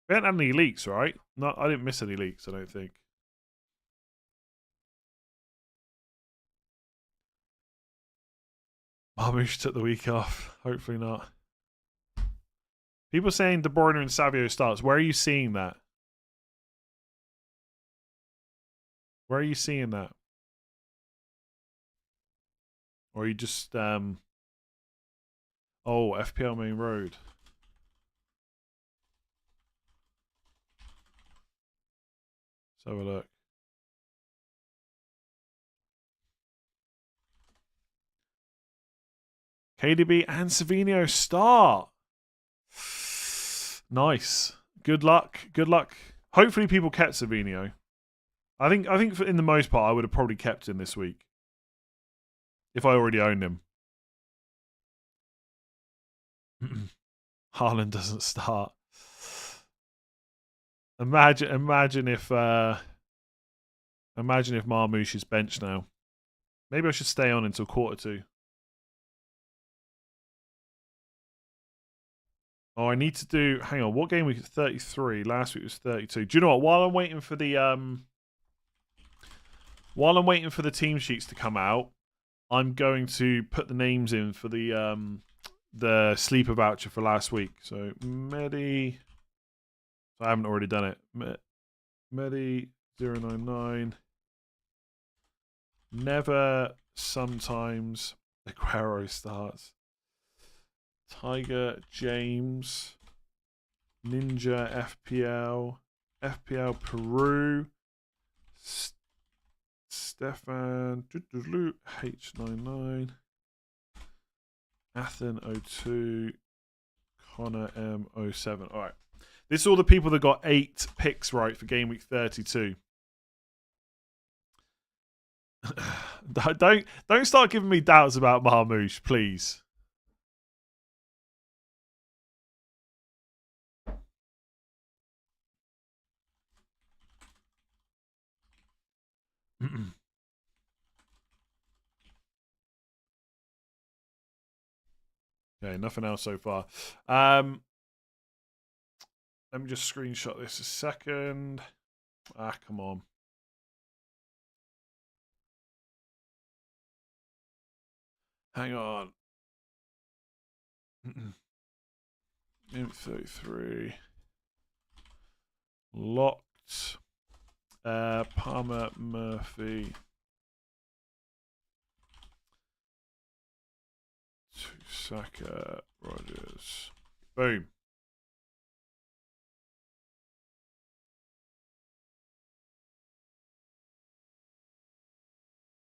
We haven't had any leaks, right? No, I didn't miss any leaks, I don't think. Marmouche took the week off. Hopefully not. People saying De Bruyne and Savio starts. Where are you seeing that? Where are you seeing that? Or are you just oh, FPL Main Road. Let's have a look. KDB and Savinho start. Nice. Good luck. Good luck. Hopefully people kept Savinho. I think in the most part I would have probably kept him this week. If I already owned him. Haaland doesn't start. Imagine if Marmouche is benched now. Maybe I should stay on until quarter 2. Oh, I need to do. Hang on, what game week is 33? Last week was 32. Do you know what? While I'm waiting for the team sheets to come out, I'm going to put the names in for the sleeper voucher for last week. So Medi, I haven't already done it. Medi 099. Never. Sometimes Aguero starts. Tiger James, Ninja FPL, FPL Peru, Stefan H99, Athen 02, Connor M07. All right, this is all the people that got 8 picks right for game week 32. Don't start giving me doubts about Marmouche, please. Okay, nothing else so far. Let me just screenshot this a second. Come on. Hang on. 33. Locked. Palmer, Murphy. Saka, Rogers. Boom.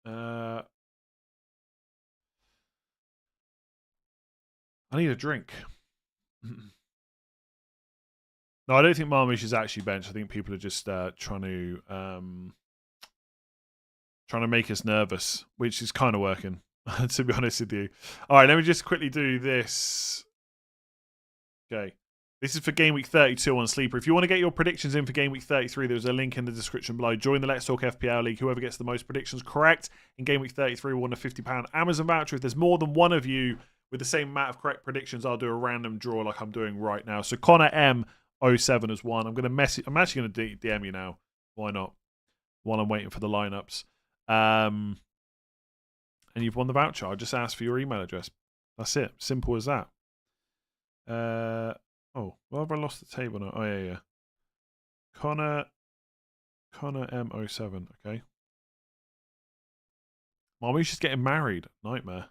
I need a drink. No, I don't think Marmouche is actually benched. I think people are just trying to make us nervous, which is kind of working, to be honest with you. All right, let me just quickly do this. Okay. This is for Game Week 32 on Sleeper. If you want to get your predictions in for Game Week 33, there's a link in the description below. Join the Let's Talk FPL League. Whoever gets the most predictions correct in Game Week 33 will win a £50 Amazon voucher. If there's more than one of you with the same amount of correct predictions, I'll do a random draw like I'm doing right now. So Connor M07 has won. I'm actually going to DM you now. Why not? While I'm waiting for the lineups. And you've won the voucher. I'll just ask for your email address. That's it. Simple as that. Oh, well, have I lost the table now? Oh, yeah. Connor M07. Okay. Marmouche is getting married. Nightmare.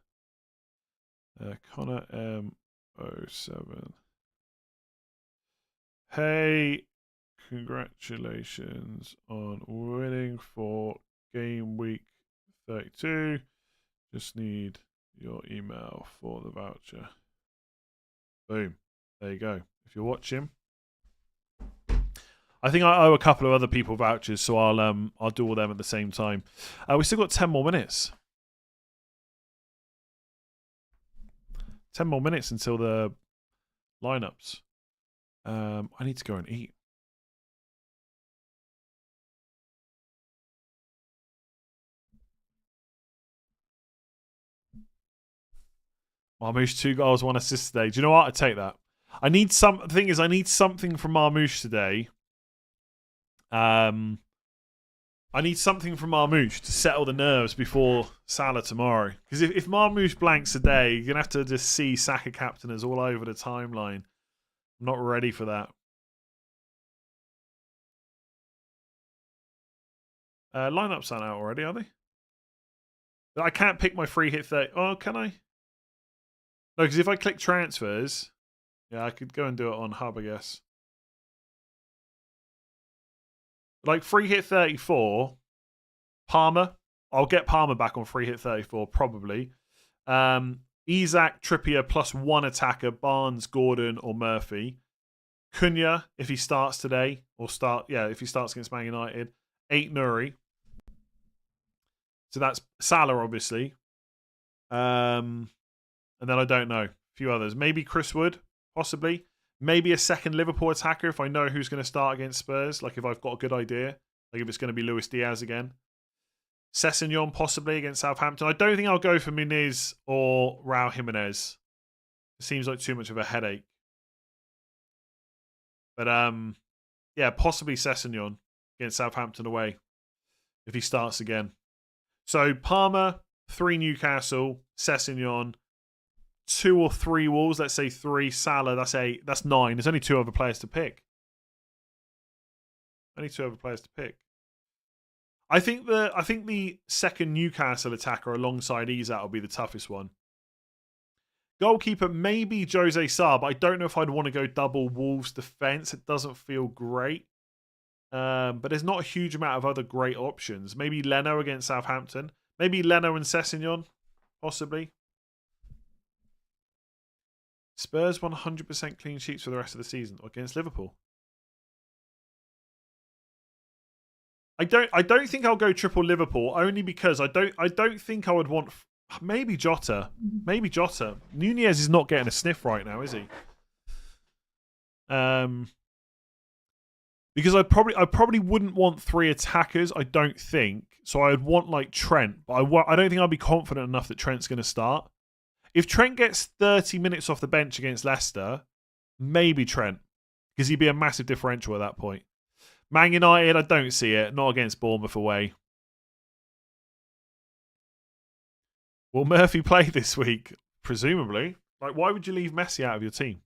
Connor M07. Hey, congratulations on winning for Game Week 32. Just need your email for the voucher. Boom. There you go. If you're watching, I think I owe a couple of other people vouchers, so I'll do all them at the same time. We still got 10 more minutes. 10 more minutes until the lineups. I need to go and eat. Marmoush, 2 goals, 1 assist today. Do you know what? I'd take that. I need the thing is, I need something from Marmoush today. I need something from Marmoush to settle the nerves before Salah tomorrow. Because if Marmoush blanks today, you're going to have to just see Saka captainers all over the timeline. I'm not ready for that. Lineups aren't out already, are they? I can't pick my free hit 30. Oh, can I? No, because if I click transfers, yeah, I could go and do it on Hub, I guess. Like free hit 34, Palmer. I'll get Palmer back on free hit 34, probably. Isak, Trippier plus 1 attacker, Barnes, Gordon, or Murphy. Cunha, if he starts today, if he starts against Man United. 8 Nuri. So that's Salah, obviously. And then I don't know. A few others. Maybe Chris Wood, possibly. Maybe a second Liverpool attacker if I know who's going to start against Spurs. Like if I've got a good idea. Like if it's going to be Luis Diaz again. Sessegnon possibly against Southampton. I don't think I'll go for Muniz or Raul Jimenez. It seems like too much of a headache. But yeah, possibly Sessegnon against Southampton away if he starts again. So Palmer, 3 Newcastle, Sessegnon, 2 or 3 Wolves. Let's say 3. Salah, that's 8. That's 9. There's only 2 other players to pick. I think the second Newcastle attacker alongside Isak will be the toughest one. Goalkeeper, maybe Jose Sarr, but I don't know if I'd want to go double Wolves defence. It doesn't feel great. But there's not a huge amount of other great options. Maybe Leno against Southampton. Maybe Leno and Sessegnon, possibly. Spurs 100% clean sheets for the rest of the season against Liverpool. I don't think I'll go triple Liverpool only because I don't think I would want maybe Jota. Nunez is not getting a sniff right now, is he? Because I probably wouldn't want 3 attackers, I don't think. So I'd want like Trent, but I don't think I'd be confident enough that Trent's going to start. If Trent gets 30 minutes off the bench against Leicester, maybe Trent, because he'd be a massive differential at that point. Man United, I don't see it. Not against Bournemouth away. Will Murphy play this week? Presumably. Like, why would you leave Messi out of your team?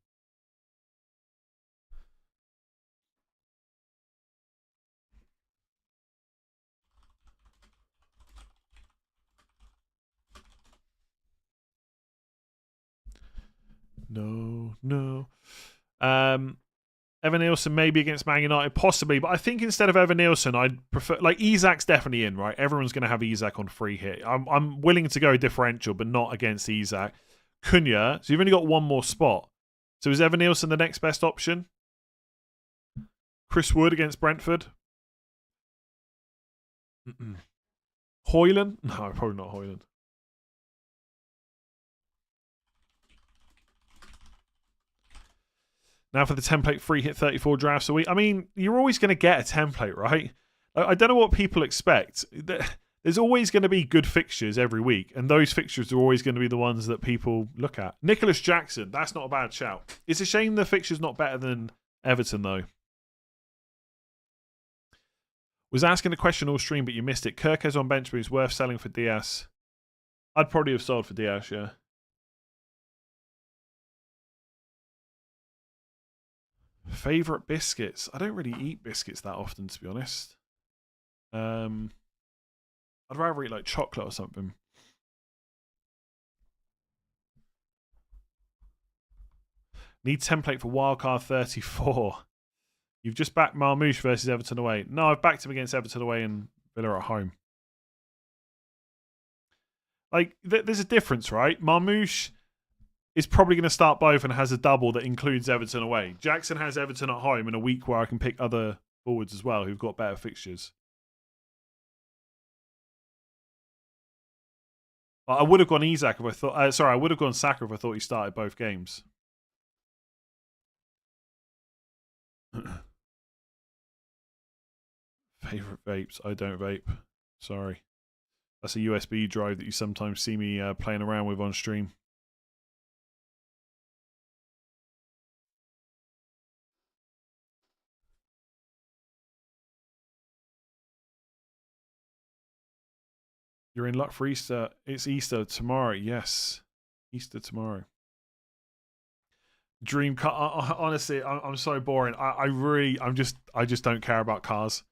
No. Evan Nielsen maybe against Man United, possibly, but I think instead of Evan Nielsen, I'd prefer like Isak's definitely in, right? Everyone's going to have Isak on free hit. I'm willing to go differential, but not against Isak. Cunha, so you've only got 1 more spot. So is Evan Nielsen the next best option? Chris Wood against Brentford. Højlund? No, probably not Højlund. Now for the template free hit 34 drafts a week. I mean, you're always going to get a template, right? I don't know what people expect. There's always going to be good fixtures every week, and those fixtures are always going to be the ones that people look at. Nicholas Jackson, that's not a bad shout. It's a shame the fixture's not better than Everton, though. Was asking the question all stream, but you missed it. Kirk's on bench, but he's worth selling for Diaz. I'd probably have sold for Diaz, yeah. Favourite biscuits? I don't really eat biscuits that often, to be honest. I'd rather eat like chocolate or something. Need template for wildcard 34. You've just backed Marmoush versus Everton away. No, I've backed him against Everton away and Villa at home. Like, there's a difference, right? Marmoush is probably going to start both and has a double that includes Everton away. Jackson has Everton at home in a week where I can pick other forwards as well who've got better fixtures. I would have gone Isak if I thought. Sorry, I would have gone Saka if I thought he started both games. Favorite vapes? I don't vape. Sorry. That's a USB drive that you sometimes see me playing around with on stream. You're in luck for Easter. It's Easter tomorrow. Yes. Easter tomorrow. Dream car. Honestly, I'm so boring. I just don't care about cars.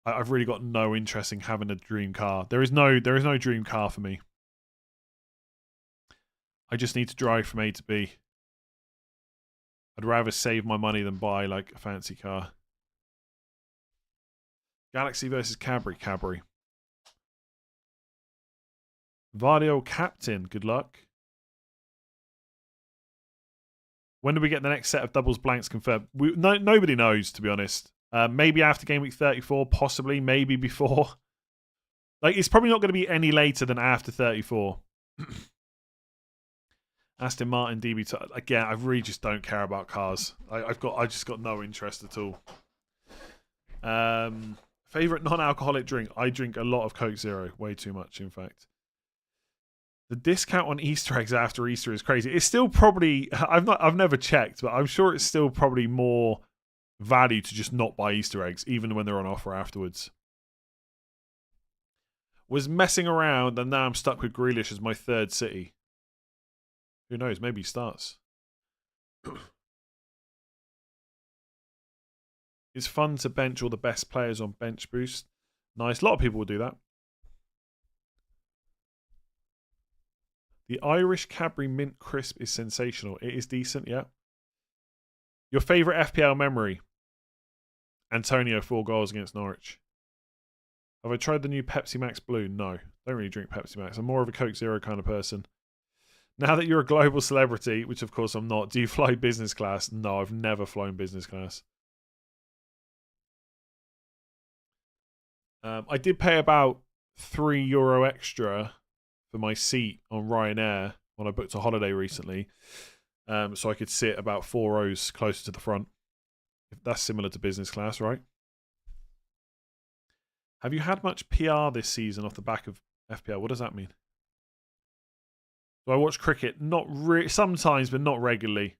I've really got no interest in having a dream car. There is no dream car for me. I just need to drive from A to B. I'd rather save my money than buy like a fancy car. Galaxy versus Cadbury. Vardio captain. Good luck. When do we get the next set of doubles blanks confirmed? Nobody knows, to be honest. Maybe after game week 34, possibly, maybe before. Like, it's probably not going to be any later than after 34. Aston Martin, DB. Again, I really just don't care about cars. I just got no interest at all. Favorite non-alcoholic drink? I drink a lot of Coke Zero, way too much, in fact. The discount on Easter eggs after Easter is crazy. It's still probably I've never checked, but I'm sure it's still probably more value to just not buy Easter eggs, even when they're on offer afterwards. Was messing around, and now I'm stuck with Grealish as my third City. Who knows? Maybe he starts. It's fun to bench all the best players on Bench Boost. Nice. A lot of people will do that. The Irish Cadbury Mint Crisp is sensational. It is decent, yeah. Your favourite FPL memory? Antonio, 4 goals against Norwich. Have I tried the new Pepsi Max Blue? No. Don't really drink Pepsi Max. I'm more of a Coke Zero kind of person. Now that you're a global celebrity, which of course I'm not, do you fly business class? No, I've never flown business class. I did pay about €3 extra for my seat on Ryanair when I booked a holiday recently, so I could sit about 4 rows closer to the front. If that's similar to business class, right? Have you had much PR this season off the back of FPL? What does that mean? Do I watch cricket? Not sometimes, but not regularly.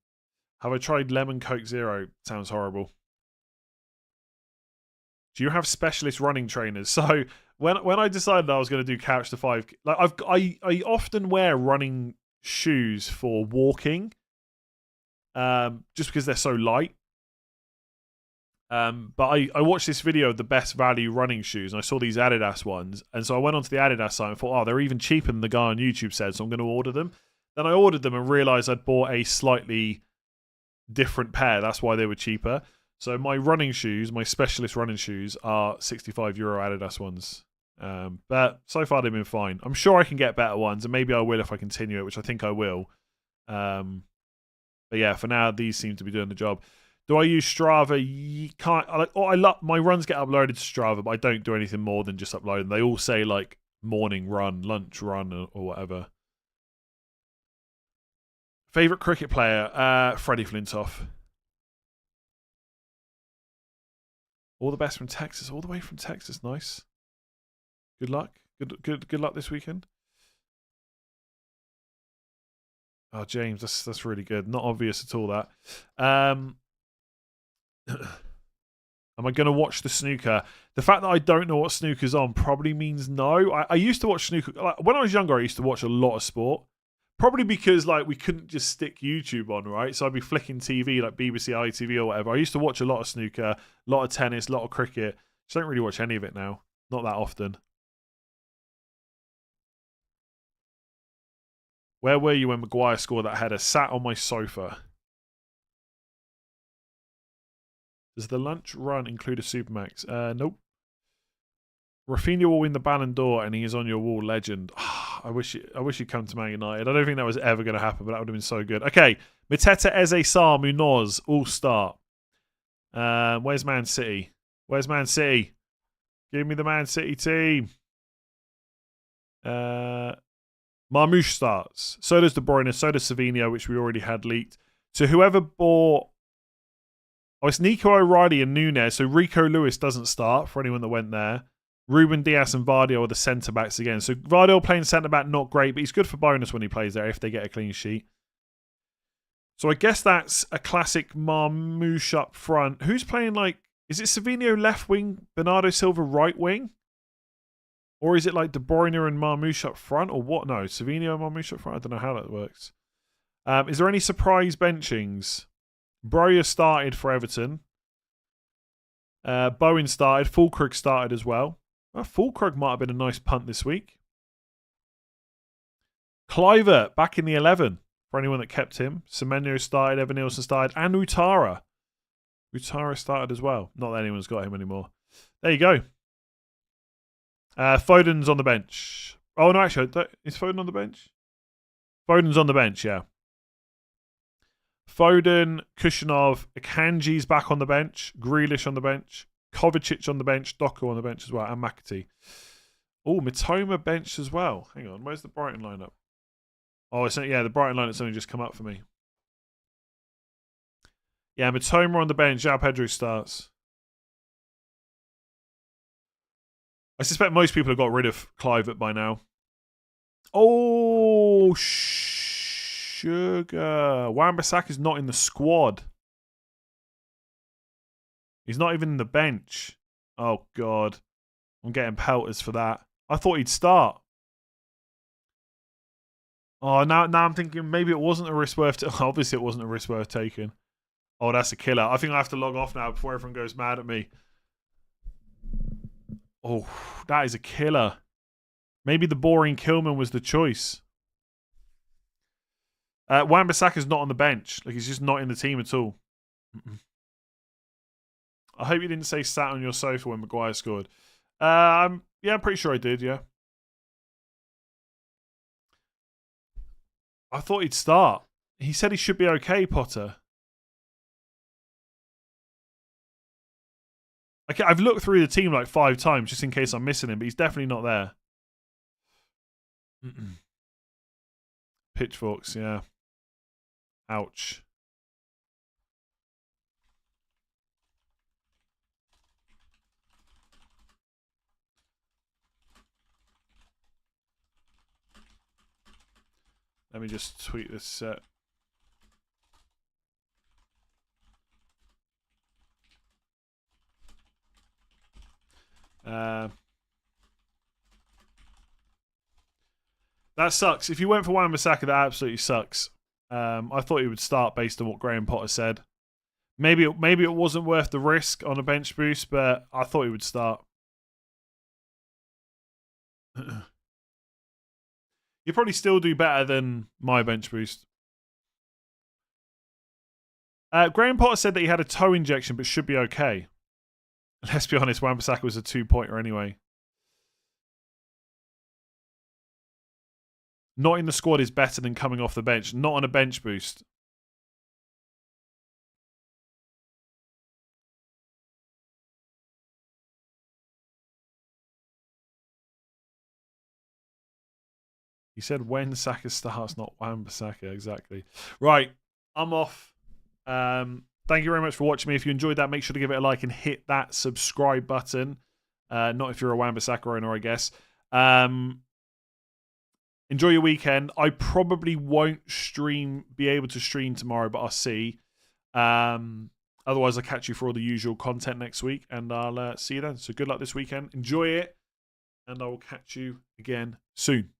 Have I tried lemon Coke Zero? Sounds horrible. Do you have specialist running trainers? So when I decided I was going to do couch to 5, like I often wear running shoes for walking, just because they're so light. But I watched this video of the best value running shoes, and I saw these Adidas ones, and so I went onto the Adidas site and thought, oh, they're even cheaper than the guy on YouTube said, so I'm going to order them. Then I ordered them and realised I'd bought a slightly different pair. That's why they were cheaper. So my running shoes, my specialist running shoes, are €65 Adidas ones. But so far they've been fine. I'm sure I can get better ones, and maybe I will if I continue it, which I think I will. But yeah, for now these seem to be doing the job. Do I use Strava? You can't. My runs get uploaded to Strava, but I don't do anything more than just upload them. They all say like morning run, lunch run, or whatever. Favorite cricket player? Freddie Flintoff. All the best from Texas. All the way from Texas. Nice. Good luck. Good luck this weekend. Oh, James, that's really good. Not obvious at all, that. Am I going to watch the snooker? The fact that I don't know what snooker's on probably means no. I used to watch snooker. Like, when I was younger, I used to watch a lot of sport. Probably because like we couldn't just stick YouTube on, right? So I'd be flicking TV, like BBC ITV or whatever. I used to watch a lot of snooker, a lot of tennis, a lot of cricket. Just don't really watch any of it now. Not that often. Where were you when Maguire scored that header? Sat on my sofa. Does the lunch run include a Supermax? Nope. Rafinha will win the Ballon d'Or, and he is on your wall, legend. I wish he'd come to Man United. I don't think that was ever going to happen, but that would have been so good. Okay, Mateta, Eze, Sarr, Munoz, all start. Where's Man City? Where's Man City? Give me the Man City team. Marmoush starts. So does De Bruyne. So does Savinho, which we already had leaked. So whoever bought... Oh, it's Nico O'Reilly and Nunez. So Rico Lewis doesn't start for anyone that went there. Ruben Diaz and Vardy are the centre-backs again. So Vardy playing centre-back, not great, but he's good for bonus when he plays there if they get a clean sheet. So I guess that's a classic Marmoush up front. Who's playing like... Is it Savinho left wing, Bernardo Silva right wing? Or is it like De Bruyne and Marmoush up front? Or what? No, Savinho and Marmoush up front? I don't know how that works. Is there any surprise benchings? Broja started for Everton. Bowen started. Fulkrug started as well. Fulkrug might have been a nice punt this week. Kluivert back in the 11 for anyone that kept him. Semenyo started. Evan Nielsen started. And Utara. Utara started as well. Not that anyone's got him anymore. There you go. Foden's on the bench. Oh, no, actually, is Foden on the bench? Foden's on the bench, yeah. Foden, Kushinov, Akanji's back on the bench. Grealish on the bench. Kovacic on the bench. Doku on the bench as well. And McAtee. Oh, Mitoma bench as well. Hang on, where's the Brighton lineup? Oh, the Brighton lineup's only just come up for me. Yeah, Mitoma on the bench. João Pedro starts. I suspect most people have got rid of Kluivert by now. Oh, sugar. Wan-Bissaka's not in the squad. He's not even in the bench. Oh, God. I'm getting pelters for that. I thought he'd start. Oh, now I'm thinking maybe it wasn't a risk worth... Obviously, it wasn't a risk worth taking. Oh, that's a killer. I think I have to log off now before everyone goes mad at me. Oh, that is a killer. Maybe the boring Kilman was the choice. Wan-Bissaka's not on the bench. Like, he's just not in the team at all. I hope you didn't say sat on your sofa when Maguire scored. Yeah, I'm pretty sure I did, yeah. I thought he'd start. He said he should be okay, Potter. Okay, I've looked through the team like 5 times just in case I'm missing him, but he's definitely not there. Pitchforks, yeah. Ouch. Let me just tweet this set. That sucks. If you went for Wan-Bissaka, that absolutely sucks. I thought he would start based on what Graham Potter said. Maybe it wasn't worth the risk on a bench boost, but I thought he would start. You probably still do better than my bench boost. Graham Potter said that he had a toe injection, but should be okay. Let's be honest, Wan-Bissaka was a 2-pointer anyway. Not in the squad is better than coming off the bench. Not on a bench boost. He said when Saka starts, not Wan-Bissaka. Exactly. Right. I'm off. Thank you very much for watching me. If you enjoyed that, make sure to give it a like and hit that subscribe button. Not if you're a Wan-Bissaka owner, I guess. Enjoy your weekend. I probably won't be able to stream tomorrow, but I'll see. Otherwise, I'll catch you for all the usual content next week, and I'll see you then. So good luck this weekend. Enjoy it, and I will catch you again soon.